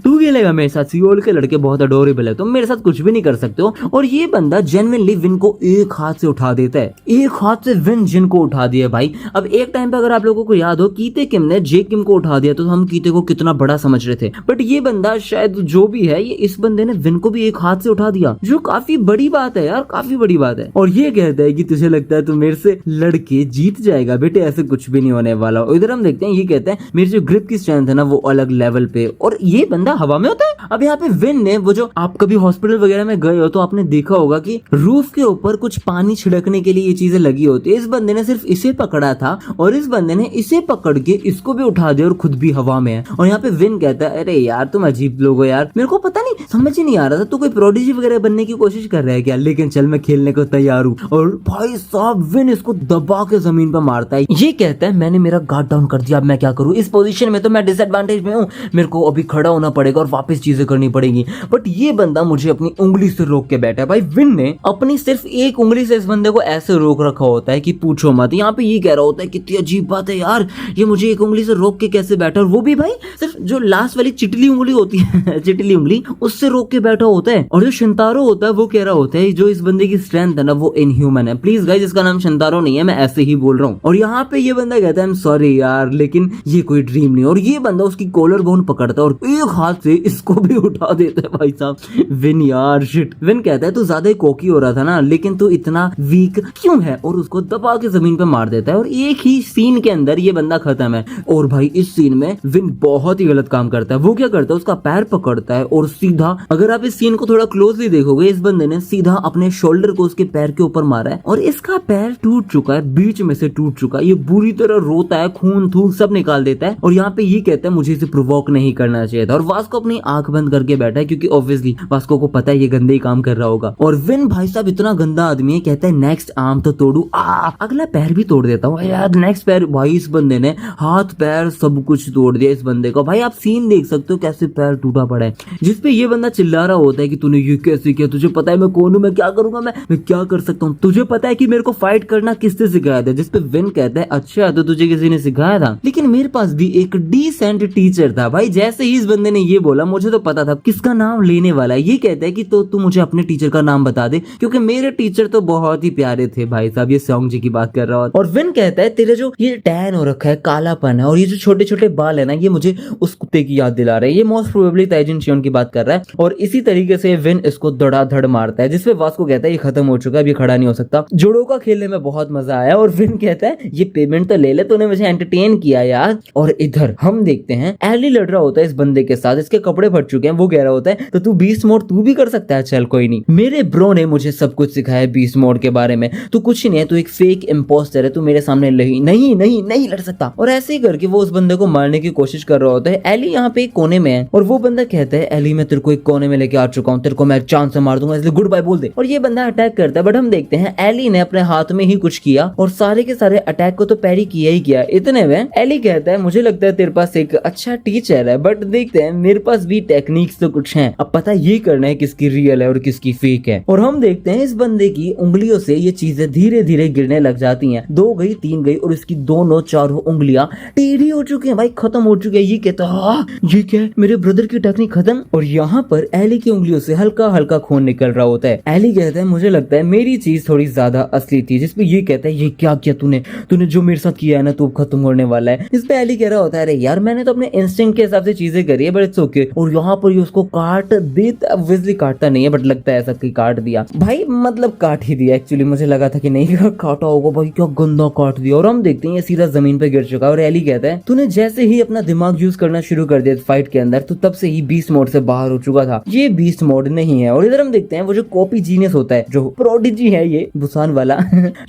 तू खेलेगा मेरे साथ? सियोल के लड़के बहुत अडोरेबल है, तुम मेरे साथ कुछ भी नहीं कर सकते हो। और ये बंदा जेन्युइनली विन को एक हाथ से उठा देता है, एक हाथ से विन जिन को उठा दिया भाई। अब एक टाइम पे अगर आप लोगों को याद हो, कीते किम ने जे किम को उठा दिया तो हम कीते को कितना बड़ा समझ रहे थे, बट ये बंदा शायद जो भी है, ये इस बंदे ने विन को भी एक हाथ से उठा दिया, जो काफी बड़ी बात है यार, काफी बड़ी बात है। और ये कहता है कि तुझे लगता है तू मेरे से लड़के जीत जाएगा? बेटे ऐसे कुछ भी नहीं होने वाला। इधर हम देखते हैं, ये कहता है मेरी जो ग्रिप की स्ट्रेंथ है ना वो अलग लेवल पे, और ये बंदा हवा में होता है। अब यहाँ पे विन ने वो, जो आप कभी हॉस्पिटल वगैरह में गए हो तो आपने देखा होगा कि रूफ के ऊपर कुछ पानी छिड़कने के लिए ये चीजें लगी होती है। इस बंदे ने सिर्फ इसे पकड़ा था और इस बंदे ने इसे पकड़ के इसको भी उठा दिया और खुद भी हवा में है। और यहाँ पे विन कहता है अरे यार तुम अजीब लोग हो यार, मेरे को पता नहीं, समझ ही नहीं आ रहा था, तू कोई प्रोडिजी वगैरह बनने की कोशिश कर रहा है क्या? लेकिन चल मैं खेलने को तैयार हूँ। और भाई साहब विन इसको दबा के जमीन पे मारता है। ये कहता है मैंने मेरा गार्ड डाउन कर दिया, अब मैं क्या करूँ? इस पोजीशन में तो मैं डिसएडवांटेज में हूँ, मेरे को अभी खड़ा होना पड़ेगा और वापस चीजें करनी पड़ेगी। बट ये बंदा मुझे अपनी उंगली से रोक के बैठा है। भाई विन ने अपनी सिर्फ एक उंगली से इस बंदे को ऐसे रोक रखा होता है कि पूछो मत। यहाँ पे ये कह रहा होता है कितनी अजीब बात है यार, ये मुझे एक उंगली से रोक के कैसे बैठा, और वो भी भाई सिर्फ जो लास्ट वाली चिटली उंगली होती है चिटली उंगली, उससे रोक के बैठा होता है। और जो शिंतारो होता है वो कह रहा होता है जो इस बंदे की स्ट्रेंथ है ना वो इनह्यूमन है। प्लीज गाइस, इसका नाम शिंतारो नहीं है, मैं ऐसे ही बोल रहा हूँ। और यहाँ पे ये बंदा कहता है आई एम सॉरी यार, लेकिन ये कोई ड्रीम नहीं। और ये बंदा उसकी कॉलर बोन पकड़ता है और एक हाथ से इसको भी उठा देता है। भाई साहब विन यार शिट। विन कहता है तू ज्यादा ही कोकी हो रहा था ना, लेकिन तू इतना वीक क्यों है, और उसको दबा के जमीन पे मार देता है। और एक ही सीन के अंदर ये बंदा खत्म है। और भाई इस सीन में विन बहुत ही गलत काम करता है। वो क्या करता है, उसका पैर पकड़ता है और सीधा, अगर आप इस सीन को थोड़ा क्लोजली देखोगे, इस बंदे ने सीधा अपने शोल्डर को उसके पैर के ऊपर मारा है और इसका पैर टूट चुका है, बीच में से टूट चुका है। ये बुरी तरह रोता है, खून थून सब निकाल देता है। और यहाँ पे ये कहता है मुझे इसे प्रोवोक नहीं करना चाहिए था। और वास्को अपनी आंख बंद करके बैठा है क्योंकि ऑब्वियसली वास्को को पता है ये गंदे ही काम कर रहा होगा। और विन भाई साहब इतना गंदा आदमी है, कहता है नेक्स्ट आर्म तो तोड़ू, अगला पैर भी तोड़ देता हूँ यार। नेक्स्ट पैर, भाई इस बंदे ने हाथ पैर सब कुछ तोड़ दिया इस बंदे को। भाई आप सीन देख सकते हो कैसे पैर टूटा पड़ा है, जिसपे ये बंदा चिल्ला रहा होता है कि तूने ये कैसे किया, तुझे पता है मैं कौन हूँ, मैं क्या करूंगा, मैं क्या कर सकता हूँ, तुझे पता है कि मेरे को फाइट करना किसने सिखाया था? जिसपे विन कहता है अच्छा तो तुझे किसी ने सिखाया था, लेकिन मेरे पास भी एक डिसेंट टीचर था। भाई जैसे ही इस बंदे ने ये बोला मुझे तो पता था किसका नाम लेने वाला है। ये कहता है कि तो तू मुझे अपने टीचर का नाम बता दे, क्योंकि मेरे टीचर तो बहुत ही प्यारे थे। भाई साहब ये सॉन्ग जी की बात कर रहा है। और विन कहता है तेरे जो ये टैन हो रखा है, कालापन है, और ये जो छोटे छोटे बाल है ना, ये मुझे उस कुत्ते की याद दिला रहे हैं। ये मोस्ट प्रोबेबली ताइजिन शियोन की बात कर रहा है। और इसी तरीके से विन इसको धड़ाधड़ मारता है, जिसपे वास्को कहता है ये खत्म हो चुका है, ये खड़ा नहीं हो सकता। जुडो का खेलने में बहुत मजा आया। और विन कहता है ये पेमेंट तो ले ले, तूने मुझे एंटरटेन किया यार। और इधर हम देखते हैं एली लड़ रहा होता है इस बंदे के साथ, इसके कपड़े फट चुके हैं। वो कह रहा होता है तो तू बीस्ट मोड तू भी कर सकता है, चल कोई नहीं, मेरे ब्रो ने मुझे सब कुछ सिखाया बीस्ट मोड के बारे में, तू कुछ नहीं है, तू एक फेक इम्पोस्टर है, तू मेरे सामने नहीं लड़ सकता। और ऐसे ही करके वो उस बंदे को मारने की कोशिश कर रहा होता है। एली यहाँ पे एक कोने में है और वो बंदा कहता है एली मैं तेरे को एक कोने में लेके आ चुका हूँ, तेरे को मैं चांद से मार दूंगा, इसलिए गुड बाय बोल दे। और ये बंदा अटैक करता है, बट हम देखते हैं एली ने अपने हाथ में ही कुछ किया और सारे के सारे अटैक को तो पैरी किया ही किया। इतने में एली कहता है मुझे लगता है तेरे पास एक अच्छा टीचर है, बट देखते हैं मेरे पास भी टेक्निक्स तो कुछ हैं, अब पता ये करना है किसकी रियल है और किसकी फेक है। और हम देखते हैं इस बंदे की उंगलियों से ये चीजें धीरे धीरे गिरने लग जाती हैं, 2 गई 3 गई और इसकी दोनों चारों उंगलियां टेढ़ी हो चुकी हैं, भाई खत्म हो चुकी है। ये कहता है ये क्या है, मेरे ब्रदर की टेक्निक खत्म। और यहाँ पर एली की उंगलियों से हल्का हल्का खून निकल रहा होता है। एली कहता है मुझे लगता है मेरी चीज थोड़ी ज्यादा असली थी, जिसपे ये कहता है ये क्या किया तूने जो मेरे साथ किया है ना, तू खत्म होने वाला है। इस पे एली कह रहा होता है अरे यार मैंने तो अपने इंस्टिंक्ट के हिसाब से चीजें करी है, बट इट्स ओके। और यहाँ पर ये उसको काट देता, ऑब्वियसली काटता नहीं है, बट लगता है ऐसा कि काट दिया। भाई मतलब काट ही दिया, एक्चुअली मुझे लगा था कि नहीं काटा होगा, भाई क्या गंदा काट दिया। और हम देखते हैं ये सीधा जमीन पे गिर चुका है। और एली कहता है तूने जैसे ही अपना दिमाग यूज करना शुरू कर दिया फाइट के अंदर, तो तब से ही बीस्ट मोड से बाहर हो चुका था, ये बीस्ट मोड नहीं है। और इधर हम देखते हैं वो जो कॉपी जीनियस होता है, जो प्रोडिजी है ये बुसान वाला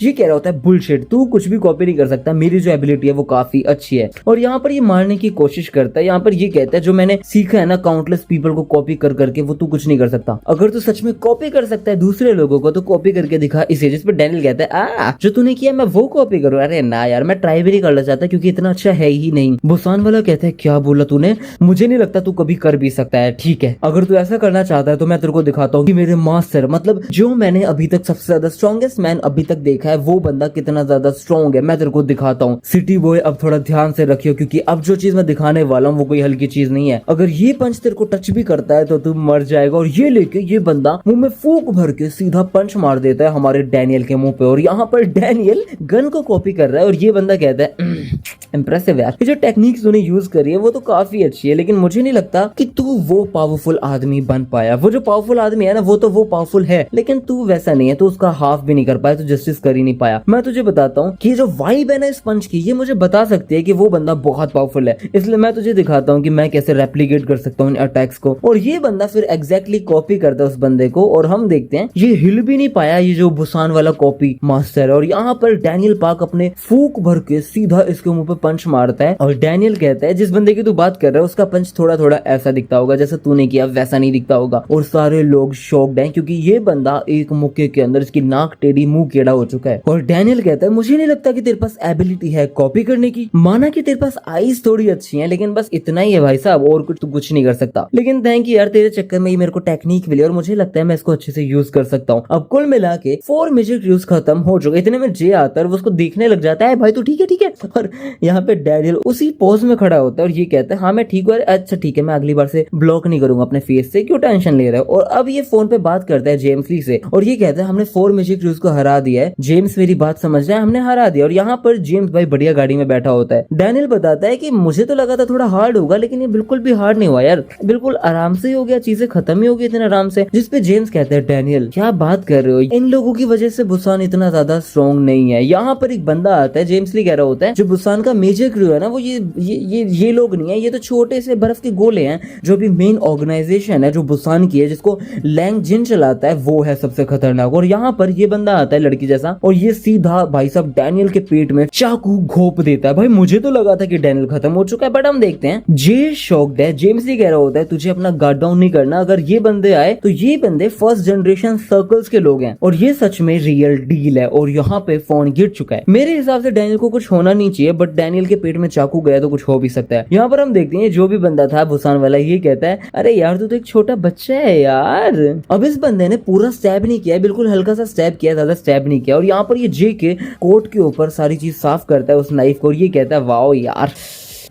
ये कह रहा होता है बुलशिट, तू कुछ भी कॉपी नहीं कर सकता, मेरी जो एबिलिटी है वो काफी अच्छी है। और यहाँ पर ये मारने की कोशिश करता है। यहाँ पर ये कहता है जो मैंने सीखा है ना काउंटलेस पीपल को कॉपी कर करके, वो तू कुछ नहीं कर सकता। अगर तू सच में कॉपी कर सकता है दूसरे लोगों को तो कॉपी करके दिखा इसे। जिस पर डैनियल कहता है जो तूने किया मैं वो कॉपी करूँ। अरे ना यार मैं ट्राई भी नहीं करना चाहता क्योंकि इतना अच्छा है ही नहीं। बुसान वाला कहता है क्या बोला तूने, मुझे नहीं लगता तू कभी कर भी सकता है। ठीक है अगर तू ऐसा करना चाहता है तो मैं तेरे को दिखाता हूँ कि मेरे मास्टर, मतलब जो मैंने अभी तक सबसे ज्यादा स्ट्रॉन्गेस्ट मैन अभी तक देखा है, वो बंदा कितना ज्यादा स्ट्रॉन्ग है, मैं तेरे को दिखाता हूँ। सिटी बॉय अब थोड़ा ध्यान से रखियो, क्योंकि अब जो चीज मैं दिखाने वाला हूँ वो कोई हल्की चीज नहीं है, अगर ये पंच तेरे को टच भी करता है तो तू मर जाएगा। और ये लेके ये बंदा मुंह में फूंक भर के सीधा पंच मार देता है हमारे डैनियल के मुंह पे। और यहाँ पर डैनियल गन को कॉपी कर रहा है और ये बंदा कहता है इम्प्रेसिव यार, ये जो टेक्निक्स तूने यूज करी है वो तो काफी अच्छी है, लेकिन मुझे नहीं लगता कि तू वो पावरफुल आदमी बन पाया। वो जो पावरफुल आदमी है ना वो तो वो पावरफुल है, लेकिन तू वैसा नहीं है, तो उसका हाफ भी नहीं कर पाया, तो जस्टिस कर ही नहीं पाया। मैं तुझे बताता हूँ कि जो वाइब है ना इस पंच की, ये मुझे बता सकती है कि वो बंदा बहुत पावरफुल है, इसलिए मैं तुझे दिखाता हूँ कि मैं कैसे रेप्लिकेट कर सकता हूँ इन अटैक्स को। और ये बंदा फिर एग्जैक्टली कॉपी करता है उस बंदे को, और हम देखते हैं ये हिल भी नहीं पाया, ये जो बुसान वाला कॉपी मास्टर है। और यहाँ पर डैनियल पार्क अपने फूक भर के सीधा इसके मुंह पे पंच मारता है, और डैनियल कहता है जिस बंदे की तू बात कर रहा है उसका पंच थोड़ा थोड़ा ऐसा दिखता होगा जैसा तूने किया, वैसा नहीं दिखता होगा। और सारे लोग शॉक्ड हैं क्योंकि ये बंदा एक मुक्के के अंदर इसकी नाक टेढ़ी मुंह टेढ़ा हो चुका है। और डैनियल कहता है मुझे नहीं लगता कि तेरे पास एबिलिटी है कॉपी करने की, माना कि तेरे पास आईज थोड़ी अच्छी है, लेकिन बस इतना ही है भाई साहब, और कुछ तू कुछ नहीं कर सकता। लेकिन थैंक यू यार, तेरे चक्कर में ही मेरे को टेक्निक मिली और मुझे लगता है मैं इसको अच्छे से यूज कर सकता हूँ। अब कुल मिला के 4 मेजर क्रूज खत्म हो चुके, इतने में जे आता है और उसको देखने लग जाता है भाई तू ठीक है ठीक है। और यहाँ पे डैनियल उसी पोज में खड़ा होता है और ये कहता है हाँ मैं ठीक हूँ, अच्छा ठीक है मैं अगली बार से ब्लॉक नहीं करूंगा अपने फेस से, क्यों टेंशन ले रहे हो। और अब ये फोन पे बात करता है जेम्स ली से और ये कहता है हमने 4 मेजर क्रूज को हरा दिया है, जेम्स मेरी बात समझ रहा है, हमने हरा दिया। और यहाँ पर जेम्स भाई बढ़िया गाड़ी में बैठा होता है। डैनियल बताता है कि मुझे तो लगा था थोड़ा हार्ड होगा, लेकिन ये बिल्कुल भी हार्ड नहीं हुआ यार, बिल्कुल आराम से ही हो गया, चीजें खत्म ही हो गई इतने आराम से। जिसपे जेम्स कहता है डैनियल क्या बात कर रहे हो, इन लोगों की वजह से बुसान इतना ज्यादा स्ट्रॉन्ग नहीं है। यहाँ पर एक बंदा आता है, जेम्स ली कह रहा होता है जो बुसान का मेजर क्रू है ना वो ये लोग नहीं है, ये तो छोटे से बर्फ के गोले हैं। जो भी मेन ऑर्गेनाइजेशन है जो बुसान की है जिसको लैंग जिन चलाता है वो है सबसे खतरनाक। और यहाँ पर ये बंदा आता है लड़की जैसा और ये सीधा भाई साहब डैनियल के पेट में चाकू घोप देता है। भाई मुझे तो लगा था कि डैनियल खत्म हो चुका है, बट हम देखते हैं जे शॉक्ड है। जेम्स ही कह रहा होता है तुझे अपना गार्ड डाउन नहीं करना, अगर ये बंदे आए तो ये बंदे फर्स्ट जनरेशन सर्कल्स के लोग हैं और ये सच में रियल डील है। और यहाँ पे फोन गिर चुका है, मेरे हिसाब से डैनियल को कुछ होना नहीं चाहिए, बट डैनियल के पेट में चाकू गया तो कुछ हो भी सकता है। यहाँ पर हम देखते हैं जो भी बंदा था बुसान वाला ये कहता है अरे यार तू तो एक छोटा बच्चा है यार। अब इस बंदे ने पूरा स्टैब नहीं किया, बिल्कुल हल्का सा स्टैब किया, ज्यादा स्टैब नहीं किया। और यहाँ पर ये जे के कोट के ऊपर सारी चीज साफ करता है उस नाइफ को और ये कहता है वाओ यार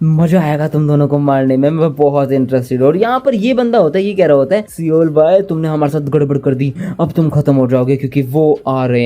मजा आएगा तुम दोनों को मारने में, मैं बहुत इंटरेस्टेड। और यहाँ पर ये बंदा होता है, ये कह रहा होता है सियोल भाई तुमने हमारे साथ गड़बड़ कर दी, अब तुम खत्म हो जाओगे क्योंकि वो आ रहे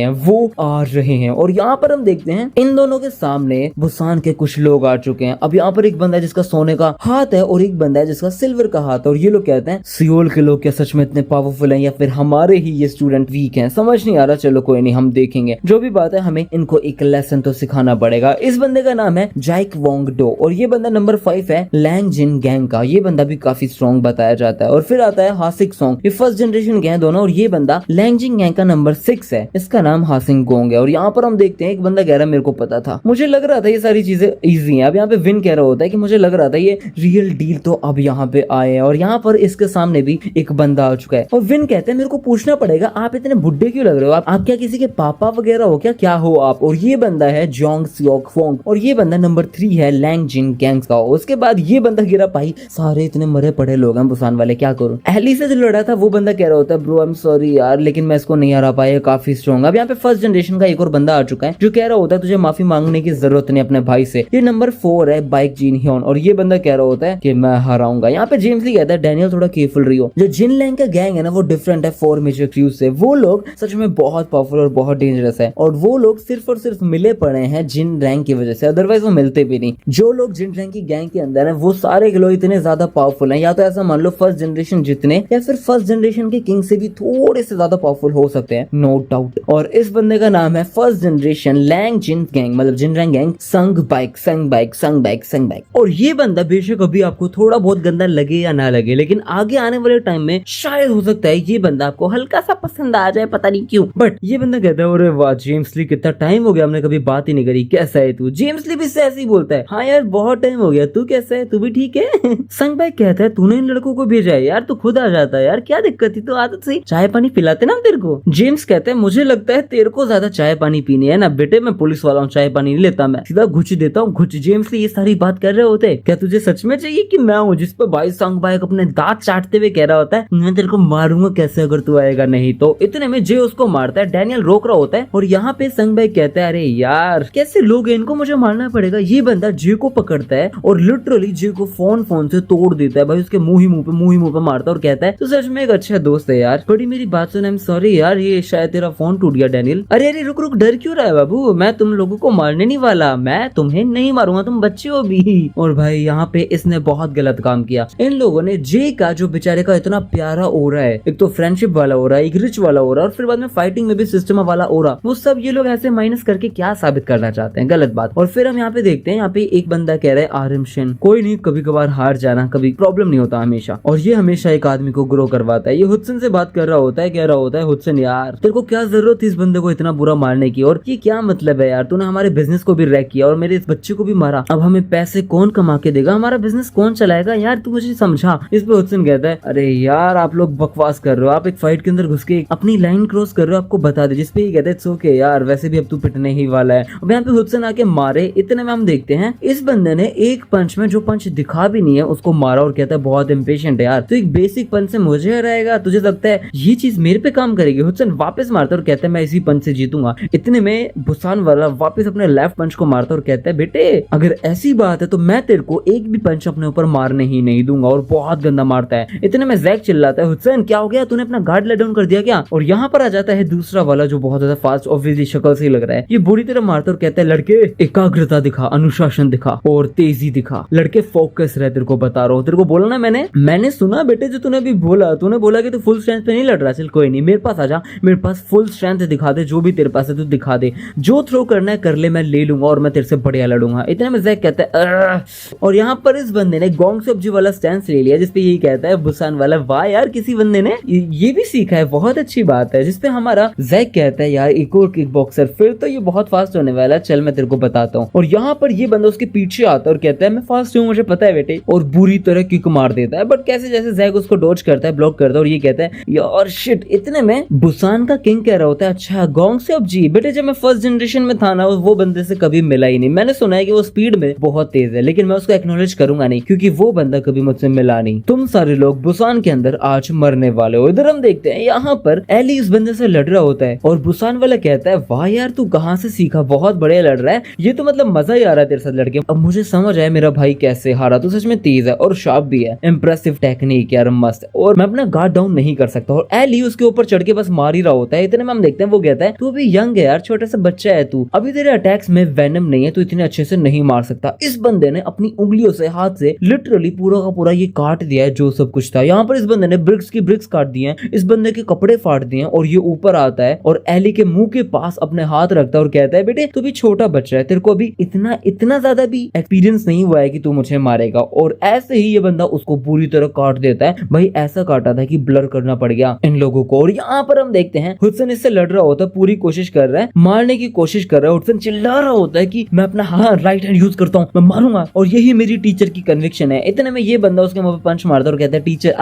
हैं। और यहाँ पर हम देखते हैं इन दोनों के सामने बुसान के कुछ लोग आ चुके हैं। अब यहाँ पर एक बंदा है जिसका सोने का हाथ है और एक बंदा है जिसका सिल्वर का हाथ है। और ये लोग कहते हैं सियोल के लोग क्या सच में इतने पावरफुल हैं या फिर हमारे ही ये स्टूडेंट वीक हैं, समझ नहीं आ रहा, चलो कोई नहीं हम देखेंगे। जो भी बात है हमें इनको एक लेसन तो सिखाना पड़ेगा। इस बंदे का नाम है जाइक वोंग डो और ये बंदा नंबर 5 है लैंग जिन गैंग का, ये बंदा भी काफी स्ट्रॉन्ग बताया जाता है। और फिर आता है हासिक सोंग, ये फर्स्ट जनरेशन के हैं दोनों और ये बंदा लैंग जिन गैंग का नंबर 6 है, इसका नाम हासिंग गोंग है। और यहाँ पर हम देखते हैं एक बंदा कह रहा है मेरे को पता था, मुझे लग रहा था ये सारी चीजें इजी हैं। अब यहाँ पे विन कह रहा होता है कि मुझे लग रहा था ये रियल डील तो अब यहाँ पे आए हैं। और यहाँ पर इसके सामने भी एक बंदा आ चुका है और विन कहते हैं मेरे को पूछना पड़ेगा आप इतने बुड्ढे क्यों लग रहे हो, आप क्या किसी के पापा वगैरह हो क्या हो आप। और ये बंदा है जोंग सियोक फोंग और ये बंदा नंबर 3 है लैंग जिन गैंग का। उसके बाद ये बंदा गिरा, भाई सारे इतने मरे पड़े लोग हैं बुसान वाले, क्या करूं। एली से जो लड़ा था वो बंदा कह रहा होता है ब्रो आई एम सॉरी यार लेकिन मैं इसको नहीं हरा पाया, काफी स्ट्रॉन्ग। अब यहाँ पे फर्स्ट जनरेशन का एक और बंदा आ चुका है जो कह रहा होता है तुझे माफी मांगने की जरूरत नहीं अपने भाई से, ये नंबर 4 है बाइक जिन ह्योन और ये बंदा कह रहा होता है कि मैं हराऊंगा। यहाँ पे जेम्स ली कहता है डैनियल थोड़ा केयरफुल रही हो, जो जिन लैंग का गैंग है ना वो डिफरेंट है 4 मेजर क्रूज से, वो लोग सच में बहुत पावरफुल और बहुत डेंजरस है और वो लोग सिर्फ और सिर्फ मिले पड़े हैं जिन रैंक की वजह से, अदरवाइज वो मिलते भी नहीं। जो लोग जिन रैंक की गैंग के अंदर है वो सारे के लोग इतने ज्यादा पावरफुल हैं, या तो ऐसा मान लो फर्स्ट जनरेशन जितने या फिर फर्स्ट जनरेशन के किंग से भी थोड़े से ज्यादा पावरफुल हो सकते हैं, नो डाउट। और इस बंदे का नाम है फर्स्ट जनरेशन लैंग जिन गैंग, मतलब जिन रैंक गैंग संग बाइक। और ये बंदा बेशक अभी आपको थोड़ा बहुत गंदा लगे या ना लगे, लेकिन आगे आने वाले टाइम में शायद हो सकता है ये बंदा आपको हल्का सा पसंद आ जाए, पता नहीं क्यों। बट ये बंदा कहता है अरे वाह जेम्स ली कितना टाइम हो गया हमने कभी बात ही नहीं करी, कैसा है तू। जेम्स ली भी ऐसे ही बोलता है हाँ यार बहुत टाइम हो गया, तू कैसा है, तू भी ठीक है। संग बाइक कहता है तूने इन लड़कों को भेजा है यार, तू खुद आ जाता है यार, क्या दिक्कत थी, तो आदत से चाय पानी पिलाते ना तेरे को। जेम्स कहते हैं मुझे लगता है तेरे को ज्यादा चाय पानी पीनी है ना बेटे, मैं पुलिस वाला हूँ, चाय पानी नहीं लेता, मैं सीधा घुच देता हूँ घुच। जेम्स ली ये सारी बात कर रहे होते क्या तुझे सच में चाहिए कि मैं हूँ, जिस पर भाई संग बाइक अपने दांत चाटते हुए कह रहा होता है मैं तेरे को मारूंगा कैसे अगर तू आएगा नहीं तो। इतने में जे उसको मारता है, डैनियल रोक रहा होता है और यहाँ पे संग बाइक कहता है अरे यार कैसे लोग हैं, इनको मुझे मारना पड़ेगा। ये बंदा जे को पकड़ता आता है और लिटरली जे को फोन से तोड़ देता है भाई, उसके मुंह ही मुंह पे मारता है और कहता है तो सच में एक अच्छा दोस्त है यार, बड़ी मेरी बात सुन, आई एम सॉरी यार, ये शायद तेरा फोन टूट गया डैनियल। अरे रुक रुक, डर क्यों रहा है बाबू, मैं तुम लोगों को मारने नहीं वाला, मैं तुम्हें नहीं मारूंगा, तुम बच्चे हो भी। और भाई यहाँ पे इसने बहुत गलत काम किया। इन लोगों ने जे का जो बेचारे का इतना प्यारा ओरा है, एक तो फ्रेंडशिप वाला ओरा, एक रिच वाला ओरा और फिर बाद में फाइटिंग में भी सिस्टम वाला ओरा, वो सब ये लोग ऐसे माइनस करके क्या साबित करना चाहते हैं, गलत बात। और फिर हम यहाँ पे देखते हैं, यहाँ पे एक बंदा कह रहा है आरमशन, कोई नहीं, कभी कभार हार जाना, कभी प्रॉब्लम नहीं होता हमेशा, और ये हमेशा एक आदमी को ग्रो करवाता है। ये हुडसन से बात कर रहा होता है, कह रहा होता है हुडसन यार तेरे को क्या जरूरत थी इस बंदे को इतना बुरा मारने की, और ये क्या मतलब है यार, तूने हमारे बिजनेस को भी रैक किया और मेरे इस बच्चे को भी मारा, अब हमें पैसे कौन कमा के देगा, हमारा बिजनेस कौन चलाएगा यार, तू मुझे समझा। इस पे हुडसन कहता है अरे यार आप लोग बकवास कर रहे हो, आप एक फाइट के अंदर घुस के अपनी लाइन क्रॉस कर रहे हो, आपको बता दे। जिस पे ये कहता है इट्स ओके यार, वैसे भी अब तू पिटने ही वाला है। अब यहाँ पे हुडसन आके मारे, इतने में हम देखते हैं इस बंदे ने एक पंच में जो पंच दिखा भी नहीं है उसको मारा और कहता है बहुत इम्पेशेंट है यार, तो एक बेसिक पंच से मुझे हराएगा, तुझे लगता है ये चीज मेरे पे काम करेगी। हुडसन वापस मारता और कहता है मैं इसी पंच से जीतूंगा। इतने में बुसान वाला वापस अपने लेफ्ट पंच को मारता और कहता है बेटे अगर ऐसी बात है तो मैं तेरे को एक भी पंच अपने ऊपर मारने ही नहीं दूंगा, और बहुत गंदा मारता है। इतने में जैक चिल्लाता है हुडसन क्या हो गया, तूने अपना गार्ड लेट डाउन कर दिया क्या। और यहाँ पर आ जाता है दूसरा वाला जो बहुत ज्यादा फास्ट ऑब्वियसली शक्ल से लग रहा है, ये बुरी तरह मारता और कहता है लड़के एकाग्रता दिखा, अनुशासन दिखा और तेजी दिखा, लड़के फोकस रहे, तेरे को बता रहा हूँ, तेरे को बोला ना मैंने सुना बेटे जो तूने अभी बोला, तूने बोला कि तू फुल स्ट्रेंथ पे नहीं लड़ रहा, चल कोई नहीं मेरे पास आ जा, मेरे पास फुल स्ट्रेंथ दिखा दे, जो भी तेरे पास है तू दिखा दे, जो थ्रो करना है कर ले, मैं ले लूंगा और मैं तेरे से बढ़िया लड़ूंगा। इतने में जैक कहता है और यहाँ पर इस बंदे ने गोंग सब्जी वाला स्टैंस ले लिया, जिसपे यही कहता है बुसान वाला वाह यार किसी बंदे ने ये भी सीखा है, बहुत अच्छी बात है। जिसपे हमारा जैक कहता है यार एक और किक बॉक्सर, फिर तो ये बहुत फास्ट होने वाला है, चल मैं तेरे को बताता हूँ। और यहाँ पर ये बंदा उसके पीछे आता है और कहता है मैं फास्ट हूँ, मुझे पता है बेटे, और बुरी तरह किक मार देता है। बट कैसे जैसे जैक उसको डॉज करता है, ब्लॉक करता है और ये कहता है यार शिट। इतने में बुसान का किंग कह रहा होता है अच्छा गोंग सेब जी बेटे, जब मैं फर्स्ट जनरेशन में था ना वो बंदे से कभी मिला ही नहीं, मैंने सुना है कि वो स्पीड में बहुत तेज है, लेकिन मैं उसको एक्नॉलेज करूंगा नहीं क्योंकि वो बंदा कभी मुझसे मिला नहीं। तुम सारे लोग बुसान के अंदर आज मरने वाले हो। इधर हम देखते हैं यहाँ पर एली इस बंदे से लड़ रहा होता है और बुसान वाला कहता है वाह यार तू कहाँ से सीखा, बहुत बढ़िया लड़ रहा है, ये तो मतलब मजा ही आ रहा है तेरे साथ लड़के। अब मुझे समझ आया मेरा भाई कैसे हारा, तू सच में तेज है और शार्प भी है, इम्प्रेसिव टेक्निक यार मस्त, और मैं अपना गार्ड डाउन नहीं कर सकता। और एली उसके ऊपर चढ़ के बस मार ही रहा होता है। इतने में हम देखते हैं वो कहता है तू अभी यंग है यार, छोटा सा बच्चा है तू, अभी तेरे अटैक्स में वेनम नहीं है, तू इतने अच्छे से नहीं मार सकता। इस बंदे ने अपनी उंगलियों से हाथ से लिटरली पूरा का पूरा ये काट दिया है जो सब कुछ था। यहाँ पर इस बंदे ने ब्रिक्स की ब्रिक्स काट दिए हैं, इस बंदे के कपड़े फाड़ दिए हैं और ये ऊपर आता है और एली के मुंह के पास अपने हाथ रखता है और कहता है बेटे तू भी छोटा बच्चा है, तेरे को अभी इतना ज्यादा भी एक्सपीरियंस नहीं हुआ है कि तू मुझे मारेगा। और ऐसे ही ये बंदा उसको पूरी तरह काट देता है। भाई ऐसा काटा था कि ब्लर करना पड़ गया इन लोगों को। और यहाँ पर हम देखते हैं हुडसन इससे लड़ रहा होता है, पूरी कोशिश कर रहा है, मारने की कोशिश कर रहा है। हुडसन चिल्ला रहा होता है कि मैं अपना राइट हैंड यूज करता हूँ, मैं मारूंगा और यही मेरी टीचर की कन्विक्शन है। इतने में ये बंदा उसके मुंह पे पंच मारता और कहता है टीचर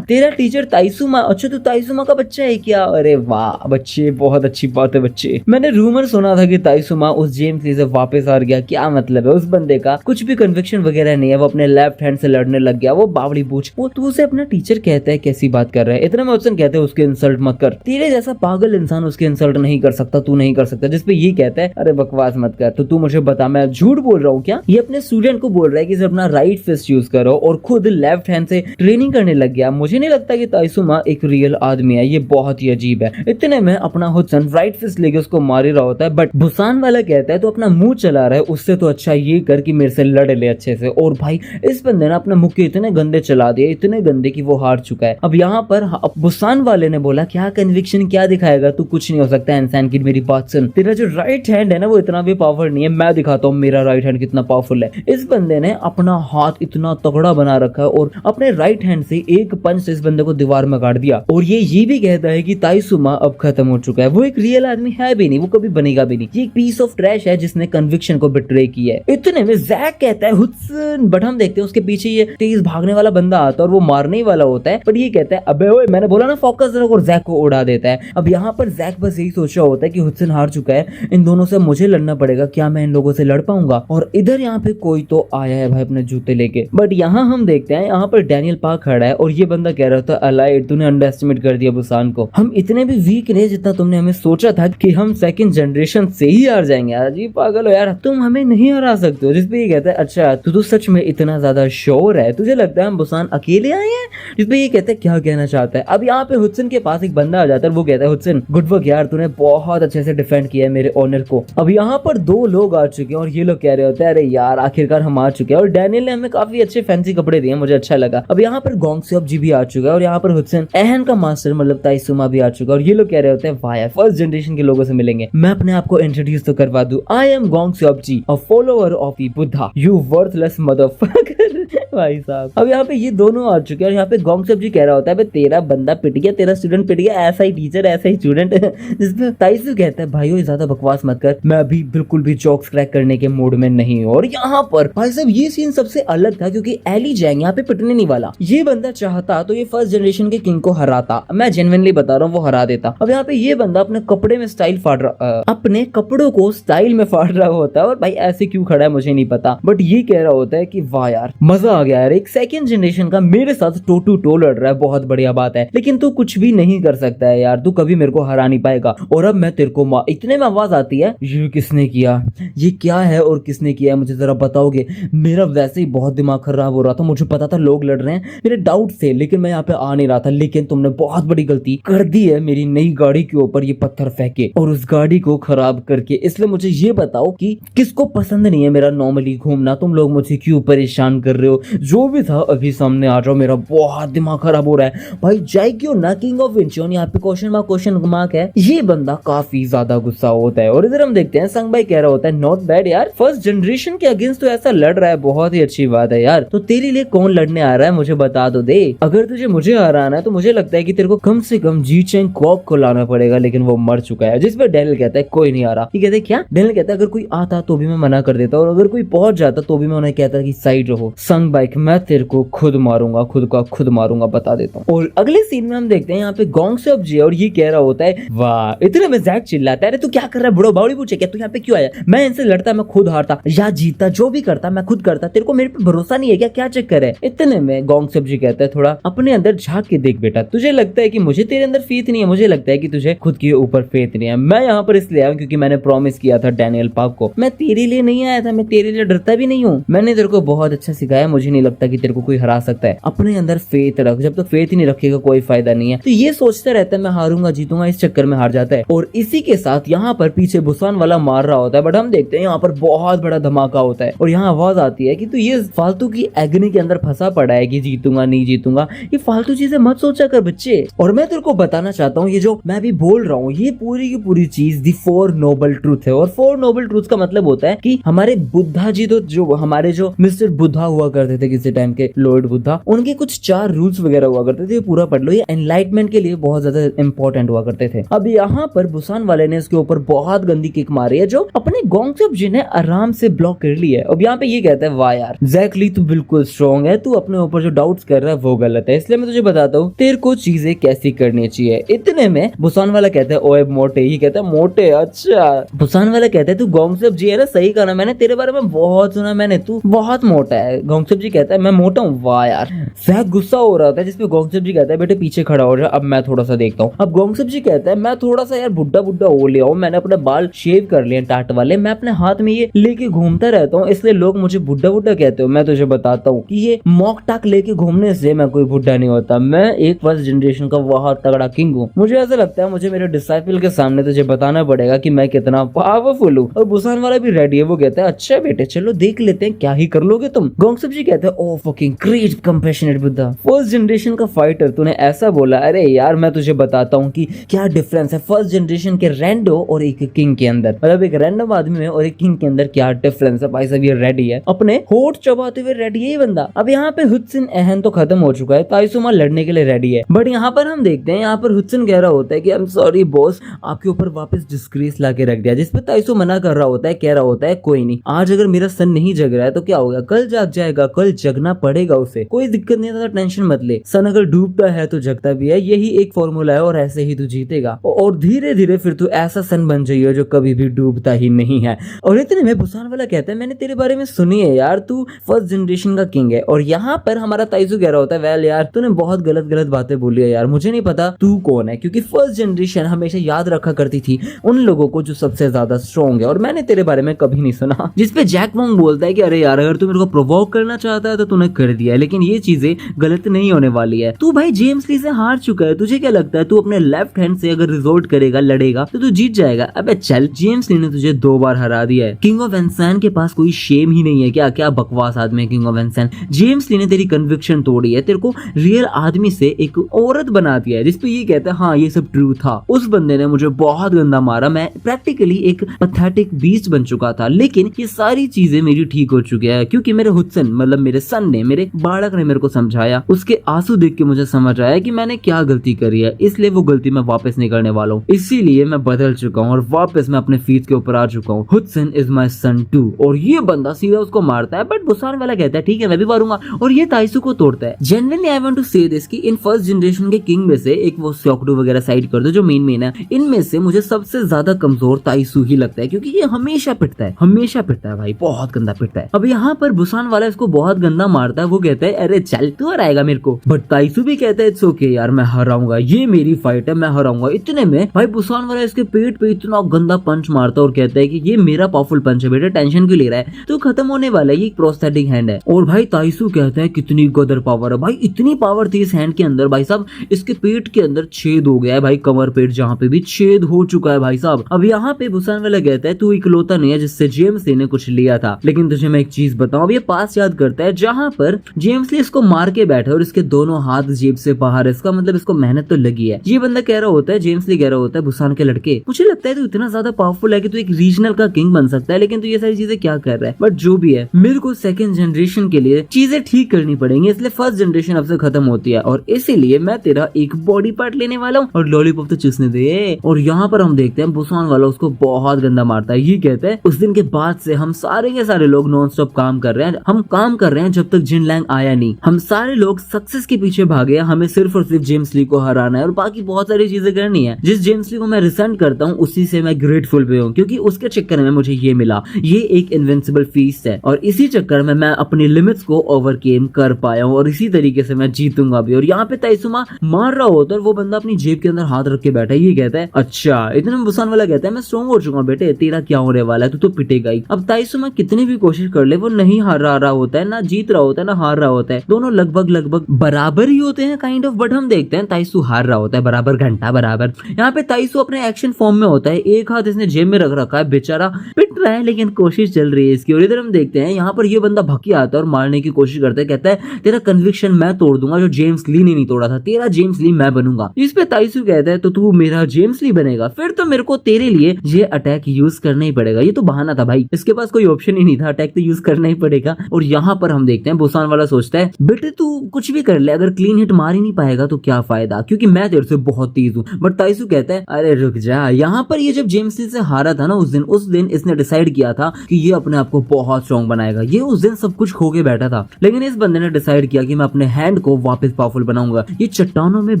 तेरा टीचर ताइसुमा, अच्छा तू ताइसुमा का बच्चा है क्या, अरे वाह बच्चे बहुत अच्छी बात है बच्चे। मैंने रूमर सुना था कि ताइसुमा उस जेम्स ली से वापस आ गया, क्या मतलब है, उस बंदे का कुछ भी कन्विक्शन वगैरह नहीं है, वो अपने लेफ्ट हैंड से लड़ने लग गया, वो बावड़ी पूछ, वो तू उसे अपना टीचर कहता है, कैसी बात कर रहा है। इतने में हुडसन कहते हैं उसके इंसल्ट मत कर, तेरे जैसा पागल इंसान उसके इंसल्ट नहीं कर सकता, तू नहीं कर सकता। जिसपे ये कहता है अरे बकवास मत कर, तो तू मुझे बता मैं झूठ बोल रहा हूँ क्या। ये अपने स्टूडेंट को बोल रहा है कि अपना राइट फिस्ट यूज करो और खुद लेफ्ट हैंड से ट्रेनिंग करने लग गया। मुझे नहीं लगता कि ताइसुमा एक रियल आदमी है, ये बहुत ही अजीब है। इतने में अपना हुडसन राइट फिस्ट लेके उसको मार ही रहा होता है, बट बुसान वाला कहता है तो अपना मुंह चला रहा है, उससे तो अच्छा ये कर कि मेरे से लड़ ले अच्छे से। और भाई इस बंदे ने अपने मुंह के इतने गंदे चला दिए, इतने गंदे कि वो हार चुका है। अब यहाँ पर बुसान वाले ने बोला क्या कन्विक्शन क्या दिखाएगा, तू कुछ नहीं हो सकता इंसान की, मेरी बात सुन, तेरा जो राइट हैंड है ना वो इतना भी पावरफुल नहीं है, मैं दिखाता हूँ मेरा राइट हैंड कितना पावरफुल है। इस बंदे ने अपना हाथ इतना तगड़ा बना रखा है और अपने राइट हैंड से एक पंच से इस बंदे को दीवार में गाड़ दिया। और ये भी कहता है कि ताइसुमा अब खत्म हो चुका है, वो एक रियल आदमी है भी नहीं, वो कभी बनेगा भी नहीं, ये एक पीस ऑफ ट्रैश है जिसने कन्विक्शन को बिट्रे किया है। इतने में जैक कहता है हुडसन, बट हम देखते हैं उसके पीछे ये तेज भागने वाला बंदा आता है और वो मारने ही वाला होता है, पर ये कहता है अबे ओए मैंने बोला ना फोकस रखो, और जैक को उड़ा देता है। अब यहाँ पर जैक बस यही सोच रहा होता है कि हुडसन हार चुका है, इन दोनों से मुझे लड़ना पड़ेगा, क्या मैं इन लोगों से लड़ पाऊंगा। और इधर यहाँ पे कोई तो आया है भाई अपने जूते लेके, बट यहाँ हम देखते हैं यहाँ पर डैनियल पार्क खड़ा है और ये बंदा कह रहा था अलाइड तूने अंडर एस्टिमेट कर दिया बुसान को, हम इतने भी वीक नहीं जितना तुमने हमें सोचा था कि हम सेकंड जनरेशन से ही हार जाएंगे। यार जी पागल हो यार, तुम हमें नहीं हरा सकते हो। जिसपे ये कहता है अच्छा तू सच में इतना ज्यादा श्योर है, तुझे लगता है हम बुसान अकेले आए हैं? जिस पे ये कहता है क्या कहना चाहता है। अब यहाँ पे हुडसन के पास एक बंदा आ जाता है, वो कहता है हुडसन गुड वर्क यार, तूने बहुत अच्छे से डिफेंड किया है मेरे ऑनर को। अब यहाँ पर 2 लोग आ चुके हैं और ये लोग कह रहे होते हैं अरे यार आखिरकार हम आ चुके हैं, और डैनियल ने हमें काफी अच्छे फैंसी कपड़े दिए, मुझे अच्छा लगा। अब यहाँ पर गोंगसेओब जी भी आ चुका है और यहाँ पर हुडसन एहन का मास्टर मतलब ताइसुमा भी आ चुका है, और ये लोग कह रहे होते हैं वाह यार फर्स्ट जनरेशन के लोगों से मिलेंगे। मैं अपने आप को इंट्रोड्यूस तो करवा दूं, I am Gongseob Ji, a follower of the Buddha, you worthless motherfucker. भाई साहब अब यहाँ पे ये दोनों आ चुके हैं और यहाँ पे गोंगसेओब जी कह रहा होता है तेरा बंदा पिट गया, तेरा स्टूडेंट पिट गया, ऐसा ही टीचर ऐसा ही स्टूडेंट। जिसमें ताइसु कहता है भाइयों ज्यादा बकवास मत कर, मैं अभी बिल्कुल भी जोक्स क्रैक करने के मूड में नहीं हूँ। और यहाँ पर भाई साहब ये सीन सबसे अलग था क्योंकि एली जैंग यहाँ पे पिटने नहीं वाला, ये बंदा चाहता तो ये फर्स्ट जनरेशन के किंग को हराता, मैं जेन्युइनली बता रहा हूँ वो हरा देता। अब यहाँ पे ये बंदा अपने कपड़े में स्टाइल फाड़ रहा, अपने कपड़ों को स्टाइल में फाड़ रहा होता है, और भाई ऐसे क्यों खड़ा है मुझे नहीं पता, बट ये कह रहा होता है कि वाह यार मजा आ गया यार, एक सेकंड जनरेशन का मेरे साथ टो टू टो लड़ रहा है, बहुत बढ़िया बात है, लेकिन तू कुछ भी नहीं कर सकता है यार, तू कभी मेरे को हरा नहीं पाएगा। और अब मैं तेरे को इतने में आवाज आती है ये किसने किया, ये क्या है और किसने किया है मुझे जरा बताओगे। मेरा वैसे ही बहुत दिमाग खराब हो रहा था, मुझे पता था लोग लड़ रहे हैं, मेरे डाउट थे, लेकिन मैं यहाँ पे आ नहीं रहा था, लेकिन तुमने बहुत बड़ी गलती कर दी है मेरी नई गाड़ी के ऊपर ये पत्थर फेंके और उस गाड़ी को खराब करके। इसलिए मुझे ये बताओ कि किसको पसंद नहीं है मेरा नॉर्मली घूमना, तुम लोग मुझे क्यों परेशान कर रहे हो, जो भी था अभी सामने आ जाओ, मेरा बहुत दिमाग खराब हो रहा है। भाई जाइक्यो ना किंग ऑफ विंचोन, यहाँ पे क्वेश्चन मार्क है, ये बंदा काफी ज्यादा गुस्सा होता है। और इधर हम देखते हैं संग भाई कह रहा होता है नॉट बैड यार, फर्स्ट जनरेशन के अगेंस्ट तो ऐसा लड़ रहा है, बहुत ही अच्छी बात है यार, तो तेरे लिए कौन लड़ने आ रहा है मुझे बता दो दे, अगर तुझे मुझे हराना है तो मुझे लगता है कि तेरे को कम से कम जी चेंग कॉक को लाना पड़ेगा, लेकिन वो मर चुका है। जिस पर डेनियल कहता है कोई नहीं आ रहा, ये कहते हैं क्या, डेनियल कहता है अगर कोई आता तो भी मैं मना कर देता, और अगर कोई पहुंच जाता तो भी मैं उन्हें कहता कि साइड रहो, संग बाइक मैं तेरे को खुद मारूंगा, खुद का खुद मारूंगा बता देता हूँ। और अगले सीन में हम देखते हैं यहाँ पे गोंगसेओब जी और ये कह रहा होता है वाह, इतने में जैक चिल्लाता है अरे तू क्या कर रहा है बुढ़ो बावड़ी, पूछे क्या तू यहाँ पे क्यों आया, मैं इनसे लड़ता मैं खुद हारता या जीतता, जो भी करता मैं खुद करता, तेरे को मेरे पे भरोसा नहीं है क्या, क्या चक्कर है। इतने में गोंगसेओब जी कहता है थोड़ा अपने अंदर झांक के देख बेटा, तुझे लगता है कि मुझे तेरे अंदर फेथ नहीं है, मुझे लगता है कि तुझे खुद के ऊपर फेथ नहीं है। मैं यहाँ पर इसलिए आया क्योंकि मैंने प्रॉमिस किया था डैनियल पार्क को, मैं तेरे लिए नहीं आया था, मैं तेरे लिए डरता भी नहीं हूँ, मैंने तेरे को बहुत अच्छा सिखाया, मुझे नहीं लगता कि तेरे को कोई हरा सकता है, अपने अंदर फेथ रख, जब तक फेथ ही नहीं रखेगा कोई फायदा नहीं है। तो ये सोचता रहता है मैं हारूंगा जीतूंगा, इस चक्कर में हार जाता है। और इसी के साथ यहाँ पर पीछे बुसान वाला मार रहा होता है, बट हम देखते हैं यहाँ पर बहुत बड़ा धमाका होता है और यहाँ आवाज आती है कि तू ये फालतू की एग्नी के अंदर फंसा पड़ा है कि जीतूंगा नहीं जीतूंगा, ये फालतू चीजें मत सोचा कर बच्चे। और मैं तेरे को बताना चाहता हूँ ये जो मैं भी बोल रहा हूँ ये पूरी की पूरी चीज दी 4 नोबल ट्रूथ है, और 4 नोबल ट्रूथ का मतलब होता है कि हमारे बुद्धा जी तो जो हमारे जो मिस्टर बुद्धा हुआ करते थे किसी टाइम के लॉर्ड बुद्धा, उनके कुछ 4 रूल्स वगैरह हुआ करते थे, पूरा पढ़ लो, ये एनलाइटमेंट के लिए बहुत ज्यादा इंपॉर्टेंट हुआ करते थे। अब यहाँ पर बुसान वाले ने इसके ऊपर बहुत गंदी किक मारी है जो अपने गोंगसेओब जी ने आराम से ब्लॉक कर ली है। अब यहाँ पे ये कहता है वाह यार एग्जैक्टली तू बिल्कुल स्ट्रॉन्ग है, तू अपने ऊपर जो डाउट्स कर रहा है वो गलत है, इसलिए मैं तुझे बताता हूँ तेरे को चीजें कैसी करनी चाहिए। इतने में बुसान वाला कहता है ओए मोटे, ही कहता है मोटे अच्छा, बुसान वाला कहता है तू गोंगसेओब जी है ना, सही कहा ना, मैंने तेरे बारे में बहुत सुना, मैंने तू बहुत मोटा है। गोंगसेओब जी कहता है मैं मोटा हूँ, वाह यार जैक गुस्सा हो रहा था, जिसपे गोंगसेओब जी कहता है बेटे पीछे खड़ा हो जा, अब मैं थोड़ा सा देखता हूँ। अब गोंगसेओब जी कहता है मैं थोड़ा सा यार बुड्ढा बुड्ढा हो लिया हूँ, मैंने अपने बाल शेव कर लिए टाट वाले, मैं अपने हाथ में ये लेके घूमता रहता हूँ, इसलिए लोग मुझे बुड्ढा बुड्ढा कहते हो। मैं तुझे बताता हूँ कि ये मॉक टाक लेके घूमने से मैं कोई बुड्ढा नहीं होता, मैं एक फर्स्ट जनरेशन का बहुत तगड़ा किंग हूँ। मुझे ऐसा लगता है मुझे मेरे डिसाइपल के सामने तुझे बताना पड़ेगा कि मैं कितना पावरफुल हूँ। और बुसान वाला भी रेडी है, वो कहता है अच्छा बेटे चलो देख लेते हैं क्या ही कर लोगे तुम। गोंगसेओब जी कहते हैं oh fucking great compassionate Buddha, first generation का फाइटर, तूने ऐसा बोला। अरे यार मैं तुझे बताता हूँ कि क्या डिफरेंस है फर्स्ट जनरेशन के रैंडो और एक किंग के अंदर, मतलब एक रैंडम आदमी में और एक किंग के अंदर क्या डिफरेंस है। भाई साहब ये रेडी है, अपने होठ चबाते हुए रेडी है ये बंदा। अब यहाँ पे हुडसन एहन तो खत्म हो चुका है, ताइसुमा लड़ने के लिए रेडी है, बट यहाँ पर हम देखते हैं यहाँ पर हुडसन कह रहा होता है कि आई एम सॉरी बॉस, आपके ऊपर वापस डिस्ग्रेस ला के रख दिया। जिसपे ताइसु मना कर रहा होता है, कह रहा होता है कोई नहीं, आज अगर मेरा सन नहीं जग रहा है तो क्या होगा, कल जाग जाएगा। जाएगा, कल जगना पड़ेगा उसे, कोई दिक्कत नहीं है, टेंशन मत ले। सन अगर डूबता है तो जगता भी है, यही एक फॉर्मूला है और ऐसे ही तू जीतेगा और धीरे धीरे फिर तू ऐसा सन बन जाइए जो कभी भी डूबता ही नहीं है। और इतने में बुसान वाला कहता है मैंने तेरे बारे में सुनी है यार, तू फर्स्ट जनरेशन का किंग है। और यहाँ पर हमारा ताइजू कह रहा होता है वेल यार तूने बहुत गलत गलत बातें बोली है यार, मुझे नहीं पता तू कौन है, क्योंकि फर्स्ट जनरेशन हमेशा याद रखा करती थी उन लोगों को जो सबसे ज्यादा स्ट्रॉन्ग है और मैंने तेरे बारे में कभी नहीं सुना। जिसपे जैक वोंग बोलता है कि अरे यार अगर तू मेरे को प्रोवोक करना चाहता है तो तूने कर दिया है, लेकिन ये चीजें गलत नहीं होने वाली है। तू भाई जेम्स ली से हार चुका है, तुझे क्या लगता है तू अपने लेफ्ट हैंड से अगर रिजोर्ट करेगा लड़ेगा तो तू जीत जाएगा? अबे चल, जेम्स ली ने तुझे 2 बार हरा दिया है। किंग ऑफ एंसान के पास कोई शेम ही नहीं है क्या? क्या बकवास आदमी है किंग ऑफ एंसान। जेम्स ली ने तेरी कन्विक्शन तोड़ी है, तेरे को रियल आदमी से एक औरत बना दिया है, जिसपे ये कहता है हाँ ये सब ट्रू था। उस बंदे ने मुझे बहुत गंदा मारा, मैं प्रैक्टिकली एक पैथेटिक बीस्ट बन चुका था, लेकिन ये सारी चीजें मेरी ठीक हो चुकी है क्योंकि मेरे हुस्न मतलब मेरे सन ने, मेरे बालक ने मेरे को समझाया। उसके आंसू देख के मुझे समझ आया कि मैंने क्या गलती करी है, इसलिए वो गलती मैं वापस नहीं करने वाला हूँ। इसीलिए मैं बदल चुका हूँ और वापस मैं अपने फीट के ऊपर आ चुका हूँ। हुस्न इज माय सन टू। और ये बंदा सीधा उसको मारता है, बट बुसान वाला कहता है ठीक है मैं भी मारूंगा, और ये ताइसू को तोड़ता है। जेन्युइनली आई वांट टू से दिस कि इन फर्स्ट जनरेशन के किंग में से एक वो स्योकडू वगैरह साइड कर दो जो मेन है, इनमें से मुझे सबसे ज्यादा कमजोर ताइसू ही लगता है क्योंकि ये हमेशा पिटता है भाई, बहुत गंदा पिटता है। अब यहाँ पर बुसान वाला इसको बहुत गंदा मारता है, वो कहता है अरे चल तू हराएगा मेरे को, बट ताइसू भी कहता है इट्स ओके यार मैं हराऊंगा, ये मेरी फाइट है मैं हराऊंगा। इतने में भाई बुसान वाला इसके पेट पे इतना गंदा पंच मारता है और कहता है कि ये मेरा पावरफुल पंच है बेटा, टेंशन क्यों ले रहा है, तो खत्म होने वाला है, ये प्रोस्थेटिक हैंड है। और भाई ताइसू कहता है कितनी गदर पावर है भाई, इतनी पावर थी इस हैंड के अंदर भाई साहब, इसके पेट के अंदर छेद हो गया है भाई, कमर पेट जहाँ पे भी छेद हो चुका है भाई साहब। अब यहाँ पे बुसान वाला कहता है तू इकलौता नहीं है जिससे जेम्स ली ने कुछ लिया था, लेकिन तुझे मैं एक चीज बताऊं। अब ये पास याद करता है जहाँ पर जेम्स ली इसको मार के बैठा है और इसके दोनों हाथ जेब से बाहर, इसका मतलब इसको मेहनत तो लगी है। ये बंदा कह रहा होता है, जेम्स ली कह रहा होता है बुसान के लड़के मुझे लगता है तू इतना ज्यादा पावरफुल है कि तू एक रीजनल का किंग बन सकता है, लेकिन तू ये सारी चीजें क्या कर रहा है। बट जो भी है मेरे को सेकंड जनरेशन के लिए चीजें ठीक करनी पड़ेंगी, इसलिए फर्स्ट जनरेशन अब से खत्म होती है और इसीलिए मैं तेरा एक बॉडी पार्ट लेने वाला हूँ और लॉलीपॉप तो चूसने दे। और यहाँ पर हम देखते हैं बुसान वाला उसको बहुत गंदा मारता है। ये कहता है उस दिन के बाद से हम सारे के सारे लोग नॉन स्टॉप काम कर रहे हैं, हम काम कर रहे हैं जब तक जिन लैंग आया नहीं, हम सारे लोग सक्सेस के पीछे भागे, हमें सिर्फ और सिर्फ जेम्स ली को हराना है और बाकी बहुत सारी चीजें करनी है। जिस जेम्स ली को मैं रिसेंट करता हूँ उसी से मैं ग्रेटफुल भी हूँ क्योंकि उसके चक्कर में मुझे ये मिला, ये एक इनविंसिबल फीस्ट है और इसी चक्कर में मैं अपनी लिमिट्स को ओवरकेम कर पाया हूँ और इसी तरीके से मैं जीतूंगा भी। और यहाँ पे ताइसुमा मार रहा होता है और वो बंदा अपनी जेब के अंदर हाथ रख के बैठा है। ये कहता है अच्छा, इतने में बुसान वाला कहता है मैं स्ट्रॉन्ग हो चुका हूँ बेटे, तेरा क्या होने वाला है, तू तो पिटेगा ही। अब ताइसुमा कितनी भी कोशिश कर ले वो नहीं हार रहा होता है, ना जीत रहा होता है ना हार रहा होता है, दोनों लगभग बराबर ही होते हैं काइंड ऑफ। बट हम देखते हैं ताइसु हार रहा होता है बराबर, घंटा बराबर। यहाँ पे ताइसु अपने एक्शन फॉर्म में होता है, एक हाथ इसने जेब में रख रखा है, बेचारा पिट रहा है लेकिन कोशिश चल रही है इसकी। और इधर हम देखते हैं यहाँ पर ये बंदा भकी आता है और मारने की कोशिश करता है, कहता है तेरा कन्विक्शन मैं तोड़ दूंगा जो जेम्स ली ने नहीं तोड़ा था, तेरा जेम्स ली मैं बनूंगा। इस पे ताइसु कहता है तो तू मेरा जेम्स ली बनेगा, फिर तो मेरे को तेरे लिए ये अटैक यूज करना ही पड़ेगा। ये तो बहाना था भाई, इसके पास कोई ऑप्शन ही नहीं था, अटैक तो यूज करना ही पड़ेगा। और यहाँ पर हम देखते हैं बुसान वाला सोचता है बेटे तू कुछ भी कर ले, अगर क्लीन हिट मार ही नहीं पाएगा तो क्या फायदा, क्योंकि मैं तेरे से बहुत तेज हूँ। बट ताइसु कहता है अरे रुक जा। यहाँ पर ये जब जेम्स ली से हारा था ना उस दिन इसने डिसाइड किया था कि ये अपने आप को बहुत स्ट्रॉन्ग बनाएगा। ये उस दिन सब कुछ खो के बैठा था, लेकिन इस बंदे ने डिसाइड किया कि मैं अपने हैंड को वापस पावरफुल बनाऊंगा। ये चट्टानों में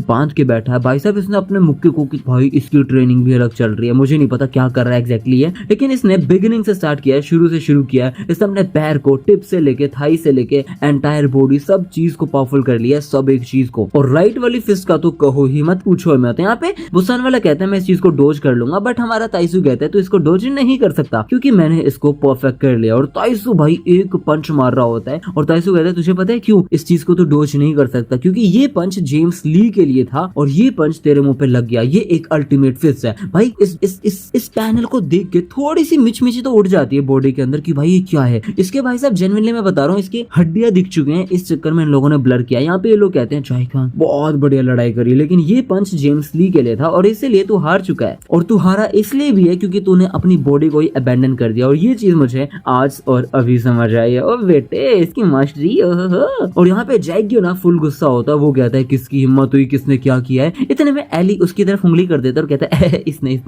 बांध के बैठा है भाई साहब, इसने अपने मुक्के को कि भाई इसकी ट्रेनिंग भी अलग चल रही है, मुझे नहीं पता क्या कर रहा है एग्जैक्टली है, लेकिन इसने बिगिनिंग से स्टार्ट किया है, शुरू से शुरू किया है। इसने अपने पैर को टिप से लेके थाई से लेके एंटायर बॉडी सब चीज को पावरफुल कर लिया, सब एक चीज को। और राइट वाली फिस्ट का तो कहो ही मत, पूछो मत। यहाँ पे बुसान वाला कहता है मैं इस चीज को डोज कर लूंगा, बट हमारा ताइसु कहता है तो इसको डोज नहीं कर सकता क्योंकि मैंने इसको परफेक्ट कर लिया। और ताइसु भाई एक पंच मार रहा होता है और ताइसु कहता है तुझे पता है क्यों इस चीज को तो डोज नहीं कर सकता, क्योंकि ये पंच जेम्स ली के लिए था और ये पंच तेरे मुंह पे लग गया, ये एक अल्टीमेट फिस्ट है भाई। इस पैनल को देख के थोड़ी सी मिचमिची तो उठ जाती है बॉडी के अंदर कि भाई ये क्या है। इसके भाई साहब जेन्युइनली मैं बता रहा हूँ इसकी हड्डियां दिख चुकी हैं, इस चक्कर में इन लोगों ने ब्लर किया। यहाँ पे ये लोग कहते हैं जाय खान बहुत बढ़िया लड़ाई करी, लेकिन ये पंच जेम्स ली के लिए था और इसीलिए तू हार चुका है। और तू हारा इसलिए भी है क्योंकि तूने अपनी बॉडी को ही अबैंडन कर दिया, और ये चीज मुझे आज और अभी समझ आई है। ओ बेटे इसकी मास्टरी। और यहाँ पे जैगियो ना फुल गुस्सा होता है, वो कहता है किसकी हिम्मत हुई, किसने क्या किया है। इतने में एली उसकी तरफ उंगली कर देता है और कहता है इसने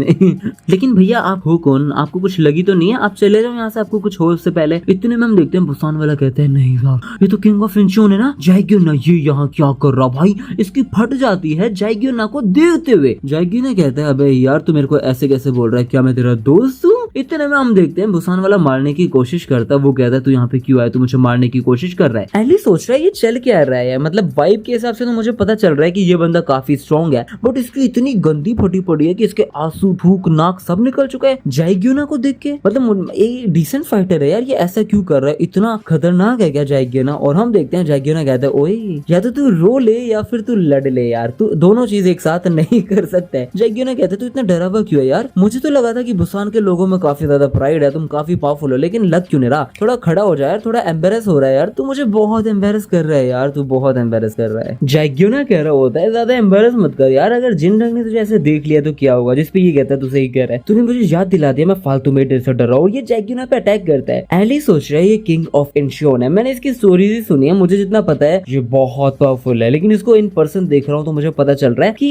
लेकिन भैया आप हो कौन, आपको कुछ लगी तो नहीं है, आप चले जाओ यहाँ से, आपको कुछ हो उससे पहले। इतने में हम देखते हैं बुसान वाला कहता है नहीं यार ये तो किंग ऑफ इंचोन है ना, जाइग्योना ये यहाँ क्या कर रहा भाई, इसकी फट जाती है जाइग्योना को देखते हुए। जाइग्योना कहता है अबे यार तू मेरे को ऐसे कैसे बोल रहा है, क्या मैं तेरा दोस्त हूँ? इतने में हम देखते हैं बुसान वाला मारने की कोशिश करता है। वो कहता है तू यहाँ पे क्यों आया, तू मुझे मारने की कोशिश कर रहा है। एली सोच रहा है ये चल क्या रहा है, मतलब वाइब के हिसाब से तो मुझे पता चल रहा है कि ये बंदा काफी स्ट्रॉन्ग है, बट इसकी इतनी गंदी फटी पड़ी है कि इसके आंसू थूक नाक सब निकल चुका है जाइग्योना को देख के। मतलब ये डिसेंट फाइटर है यार, ये ऐसा क्यों कर रहा है, इतना खतरनाक है क्या जाइग्योना? और हम देखते हैं जाइग्योना कहता है ओए या तो तू रो ले या फिर तू लड़ ले यार, तू दोनों चीज एक साथ नहीं कर सकता है। जाइग्योना कहता है तू इतना डरा हुआ क्यों है यार, मुझे तो लगा था कि बुसान के लोगों में काफी ज्यादा प्राइड है, तुम काफी पावरफुल हो, लेकिन लग क्यों नहीं रहा, थोड़ा खड़ा हो जाए यार, थोड़ा एम्बेरस हो रहा है यार, तू मुझे बहुत एम्बेरस कर रहा है यार, तू बहुत एम्बेरस कर रहा है। जाइग्योना कह रहा होता है ज्यादा एम्बेरस मत कर यार, अगर जिन रंग ने तुझे ऐसे देख लिया तो क्या होगा? जिसपे ये कहता है तू सही कह रहा है, तूने मुझे याद दिला दिया मैं फालतू में तेरे से डर रहा हूँ। ये जाइग्योना पे अटैक करता है। एली सोच रहा है ये किंग ऑफ इंचोन है, मैंने इसकी स्टोरीज ही सुनी है, मुझे जितना पता है ये बहुत पावरफुल है, लेकिन इसको इन पर्सन देख रहा हूँ तो मुझे पता चल रहा है कि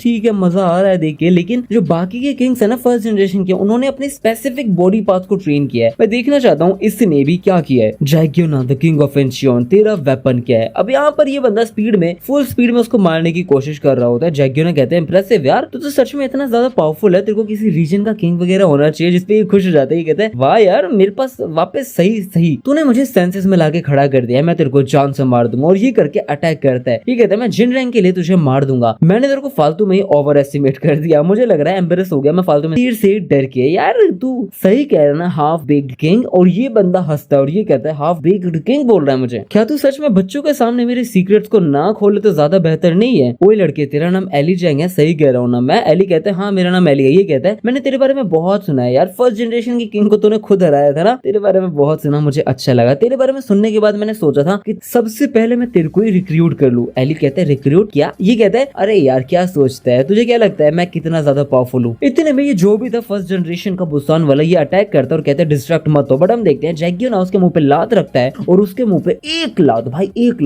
ठीक है मजा आ रहा है देख के। लेकिन जो बाकी के किंग्स है ना फर्स्ट जनरेशन के, उन्होंने अपने स्पेसिफिक बॉडी पार्ट को ट्रेन किया है। मैं देखना चाहता हूँ इसने भी क्या किया है। जाइग्योना द किंग ऑफ इंचोन तेरा वेपन क्या है? अब यहाँ पर ये बंदा स्पीड में फुल स्पीड में उसको मारने की कोशिश कर रहा होता है। जाइग्योना कहते हैं इंप्रेसिव यार, तो सच में इतना ज्यादा पावरफुल है, तेरे को किसी रीजन का किंग वगैरह होना चाहिए। जिसपे ये खुश हो जाता है, ये कहता है वाह यार मेरे पास वापस सही तूने मुझे सेंसेस में लाके खड़ा कर दिया, मैं तेरे को जान से मार दूंगा। और ये करके अटैक करता है। ये कहता है मैं जिन रैंक के लिए तुझे मार दूंगा, मैंने तेरे को फालतू में ही ओवर एस्टिमेट कर दिया, मुझे लग रहा है एम्बेरस हो गया मैं फालतू में तीर से डर के। यार तू सही कह रहा है ना हाफ बेक्ड किंग। और ये बंदा हंसता है और ये कहता है हाफ बेक्ड किंग बोल रहा है मुझे, क्या तू सच में बच्चों के सामने मेरे सीक्रेट्स को ना खोले तो ज्यादा बेहतर नहीं है? ओए लड़के तेरा नाम एली जैंग है, सही कह रहा हूँ ना मैं? एली कहता है हाँ मेरा नाम एली है। ये कहता है मैंने तेरे बारे में बहुत सुना है यार, फर्स्ट जनरेशन की किंग को तूने खुद हराया था ना, तेरे बारे में बहुत सुना, मुझे अच्छा लगा। तेरे बारे में सुनने के बाद मैंने सोचा था कि सबसे पहले मैं तेरे को ही रिक्रूट कर लूं। एली कहता है रिक्रूट क्या? ये कहता है अरे यार क्या सोचता है, तुझे क्या लगता है मैं कितना ज्यादा पावरफुल हूँ? इतने में ये जो भी था फर्स्ट जनरेशन का बुसान वाला ये अटैक करता है और कहता है डिस्ट्रैक्ट मत हो। बट हम देखते हैं जाइग्योना उसके मुंह पे लात रखता है और उसके मुंह पे एक लात, भाई एक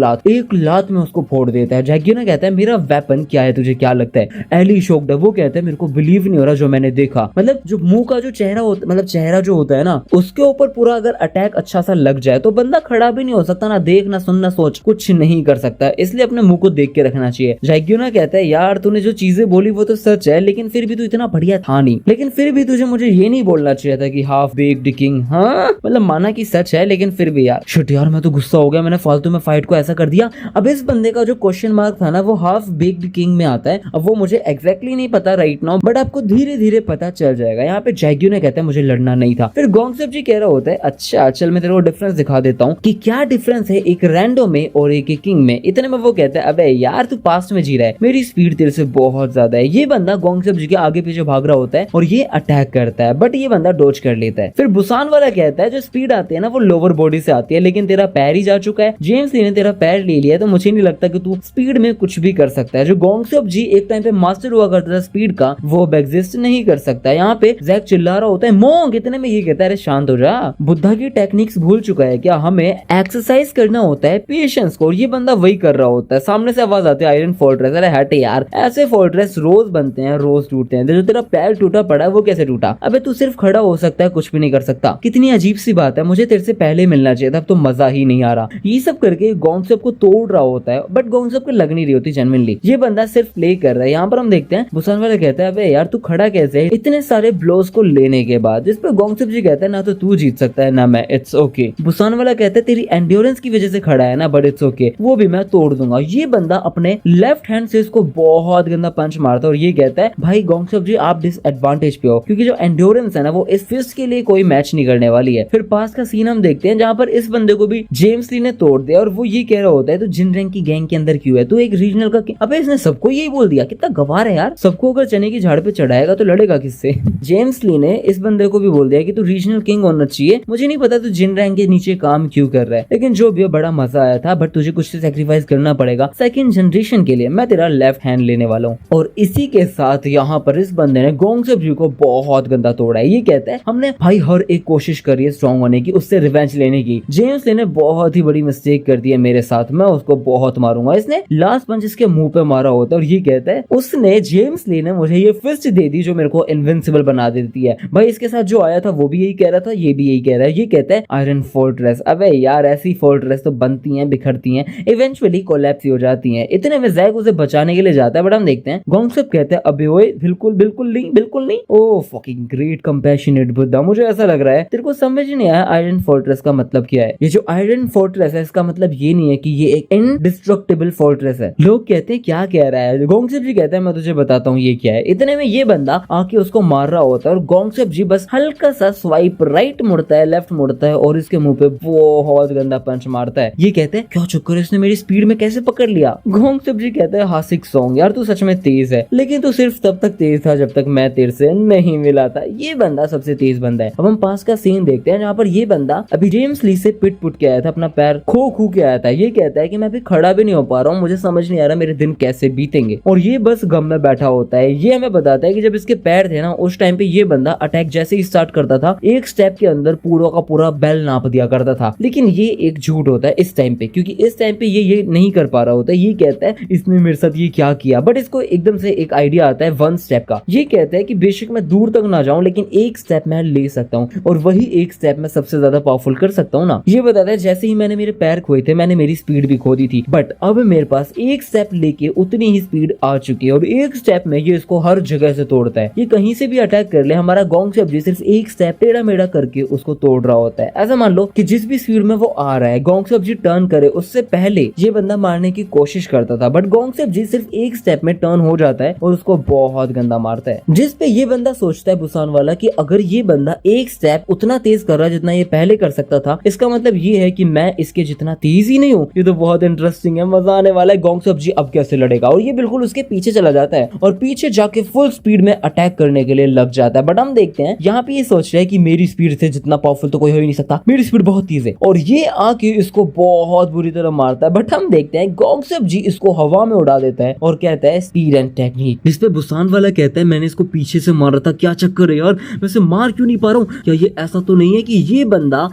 लात में उसको फोड़ देता है। जाइग्योना कहता है मेरा वेपन क्या है, तुझे क्या लगता है? एली शॉक्ड है, वो कहता है मेरे को बिलीव नहीं हो रहा जो मैंने देखा। मतलब जो मुंह का जो चेहरा होता, मतलब चेहरा जो होता है ना, उसके ऊपर पूरा अगर अटैक अच्छा सा लग जाए तो बंदा खड़ा भी नहीं हो सकता, ना देख ना सुन ना सोच, कुछ नहीं कर सकता। इसलिए अपने मुंह को देख के रखना चाहिए। जाइग्योना कहता है यार तूने जो चीजें बोली वो तो सच है, लेकिन फिर भी तू इतना बढ़िया था नहीं, लेकिन फिर भी तुझे मुझे ये नहीं बोलना चाहिए था कि हाफ बेक्ड किंग। हाँ मतलब माना कि सच है, लेकिन फिर भी यार शिट यार मैं तो गुस्सा हो गया, मैंने फालतू में फाइट को ऐसा कर दिया। अब इस बंदे का जो क्वेश्चन मार्क था ना वो हाफ बेक्ड किंग में आता है। अब वो मुझे एग्जैक्टली नहीं पता राइट नाउ, बट आपको धीरे धीरे पता चल जाएगा। यहाँ पे जाइग्योना कहता है मुझे लड़ना नहीं था। फिर गोंगसेप जी कह रहा होता है अच्छा चल मैं तेरे को डिफरेंस दिखा देता हूँ कि क्या डिफरेंस है एक रैंडो में और एक किंग में। इतने में वो कहता है अबे यार तू पास्ट में जी रहा है, मेरी स्पीड तेरे से बहुत ज्यादा है। ये बंदा गोंगसेप जी के आगे पीछे भाग रहा होता है और ये अटैक करता है, बट ये बंदा डॉज कर लेता है। फिर बुसान वाला कहता है जो स्पीड आती है ना वो लोअर बॉडी से आती है, लेकिन तेरा पैर ही जा चुका है। जेम्स ली ने तेरा पैर ले लिया, तो मुझे नहीं लगता कि तू स्पीड में कुछ भी कर सकता है। जो गोंगसेप जी एक टाइम पे मास्टर हुआ करता था स्पीड का, वो अब एग्जिस्ट नहीं कर सकता। यहाँ पे जैक चिल्ला रहा होता है मोंग। इतने में ये कहता है अरे शांत हो जा, बुद्धा की टेक्निक्स भूल चुका है क्या? हमें एक्सरसाइज करना होता है पेशेंस को। और ये बंदा वही कर रहा होता है। सामने से आवाज आती है आयरन फोर्ट्रेस। अरे हट यार, ऐसे फोर्ट्रेस रोज बनते हैं रोज टूटते हैं, जो तेरा पैर टूटा पड़ा है वो कैसे टूटा? अबे तू सिर्फ खड़ा हो सकता है, कुछ भी नहीं कर सकता। कितनी अजीब सी बात है, मुझे तेरे से पहले मिलना चाहिए था, अब तो मजा ही नहीं आ रहा। ये सब करके गोंगसेप को तोड़ रहा होता है, बट गोंगसेप को लग नहीं रही होती जेन्युइनली। ये बंदा सिर्फ प्ले कर रहा है। यहाँ पर हम देखते हैं बुसान वाला कहता है अबे यार तू खड़ा कैसे है इतने सारे ब्लोज को लेने के बाद? जिस पे गोंगसेप जी कहता है ना तो तू जीत सकता है ना मैं, इट्स ओके। बुसान वाला कहता है तेरी एंड्योरेंस की वजह से खड़ा है ना, बट इट्स ओके, वो भी मैं तोड़ दूंगा। ये बंदा अपने लेफ्ट हैंड से इसको बहुत गंदा पंच मारता है और ये कहता है भाई गोंगसेप जी आप डिसएडवांटेज पे हो, क्योंकि जो एंड्योरेंस है ना वो इस फिस्ट के लिए कोई मैच नहीं करने वाली है। फिर पास का सीन हम देखते हैं जहाँ पर इस बंदे को भी जेम्स ली ने तोड़ दिया और वो ये कह रहा होता है तो जिन रैंक की गैंग के अंदर क्यों है, तू एक रीजनल का। अबे इसने सबको यही बोल दिया, कितना गवार है यार। सबको अगर चने की झाड़ पे चढ़ाएगा तो लड़ेगा किससे? जेम्स ली ने इस बंदे को भी बोल दिया कि तू रीजनल किंग होना चाहिए। मुझे नहीं पता तू जिन रैंक के नीचे काम क्यों कर रहा है, लेकिन जो भी बड़ा मजा आया था, बट तुझे कुछ सैक्रिफाइस करना पड़ेगा सेकंड जनरेशन के लिए। मैं तेरा लेफ्ट हैंड लेने वाला हूँ। और इसी के साथ यहाँ पर इस बंदे ने गोंगसेप जी को बहुत गंदा गंदा तोड़ा है। ये कहता है हमने भाई हर एक कोशिश करी है स्ट्रॉन्ग होने की, उससे रिवेंज लेने की। जेम्स ने बहुत ही बड़ी मिस्टेक कर दी है मेरे साथ, मैं उसको बहुत मारूंगा। इसने लास्ट पंच इसके मुंह पे मारा होता है और ये कहता है उसने जेम्स ली ने मुझे ये फिस्ट दे दी जो मेरे को इनविंसिबल बना देती है। भाई इसके साथ जो आया था वो भी यही कह रहा था, ये भी यही कह रहा है। ये कहता है आयरन फोर्ट्रेस। अबे यार ऐसी फोर्ट्रेस तो बनती हैं, बिखरती हैं, इवेंचुअली कोलैप्स हो जाती हैं। इतने में जैक उसे बचाने के लिए जाता है, बट हम देखते हैं गोंगसेप कहता है अबे ओए बिल्कुल बिल्कुल नहीं, बिल्कुल नहीं। ओ फकिंग ग्रेट कंपैशनेट बुद्धा, मुझे ऐसा लग रहा है तेरे को समझ नहीं आया आयरन फोर्ट्रेस का मतलब क्या है। ये जो आयरन फोर्ट्रेस है इसका मतलब ये नहीं है कि ये एक इनडिस्ट्रक्टिबल फोर्ट्रेस है। लोग कहते हैं क्या कह रहा है, गोंगसेप जी कहता है मैं तुझे बताता हूँ ये क्या है। इतने में ये बंदा आके उसको मार रहा होता है और गोंगसेप जी बस हल्का सा स्वाइप राइट मुड़ता है, लेफ्ट मुड़ता है और इसके मुंह पे बहुत गंदा पंच मारता है। ये कहते हैं क्या चक्कर है, इसने मेरी स्पीड में कैसे पकड़ लिया। गोंगसेप जी कहते हैं हासिक सॉन्ग यार तू सच में तेज है, लेकिन तू सिर्फ तब तक तेज था जब तक मैं तेरे से नहीं मिला था। ये बंदा सबसे तेज बंदा है। अब हम पास का सीन देखते हैं जहाँ पर ये बंदा अभी जेम्स ली से पिट पुट के आया था, अपना पैर खो के आया था। ये कहता है कि मैं अभी खड़ा भी नहीं हो पा रहा हूँ, मुझे समझ नहीं आ रहा मेरे दिन कैसे बीतेंगे। और ये बस गम में बैठा होता है। ये हमें बताता है कि जब इसके पैर थे ना उस टाइम पे ये बंदा अटैक जैसे ही स्टार्ट करता था एक स्टेप के अंदर पूरा का पूरा बेल नाप दिया करता था। लेकिन ये एक झूठ होता है इस टाइम पे, क्योंकि इस टाइम पे ये नहीं कर पा रहा होता। ये कहता है इसने मेरे साथ ये क्या किया, बट इसको एकदम से एक आइडिया आता है वन स्टेप का। ये कहता है कि बेशक मैं दूर तक ना जाऊं लेकिन एक स्टेप मैं ले सकता हूँ और वही एक स्टेप मैं सबसे ज्यादा पावरफुल कर सकता हूँ ना। ये बताता है जैसे ही मैंने मेरे पैर खोए थे मैंने मेरी स्पीड भी खो दी थी, बट अब मेरे पास एक स्टेप लेके उतनी ही स्पीड आ चुकी है और एक स्टेप में ये इसको हर जगह से तोड़ता है। ये कहीं से भी अटैक कर ले हमारा गोंगसेप जी सिर्फ एक स्टेप टेढ़ा मेढ़ा करके उसको तोड़ रहा होता है। ऐसा मान लो कि जिस भी स्पीड में वो आ रहा है गोंगसेप जी टर्न करे उससे पहले ये बंदा मारने की कोशिश करता था, बट गोंगसेप जी सिर्फ एक स्टेप में टर्न हो जाता है और उसको बहुत गंदा मारता है। जिस पे ये बंदा सोचता है बुसान वाला कि अगर ये बंदा एक स्टेप उतना तेज कर रहा है जितना ये पहले कर सकता था, इसका मतलब ये है कि मैं इसके जितना तेज ही नहीं हूँ। ये तो बहुत इंटरेस्टिंग है, मजा आने वाला है। गोंगसेप जी अब कैसे लड़ेगा, और ये बिल्कुल उसके पीछे चला जाता है और पीछे जाके फुल स्पीड में अटैक करने के लिए लग जाता है। बट हम देखते हैं यहाँ पे ये सोच रहा है कि मेरी स्पीड से जितना पावरफुल तो कोई हो ही नहीं सकता, मेरी स्पीड बहुत तेज है, और ये आके इसको बहुत बुरी तरह मारता है। बट हम देखते हैं गोंगसेप जी इसको हवा में उड़ा देता है और कहता है स्पीड एंड टेक्निक। जिस पे बुसान वाला कहता है मैंने इसको पीछे से मारा था, क्या चक्कर है यार, वैसे मार क्यों नहीं पा रहा हूँ। क्या ये ऐसा तो नहीं है कि ये बंदा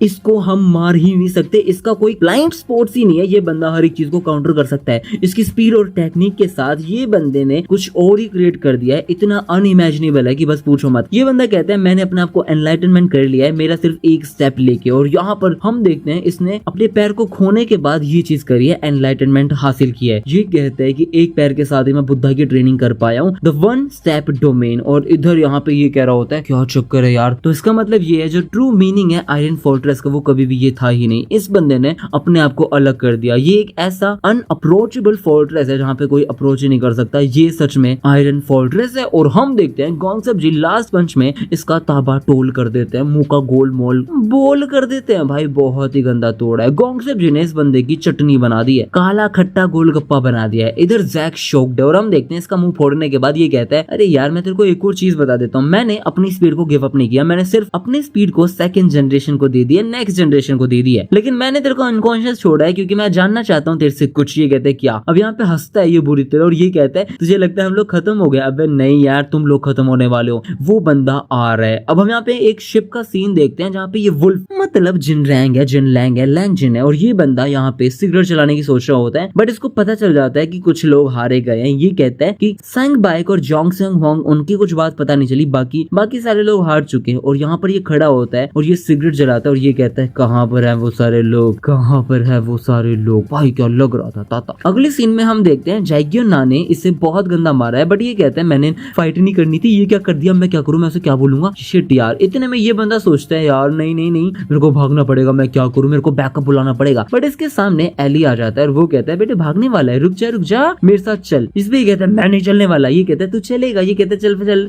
इसको हम मार ही नहीं सकते, इसका कोई ब्लाइंड स्पोर्ट्स ही नहीं है, ये बंदा हर एक चीज को काउंटर कर सकता है। इसकी स्पीड और टेक्निक के साथ ये बंदे ने कुछ और ही क्रिएट कर दिया है, इतना अनइमेजिनेबल है कि बस पूछो मत। ये बंदा कहता है मैंने अपने आप को एनलाइटनमेंट कर लिया है मेरा सिर्फ एक स्टेप लेके, और यहाँ पर हम देखते हैं इसने अपने पैर को खोने के बाद ये चीज करी है, एनलाइटनमेंट हासिल किया है। ये कहता है कि एक पैर के साथ ही मैं बुद्धा की ट्रेनिंग कर पाया हूँ, द वन स्टेप डोमेन। और इधर यहाँ पे ये कह रहा होता है क्या चक्कर है यार। तो इसका मतलब ये है जो ट्रू मीनिंग है आयरन फोर्ट्रेस का वो कभी भी ये था ही नहीं, इस बंदे ने अपने आप को अलग कर दिया। ये एक ऐसा अनअप्रोचेबल फोर्ट्रेस है जहाँ पे कोई अप्रोच ही नहीं कर सकता, ये सच में आयरन फोर्ट्रेस है। और हम देखते हैं गोंगसेप जी लास्ट पंच में इसका ताबा टोल कर देते हैं, मुंह का गोल मोल बोल कर देते हैं। भाई बहुत ही गंदा तोड़ा है। गोंगसेप जी ने इस बंदे की चटनी बना दी है, काला खट्टा गोलगप्पा बना दिया है। इधर जैक शॉक्ड है और हम देखते हैं इसका मुंह फोड़ने के बाद ये कहता है अरे यार मैं तेरे को एक और चीज बता देता हूँ, मैंने अपनी स्पीड को गिव अप नहीं किया, मैंने सिर्फ अपनी स्पीड को सेकंड जनरेशन को दे दिया, नेक्स्ट जनरेशन को दे दिया, लेकिन मैंने तेरे को अनकॉन्शियस छोड़ा है क्योंकि मैं जानना चाहता हूँ तेरे से कुछ। ये कहते हैं क्या। अब यहाँ पे हंसता है ये बुरी तरह और ये कहता है तुझे लगता है हम लोग खत्म हो गए। अबे नहीं यार तुम लोग खत्म होने वाले हो, वो बंदा आ रहा है। अब हम यहाँ पे एक शिप का सीन देखते हैं जहाँ पे ये वुल्फ मतलब जिनरैंग है, जिनलैंग है, लैंगजिन है, और ये बंदा यहाँ पे सिगरेट चलाने की सोच रहा होता है, बट इसको पता चल जाता है कि कुछ लोग हारे गए हैं। ये कहता है कि संग बाइक और जोंगसेंग होंग उनकी कुछ बात पता नहीं चली, बाकी सारे लोग हार चुके हैं। और यहाँ पर ये खड़ा होता है और ये सिगरेट जलाता है और ये कहता है कहाँ पर है वो सारे लोग, कहाँ पर है वो सारे लोग। भाई क्या लग रहा था ताता। अगले सीन में हम देखते हैं जैगियो ना ने इसे बहुत गंदा मारा है, बट ये कहता है मैंने फाइट नहीं करनी थी, ये क्या कर दिया, मैं क्या करूं, मैं उसे क्या बोलूंगा, शिट यार। इतने में ये बंदा सोचता है यार नहीं नहीं नहीं मेरे को भागना पड़ेगा, मैं क्या करूं, मेरे को बैकअप बुलाना पड़ेगा। बट इसके सामने एली आ जाता है और वो कहता है बेटे भागने वाला है, रुक जा मेरे साथ चल। इस पे ये कहता है मैं नहीं चलने वाला। ये कहता है तू चलेगा। ये कहता है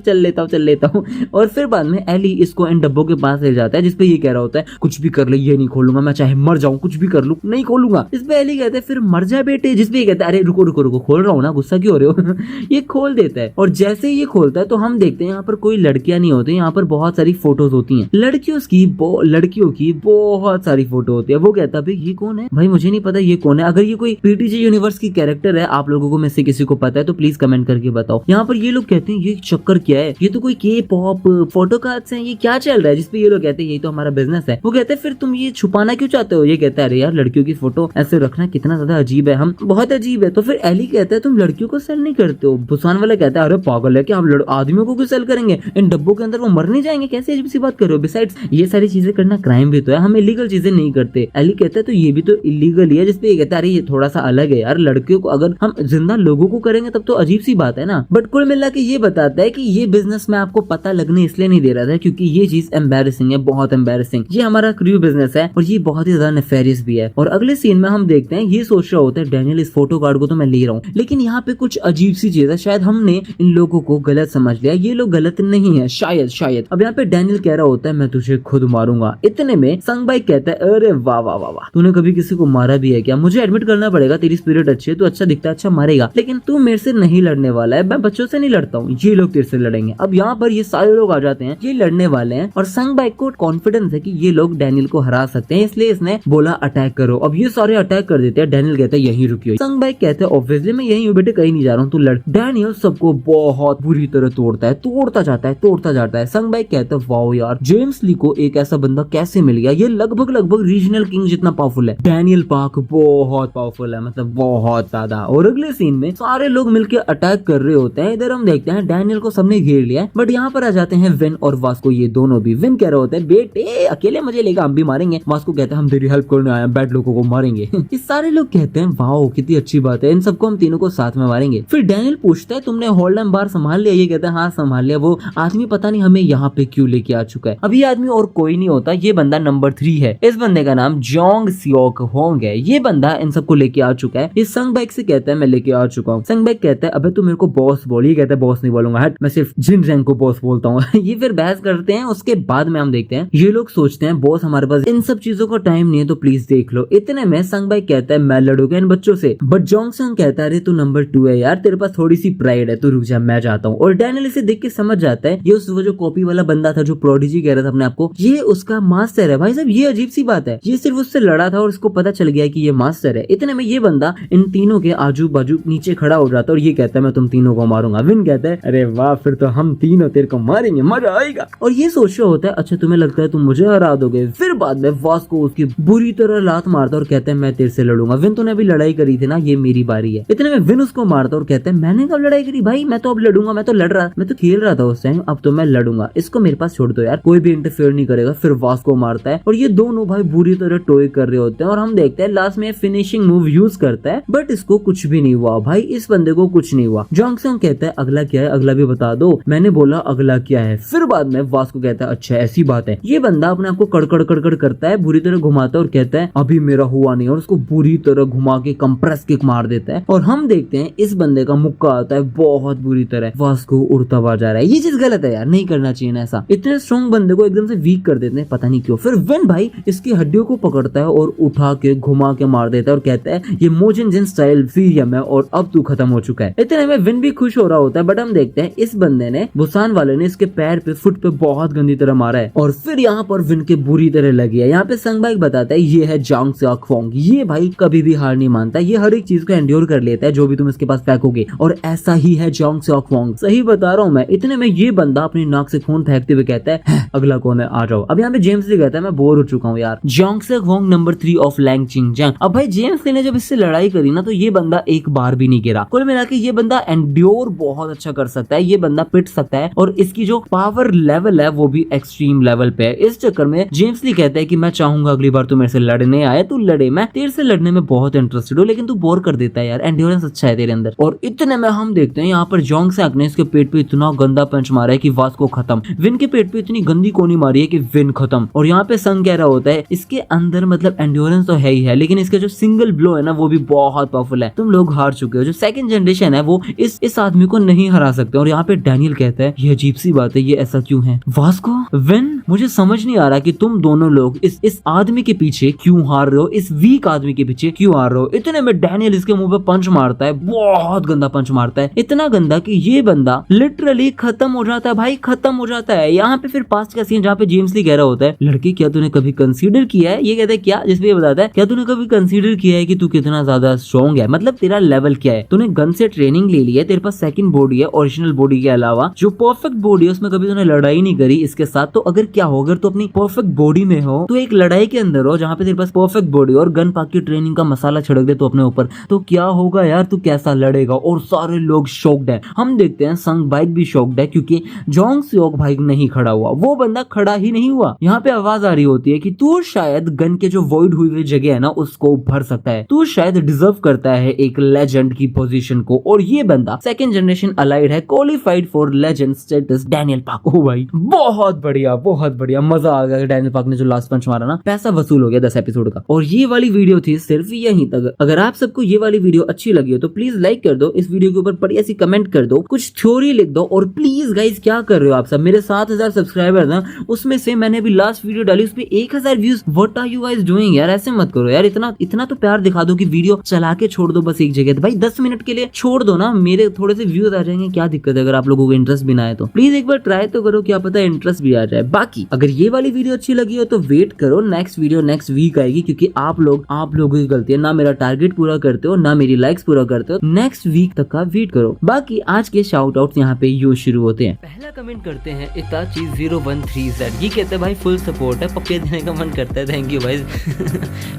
चल लेता हूँ। और फिर बाद में एली इसको इन डब्बों के पास ले जाता है जिसपे ये कह रहा होता है कुछ भी कर ले ये नहीं खोलूंगा, मैं चाहे मर जाऊं कुछ भी कर लूं नहीं खोलूंगा। इस पे एली कहता है फिर मर जा बेटे। जिसपे ये कहता है अरे रुको खोल रहा हूँ ना, गुस्सा क्यों हो रहे हो। ये खोल देता है और जैसे ही ये खोलता है तो हम देखते हैं यहाँ पर कोई लड़कियां नहीं होती, यहाँ पर बहुत सारी फोटोज होती हैं लड़कियों की बहुत सारी फोटो होती है। वो कहता है भाई ये कौन है, भाई मुझे नहीं पता ये कौन है। अगर ये कोई पीटीजे यूनिवर्स की कैरेक्टर है आप लोगों को में से किसी को पता है तो प्लीज कमेंट करके बताओ। यहाँ पर ये लोग कहते हैं ये चक्कर क्या है, ये तो कोई कोई के पॉप फोटो कार्ड्स हैं, ये क्या चल रहा है? जिसपे ये लोग कहते हैं यही तो हमारा बिजनेस है। वो कहते हैं फिर तुम ये छुपाना क्यों चाहते हो? ये कहता है अरे यार लड़कियों की फोटो ऐसे रखना कितना ज्यादा अजीब है, हम बहुत अजीब है। तो फिर एली कहता है तुम लड़कियों को सेल नहीं करते हो। बुसान वाला कहता है अरे पागल है क्या, हम आदमियों को क्यों सेल करेंगे? इन डब्बों के अंदर वो मर नहीं जाएंगे? कैसे अजीब सी बात कर रहे हो? बिसाइड्स ये सारी चीजें करना क्राइम भी तो है, हम इलीगल चीजें नहीं करते। एली कहता है तो ये भी तो इलीगल ही है। जिसपे ये कहता है अरे ये थोड़ा सा अलग है यार, लड़कियों को अगर हम जिंदा लोगों को करेंगे तब तो अजीब सी बात है ना। बट कुल मिला के ये बताता है कि ये बिजनेस में आपको पता लगने इसलिए नहीं दे रहा था क्योंकि ये चीज एम्बैरेसिंग है, बहुत एम्बैरेसिंग। ये हमारा क्रू बिजनेस है और ये बहुत ही ज्यादा नेफेरियस भी है। और अगले सीन में हम देखते हैं ये सोच रहा होता है डैनियल इस फोटो कार्ड को तो मैं ले रहा हूँ, लेकिन यहाँ पे कुछ अजीब सी चीज है। शायद हमने इन लोगों को गलत समझ लिया, ये लोग गलत नहीं है शायद। अब यहाँ पे डैनियल कह रहा होता है मैं तुझे खुद मारूंगा। इतने में संगबाई कहता है अरे वाह वाह वाह वाह, तूने कभी किसी को मारा भी है क्या? मुझे एडमिट करना पड़ेगा, तेरी स्पिरिट अच्छी है, तू अच्छा दिखता है, अच्छा मारेगा, लेकिन तू मेरे से नहीं लड़ने वाला है। मैं बच्चों से नहीं लड़ता हूँ, ये लोग तेरे से लड़ेंगे। अब यहाँ पर ये सारे लोग आ जाते हैं, ये लड़ने वाले हैं और संगबाई को कॉन्फिडेंस है कि ये लोग डैनियल को हरा सकते हैं, इसलिए इसने बोला अटैक करो। अब ये सारे अटैक कर देते हैं। डैनियल कहता है यहीं रुकियो। संगबाई कहता है ऑब्वियसली मैं यहीं हूँ बेटे, कहीं नहीं जा रहा हूँ, तू लड़। डैनियल सबको बहुत बुरी तरह तोड़ता जाता है। संगबाई कहता है वाओ यार, जेम्स ली को एक ऐसा बंदा कैसे मिल गया, ये लगभग रीजनल किंग जितना पावरफुल है। डैनियल पार्क बहुत पावरफुल है, मतलब बहुत ज्यादा। और अगले सीन में सारे लोग मिलकर अटैक कर रहे होते हैं। इधर हम देखते हैं डैनियल को सबने घेर लिया है, बट यहाँ पर आ जाते हैं विन और वास्को, ये दोनों भी। विन कह रहे होते हैं बेटे अकेले मुझे लेकर हम भी मारेंगे। वास्को कहता है हम तेरी हेल्प करने आए, बैड लोगों को मारेंगे। ये सारे लोग कहते हैं वाओ कितनी अच्छी बात है, इन सबको हम तीनों को साथ में मारेंगे। फिर डैनियल पूछता है तुमने होल्डन बार संभाल लिया? ये कहता है हाँ संभाल लिया। वो आदमी पता नहीं हमें यहाँ पे क्यों लेके आ चुका है। अब ये आदमी और कोई नहीं होता, ये बंदा नंबर 3 है। इस बंदे का नाम जोंग सियोक होंग है। ये बंदा इन सबको लेके आ चुका है। ये संगबाई से कहता है मैं लेके आ चुका हूँ। संगबाई कहता है अबे तू मेरे को बॉस बोल। ये कहता है बॉस नहीं बोलूंगा, हट, मैं सिर्फ जिन रैंक को बॉस बोलता हूँ। ये फिर बहस करते हैं। उसके बाद में हम देखते हैं ये लोग सोचते हैं बॉस हमारे पास इन सब चीजों का टाइम नहीं है तो प्लीज देख लो। इतने में संगबाई कहता है मैं लड़ूंगा इन बच्चों से। बट जोंगसंग कहता है अरे तू नंबर 2 है यार, तेरे पास थोड़ी सी प्राइड है, तू रुक जा मैं जाता हूँ। और डैनियल इसे देख के समझ जाता है ये वो जो कॉपी वाला बंदा था जो प्रोडिजी कह रहा था अपने आपको, ये उसका मास्टर है। भाई साहब ये अजीब सी बात है, ये सिर्फ उससे लड़ा था और उसको पता चल गया कि ये मास्टर है। इतने में ये बंदा इन तीनों के आजू बाजू नीचे खड़ा हो जाता है और ये कहता है मैं तुम तीनों को मारूंगा। विन कहता है अरे वाह फिर तो हम तीनों तेरे को मारेंगे, मजा आएगा। और ये सोच रहा होता है अच्छा तुम्हें लगता है तुम मुझे हरा दोगे। फिर बाद में वास्को उसकी बुरी तरह लात मारता और कहता है मैं तेरे से लड़ूंगा। विन तूने अभी लड़ाई करी थी ना, ये मेरी बारी है। इतने में विन उसको मारता और कहता है मैंने कब लड़ाई करी भाई, मैं तो अब लड़ूंगा, मैं तो लड़ रहा, मैं तो खेल रहा था उस टाइम, अब तो मैं लड़ूंगा, इसको मेरे पास छोड़ दो यार, कोई भी इंटरफेयर नहीं करेगा। फिर वास्को मारता है और ये दोनों भाई बुरी तरह टॉय कर रहे होते हैं। और हम देखते हैं लास्ट में फिनिशिंग मूव यूज करता है बट इसको कुछ भी नहीं हुआ भाई, इस बंदे को कुछ नहीं हुआ। जोंगसंग कहता है अगला क्या है, अगला भी बता दो। मैंने बोला अगला क्या है। फिर बाद में वास्को कहता है अच्छा ऐसी बात है। ये बंदा अपने आप को कड़कड़ करता है, बुरी तरह घुमाता है और कहता है अभी मेरा हुआ नहीं, और उसको बुरी तरह घुमा के कंप्रेस किक मार देता है। और हम देखते हैं इस बंदे का मुक्का आता है बहुत बुरी तरह, वास्को उड़ता हुआ जा रहा है। ये चीज गलत है यार, नहीं करना चाहिए ना ऐसा, इतने स्ट्रॉन्ग बंदे को एकदम से वीक कर देते हैं पता नहीं क्यों। फिर विन भाई इसकी हड्डियों को पकड़ता है और उठा के घुमा के मार देता है और कहता है ये मोजिन जिन स्टाइल वीरियम है और अब तू खत्म हो चुका है। इतने में विन भी खुश हो रहा होता है। बट हम देखते हैं इस बंदे ने, बुसान वाले ने इसके पैर पे, फुट पे बहुत गंदी तरह मारा है और फिर यहाँ पर विन के बुरी तरह लगी है। यहाँ पे संगबाई बताता है ये है जोंग सियोक होंग। ये भाई कभी भी हार नहीं मानता, ये हर एक चीज को एंड्योर कर लेता है जो भी तुम इसके पास फेंकोगे, और ऐसा ही है जोंग सियोक होंग, सही बता रहा हूँ मैं। इतने में ये बंदा अपनी नाक से खून फेंकते हुए कहता है अगला कौन है आ जाओ। अब यहाँ पे जेम्स ली कहता है मैं बोर हो चुका हूँ यार। Jong Seok Hong number 3 of Langchingjang. अब भाई जेम्स ली ने जब इससे लड़ाई करी ना तो ये बंदा एक बार भी नहीं गिरा। कुल मिला के ये बंदा एंड्योर बहुत अच्छा कर सकता है, ये बंदा पिट सकता है और इसकी जो पावर लेवल है वो भी एक्सट्रीम लेवल पे है। इस चक्कर में जेम्स ली कहता है कि मैं चाहूंगा अगली बार तू मेरे से लड़ने आए, तू लड़े, मैं तेरे से लड़ने में बहुत इंटरेस्टेड हूँ, लेकिन तू बोर कर देता है यार, एंड्योरेंस अच्छा है तेरे अंदर। और इतने में हम देखते हैं यहाँ पर जोंग सियोक ने इसके पेट पे इतना गंदा पंच मारा है कि वास्को खत्म। विन के पेट पे इतनी गंदी कोनी मारी है कि विन खत्म। और यहाँ पे संग कह रहा होता है इसके अंदर मतलब एंड्योरेंस तो है ही है, लेकिन इसका जो सिंगल ब्लो है ना वो भी बहुत पावरफुल है, तुम लोग हार चुके हो। जो सेकंड जनरेशन है वो इस आदमी को नहीं हरा सकते। और यहाँ पे डैनियल कहता है ये अजीब सी बात है, ये ऐसा क्यों है? वास्को, विन मुझे समझ नहीं आ रहा कि तुम दोनों लोग इस आदमी के पीछे क्यों हार रहे हो, इस वीक आदमी के पीछे क्यों हार रहे हो। इतने में डैनियल इसके मुंह पे पंच मारता है, बहुत गंदा पंच मारता है, इतना गंदा कि ये बंदा लिटरली खत्म हो जाता है भाई, खत्म हो जाता है। यहाँ पे फिर पास्ट का सीन जहाँ पे जेम्स ली कह रहा होता है, लड़की क्या तूने कभी कंसीडर किया है, ये कहता है क्या, जिसपे ये बताता है क्या तूने कभी कंसीडर किया है कि तू कितना ज्यादा स्ट्रॉन्ग है, मतलब तेरा लेवल क्या है, तूने गन से ट्रेनिंग ले ली है, तेरे पास सेकंड बॉडी है ओरिजिनल बॉडी के अलावा, जो परफेक्ट बॉडी है उसमें कभी तूने लड़ाई नहीं करी इसके साथ। तो अगर क्या हो, अगर तू अपनी परफेक्ट बॉडी में हो, तो एक लड़ाई के अंदर हो जहाँ पे तेरे पास परफेक्ट बॉडी और गन पाक की ट्रेनिंग का मसाला छिड़क दे तो अपने ऊपर, तो क्या होगा यार, तू कैसा लड़ेगा। और सारे लोग शॉक्ड है। हम देखते हैं संग बाइक भी शॉक्ड है क्योंकि जोंग सियोक भाई नहीं खड़ा हुआ, वो बंदा खड़ा ही नहीं हुआ। यहाँ पे आवाज आ रही होती है कि तू शायद गन के जो वॉइड हुई हुई जगह है ना उसको भर सकता है, तू शायद डिजर्व करता है एक लेजेंड की पोजीशन को। और ये बंदा सेकंड जनरेशन अलाइड है, qualified for legend status, Daniel पाक। ओ भाई बहुत बढ़िया, बहुत बढ़िया, मजा आ गया। डैनियल पाक ने जो लास्ट पंच मारा ना, पैसा वसूल हो गया 10 एपिसोड का। और ये वाली वीडियो थी सिर्फ यहीं तक। अगर आप सबको ये वाली वीडियो अच्छी लगी हो तो प्लीज लाइक कर दो, इस वीडियो के ऊपर बढ़िया सी कमेंट कर दो, कुछ थ्योरी लिख दो। और प्लीज गाइस क्या कर रहे हो आप सब, मेरे 7000 सब्सक्राइबर ना, उसमें से मैंने अभी लास्ट वीडियो डाली उस पे 1000 views. What are you guys doing यार, ऐसे मत करो यार, इतना तो प्यार दिखा दो कि वीडियो चला के छोड़ दो बस एक जगह। भाई 10 मिनट के लिए छोड़ दो ना, मेरे थोड़े से व्यूज आ जाएंगे, क्या दिक्कत है। अगर आप लोगों को इंटरेस्ट भी ना आए तो प्लीज एक बार ट्राई तो करो, क्या पता इंटरेस्ट भी आ जाए। बाकी अगर ये वाली वीडियो अच्छी लगी हो तो वेट करो, नेक्स्ट वीडियो नेक्स्ट वीक आएगी, क्योंकि आप लोगों की गलती है, ना मेरा टारगेट पूरा करते हो ना मेरी लाइक्स पूरा करते हो। नेक्स्ट वीक तक का वेट करो। बाकी आज के शाउट आउट यहाँ पे यू शुरू होते हैं। पहला कमेंट करते हैं इताची 013Z, ये कहते हैं भाई फुल सपोर्ट है, पप्पे देने का मन करता है, थैंक यू भाई।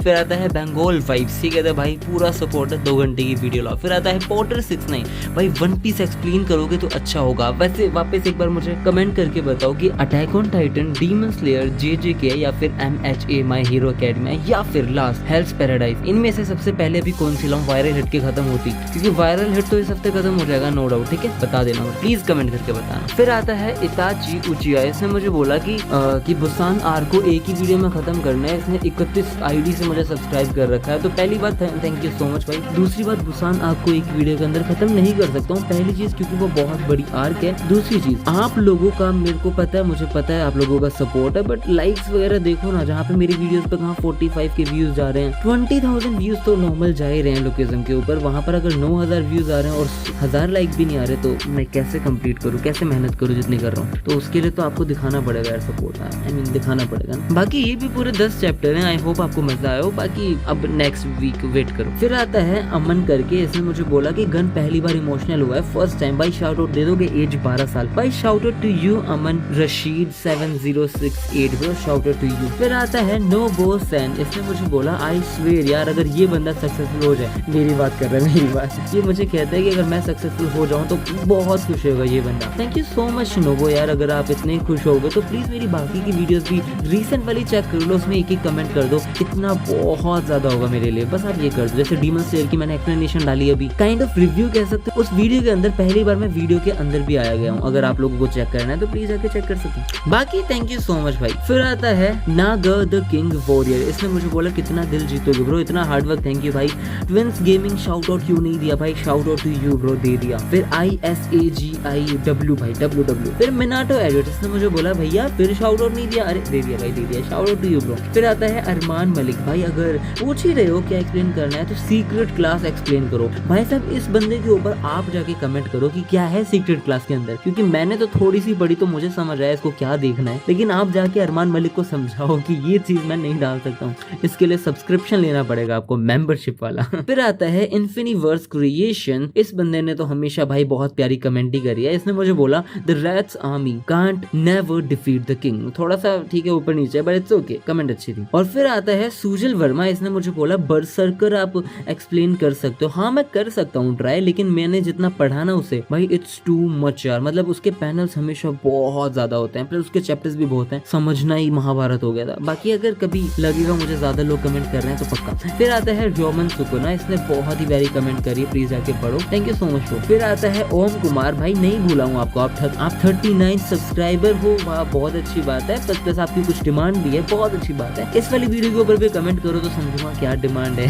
फिर आता है बंगाल 5, ये कहते हैं भाई पूरा सपोर्ट है, 2 घंटे की वीडियो लाओ। फिर आता है पॉटर 69, भाई वन पीस एक्सप्लेन करोगे तो अच्छा होगा। वैसे वापस एक बार मुझे कमेंट करके बताओ कि attack on Titan, demon slayer, JJK या फिर MHA माय हीरो एकेडमी या फिर लास्ट हेल्स पैराडाइज, इनमें से सबसे पहले अभी कौन सी लाऊं वायरल हिट के खत्म होती, क्योंकि वायरल हिट तो इस हफ्ते खत्म हो जाएगा नो डाउट, ठीक है, बता देना प्लीज कमेंट करके बताना। फिर आता है इताची उचिया, इसने मुझे बोला कि बुसान आर को एक ही वीडियो में खत्म करना है, इसने 31 आईडी से मुझे सब्सक्राइब कर रखा है। तो पहली बात थैंक यू सो मच भाई। दूसरी बात बुसान आर को एक वीडियो के अंदर खत्म नहीं कर सकता हूँ, पहली चीज क्योंकि वो बहुत बड़ी आर्क है। दूसरी चीज आप लोगों का, मेरे को पता है, मुझे पता है आप लोगों का सपोर्ट है, बट लाइक्स वगैरह देखो ना, जहाँ पे मेरी वीडियोस पे कहाँ 45 के व्यूज जा रहे हैं, 20,000 व्यूज तो नॉर्मल जा ही रहे हैं लोकेशन के ऊपर, वहाँ पर अगर 9000 व्यूज आ रहे हैं और 1000 लाइक भी नहीं आ रहे तो मैं कैसे कंप्लीट करूँ, कैसे मेहनत करूँ जितनी कर रहा हूँ। तो उसके लिए तो आपको दिखाना पड़ेगा यार सपोर्ट, आई मीन दिखाना पड़ेगा। बाकी ये भी पूरे 10 चैप्टर हैं, आई होप आपको मजा आया हो। बाकी अब नेक्स्ट वीक वेट करो। फिर आता है अमन करके, इसने मुझे बोला कि गन पहली बार इमोशनल हुआ है फर्स्ट टाइम, भाई शाउट आउट दे दोगे, एज 12 साल, भाई shout out to you Aman Rashid 7068 bro, shout out to you. फिर आता है नो बो सैन, इसने मुझे बोला आई स्वेयर यार अगर ये बंदा सक्सेसफुल हो जाए, मेरी बात कर रहा है मेरी बात, ये मुझे कहता है कि अगर मैं सक्सेसफुल हो जाऊं तो बहुत खुश होगा ये बंदा। थैंक यू सो मच नोबो यार, अगर आप इतने खुश हो गए तो प्लीज मेरी बाकी की वीडियोस भी रिसेंट वाली चेक कर लो, उसमें एक कमेंट कर दो, इतना बहुत ज्यादा होगा मेरे लिए, बस आप ये कर दो। जैसे डीमन स्लेयर की मैंने एक्सप्लेनेशन डाली अभी, काइंड ऑफ रिव्यू कह सकते हो, उस वीडियो के अंदर पहली बार मैं वीडियो के अंदर भी आया गया हूँ, अगर आप लोगों को चेक करना है तो प्लीज आके चेक कर सकते हैं। बाकी थैंक यू सो मच भाई। फिर आता है नागा द किंग वॉरियर, इसने मुझे बोला कितना दिल जीतोगे ब्रो, इतना हार्ड वर्क, थैंक यू भाई। ट्विंस गेमिंग शाउट आउट क्यों नहीं दिया भाई, shout out to you bro, दे दिया। फिर ISAGIW भाई WW। फिर मिनाटो एडिट, इसने मुझे बोला भैया फिर शाउट आउट नहीं दिया, अरे दे दिया भाई, दे दिया, shout out to you bro. फिर आता है अरमान मलिक, भाई अगर पूछ ही रहे हो क्या एक्सप्लेन करना है तो सीक्रेट क्लास एक्सप्लेन करो। भाई साहब इस बंदे के ऊपर आप जाके कमेंट करो कि क्या है सीक्रेट क्लास के अंदर, क्योंकि मैंने तो थोड़ी सी पढ़ी तो मुझे समझ आया इसको क्या देखना है, लेकिन आप जाके अरमान मलिक को समझाओ कि ये चीज मैं नहीं डाल सकता हूँ, इसके लिए सब्सक्रिप्शन लेना पड़ेगा आपको, मेंबरशिप वाला। फिर आता है इन्फिनिवर्स क्रिएशन, इस बंदे ने तो हमेशा भाई बहुत प्यारी कमेंट ही करी है, इसने मुझे बोला the rats army can't never defeat the king, थोड़ा सा ठीक है ऊपर नीचे बट इट्स ओके, कमेंट अच्छी थी। और फिर आता है सुजल वर्मा, इसने मुझे बोला बरसर्कर आप एक्सप्लेन कर सकते हो, हाँ मैं कर सकता हूँ ट्राई, लेकिन मैंने जितना पढ़ा ना उसे भाई इट्स टू मच यार, मतलब उसके पैनल्स हमेशा बहुत ज्यादा होते हैं, प्लस उसके चैप्टर्स भी बहुत हैं, समझना ही महाभारत हो गया था। बाकी अगर कभी लगेगा मुझे ज्यादा लोग कमेंट कर रहे हैं तो पक्का। फिर आता है रोमन सुकुना, इसने बहुत ही प्यारी कमेंट करी, प्लीज जाके पढ़ो, थैंक यू सो मच। फिर आता है ओम कुमार, भाई नहीं भूला हूँ आपको, आप 39 सब्सक्राइबर हो, वाह बहुत अच्छी बात है, प्लस आपकी कुछ डिमांड भी है, बहुत अच्छी बात है, इस वाली वीडियो के ऊपर भी कमेंट करो तो समझूंगा क्या डिमांड है।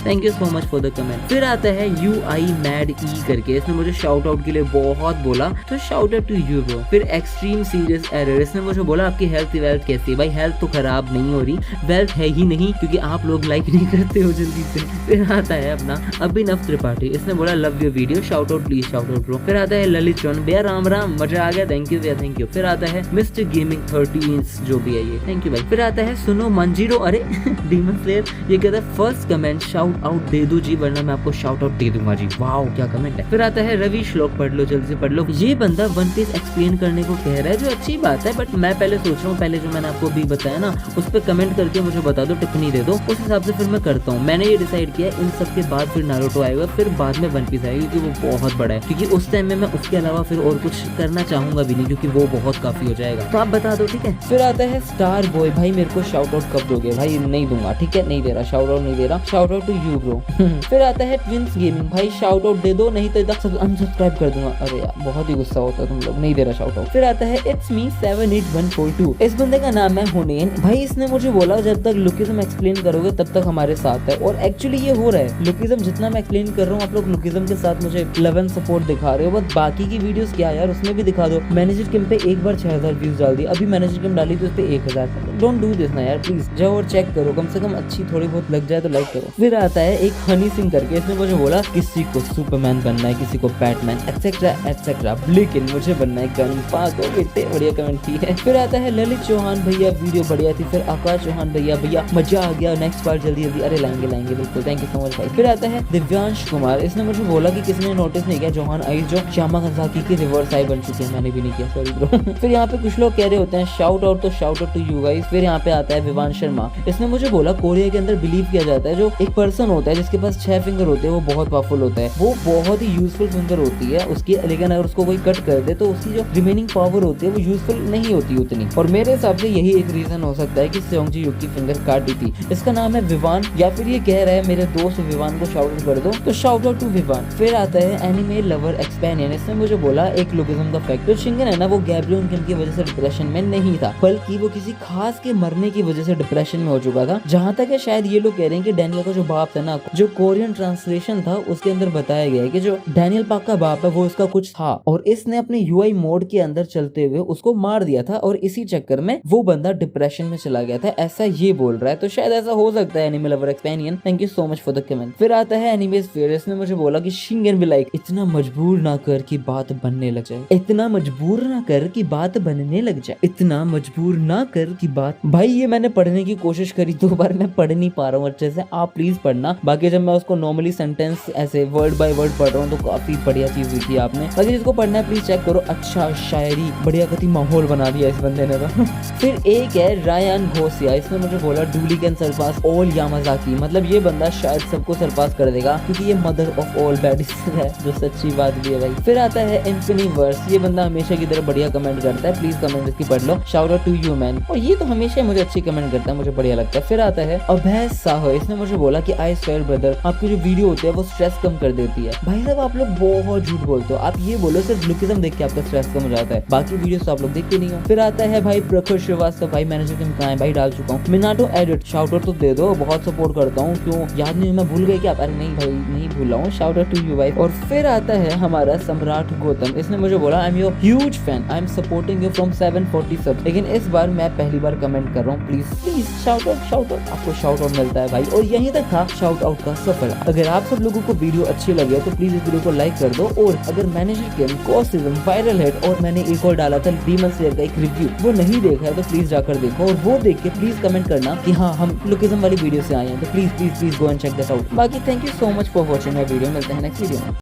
Thank you so much for the comment. फिर आता है UI मैड ई करके, इसने मुझे शाउट आउट के लिए बहुत बोला, तो shout out to you bro. फिर एक्सट्रीम सीरियस एरर, इसने मुझे मुझे बोला आपकी हेल्थ वेल्थ कैसी है? भाई हेल्थ तो खराब नहीं हो रही, वेल्थ है ही नहीं, क्योंकि आप लोग लाइक नहीं करते हो जल्दी से। फिर आता है अपना अभिनव त्रिपाठी, इसने बोला love your video, shout out please, shout out bro. फिर आता है ललित चौन, भैया राम राम, मजा आ गया, थैंक यू भैया, थैंक यू। फिर आता है मिस्टर गेमिंग 13 जो भी है ये, थैंक यू भाई। फिर आता है सुनो मंजीरो, अरे डीमन स्लेयर, ये कहता है फर्स्ट कमेंट शाउट आउट दे दो जी, वरना मैं आपको शाउट आउट दे दूंगा जी। वाओ क्या कमेंट है। फिर आता है रवि, श्लोक पढ़ लो जल्दी से पढ़ लो। ये बंदा वन पीस एक्सप्लेन करने को कह रहा है, जो अच्छी बात है, बट मैं पहले सोच रहा हूँ, पहले जो मैंने आपको अभी बताया ना उस पर कमेंट करके मुझे बता दो, टिप्पणी दे दो, उस हिसाब से फिर मैं करता हूँ। मैंने ये डिसाइड किया इन सब के बाद फिर नारुतो आएगा, फिर बाद में वन पीस आएगा, क्योंकि वो बहुत बड़ा है, क्योंकि उस टाइम में मैं उसके अलावा फिर और कुछ करना चाहूंगा भी नहीं, क्योंकि वो बहुत काफी हो जाएगा। तो आप बता दो, ठीक है। फिर आता है स्टार बॉय, भाई मेरे को शाउट आउट कब दोगे? भाई नहीं दूंगा, ठीक है, नहीं दे रहा, शाउट आउट नहीं दे रहा, shout out to you bro. फिर आता है ट्विंस गेमिंग, भाई शाउट आउट दे दो, नहीं तो इधर अनसब्सक्राइब कर दूंगा। अरे यार बहुत ही गुस्सा होता है तुम लोग, नहीं दे रहा शाउट आउट। फिर आता है इट्स मी 78142, इस बंदे का नाम है हुनैन। भाई इसने मुझे बोला जब तक लुकिज्म एक्सप्लेन करोगे तब तक हमारे साथ है, और एक्चुअली ये हो रहा है। लुकिज्म जितना मैं एक्सप्लेन कर रहा हूँ, आप लोग लुकिज्म के साथ मुझे 11 सपोर्ट दिखा रहे हो, बट बाकी की वीडियोस क्या यार, उसमें भी दिखा दो। मैनेजर किम पे एक बार 6000 व्यूज डाल दी, अभी मैनेजर किम डाली तो उस पे 1000। डोंट डू दिस ना यार, प्लीज जाओ और चेक करो, कम से कम अच्छी थोड़ी बहुत लग जाए तो लाइक करो। फिर आता है एक हनी सिंह करके, इसने मुझे बोला किसी को सुपरमैन बनना है, किसी को बैटमैन एक्सेट्रा एक्सेट्रा, लेकिन मुझे बनना है गनपा को। कितने बढ़िया कमेंट की है। फिर आता है ललित चौहान, भैया वीडियो बढ़िया थी। फिर आकाश चौहान, भैया मजा आ गया, नेक्स्ट बार जल्दी जल्दी, अरे लाएंगे बिल्कुल, थैंक यू सो मच भाई। फिर आता है दिव्यांश कुमार, इसने मुझे बोला कि किसी ने नोटिस नहीं किया चौहान आई जो श्यामा गंजाकी की रिवर्स आई बन चुकी है, मैंने भी नहीं किया, सॉरी ब्रो। फिर यहाँ पे कुछ लोग कह रहे होते हैं शाउट आउट, तो shout out to you guys. फिर यहाँ पे आता है विवान शर्मा, इसने मुझे बोला कोरिया के अंदर बिलीव किया जाता है जो एक पर्सन होता है जिसके पास 6 फिंगर होते हैं, वो बहुत पावरफुल होता है, वो बहुत ही यूजफुल फिंगर होती है उसकी, लेकिन अगर उसको कोई कट कर दे तो उसकी जो रिमेनिंग पावर होती है वो यूजफुल नहीं होती उतनी। और मेरे हिसाब से यही एक रीजन हो सकता है कि सेओंगजी युग की फिंगर काट दी थी। इसका नाम है विवान, या फिर ये कह रहा है मेरे दोस्त विवान को शाउट आउट कर दो, तो शाउट आउट टू विवान। फिर आता है एनिमे लवर एक्सपेनियन, इसने मुझे बोला एक लुकिज्म का फैक्ट, जो शिंगन है ना वो गैब्रियल किम की वजह से डिप्रेशन में नहीं था, बल्कि वो किसी खास के मरने की वजह से डिप्रेशन में हो चुका था। जहां तक है शायद ये लोग कह रहे हैं कि डैनियल का जो बाप था ना, जो कोरियन ट्रांसलेशन था उसके अंदर बताया गया है कि जो डैनियल पाक का बाप है वो उसका कुछ था, और इसने अपने यूआई मोड के अंदर चलते हुए उसको मार दिया था, और इसी चक्कर में वो बंदा डिप्रेशन में चला गया था, ऐसा ये बोल रहा है। तो शायद ऐसा हो सकता है एनिमे लवर एक्सपेनियन, thank you so much for the comment. फिर आता है एनिमेस फेयर, इसने मुझे बोला कि शिंगन भी लाइक इतना मजबूर ना कर कि बात बनने लग जाए, इतना मजबूर ना कर कि बात बनने लग जाए, इतना मजबूर ना कर कि बात। भाई ये मैंने पढ़ने की कोशिश करी 2 बार, मैं पढ़ नहीं पा रहा हूँ अच्छे से, आप प्लीज पढ़ना। बाकी जब मैं उसको नॉर्मली सेंटेंस ऐसे वर्ड बाय वर्ड पढ़ रहा हूँ तो काफी बढ़िया चीज हुई थी आपने, बाकी जिसको पढ़ना है प्लीज चेक करो। अच्छा शायरी बढ़िया कति माहौल बना दिया इस बंदे ने तो। फिर एक है रायन घोसिया, इसने मुझे बोला duly can Sarpass all Yamazaki, मतलब ये बंदा शायद सबको सरपास कर देगा क्योंकि ये मदर ऑफ ऑल बैडिस है, जो सच्ची बात भी है भाई। फिर आता है इन्फिनिवर्स, ये बंदा हमेशा की तरह बढ़िया कमेंट करता है, प्लीज कमेंट इसकी पढ़ लो, shout out to you man, और ये तो हमेशा मुझे अच्छी कमेंट करता है, मुझे बढ़िया लगता है। फिर आता है अभय साहो, इसने मुझे बोला कि आई स्वेयर ब्रदर आपकी जो वीडियो होती है वो स्ट्रेस कम कर देती है। भाई साहब आप लोग बहुत झूठ बोलते हो, आप ये बोलो सिर्फ लुकिज्म देख के आपका स्ट्रेस कम हो जाता है, बाकी वीडियो तो आप लोग देखते नहीं हो। फिर आता है भाई प्रखर श्रीवास्तव, भाई मैनेजर किम कहाँ है भाई, डाल चुका हूँ। मिनाटो एडिट, शाउट आउट तो दे दो, बहुत सपोर्ट करता हूँ, क्यों याद नहीं, मैं भूल गई क्या? अरे नहीं भाई नहीं भूला हूँ, शाउट आउट टू यू भाई। और फिर आता है हमारा सम्राट गौतम, इसने मुझे बोला I am your huge fan, I am supporting you from 740 सब, लेकिन इस बार मैं पहली बार कमेंट कर रहा हूँ, प्लीज प्लीज शाउट आउट, आपको शाउट आउट मिलता है भाई। और यहीं तक था शाउट आउट का सफर। अगर आप सब लोगों को वीडियो अच्छी लगे तो प्लीज इस वीडियो को लाइक कर दो, और अगर मैनेजर किम कॉस्टिज्म वायरल हिट, और मैंने एक और डाला था डीमन स्लेयर का एक रिव्यू, वो नहीं देखा है तो प्लीज जाकर देखो, और वो देख के प्लीज कमेंट करना कि हाँ हम लुकिज्म वाली वीडियो से आए हैं, तो please please please go and check this out. बाकी thank you so much for watching my video, मिलते हैं नेक्स्ट वीडियो में।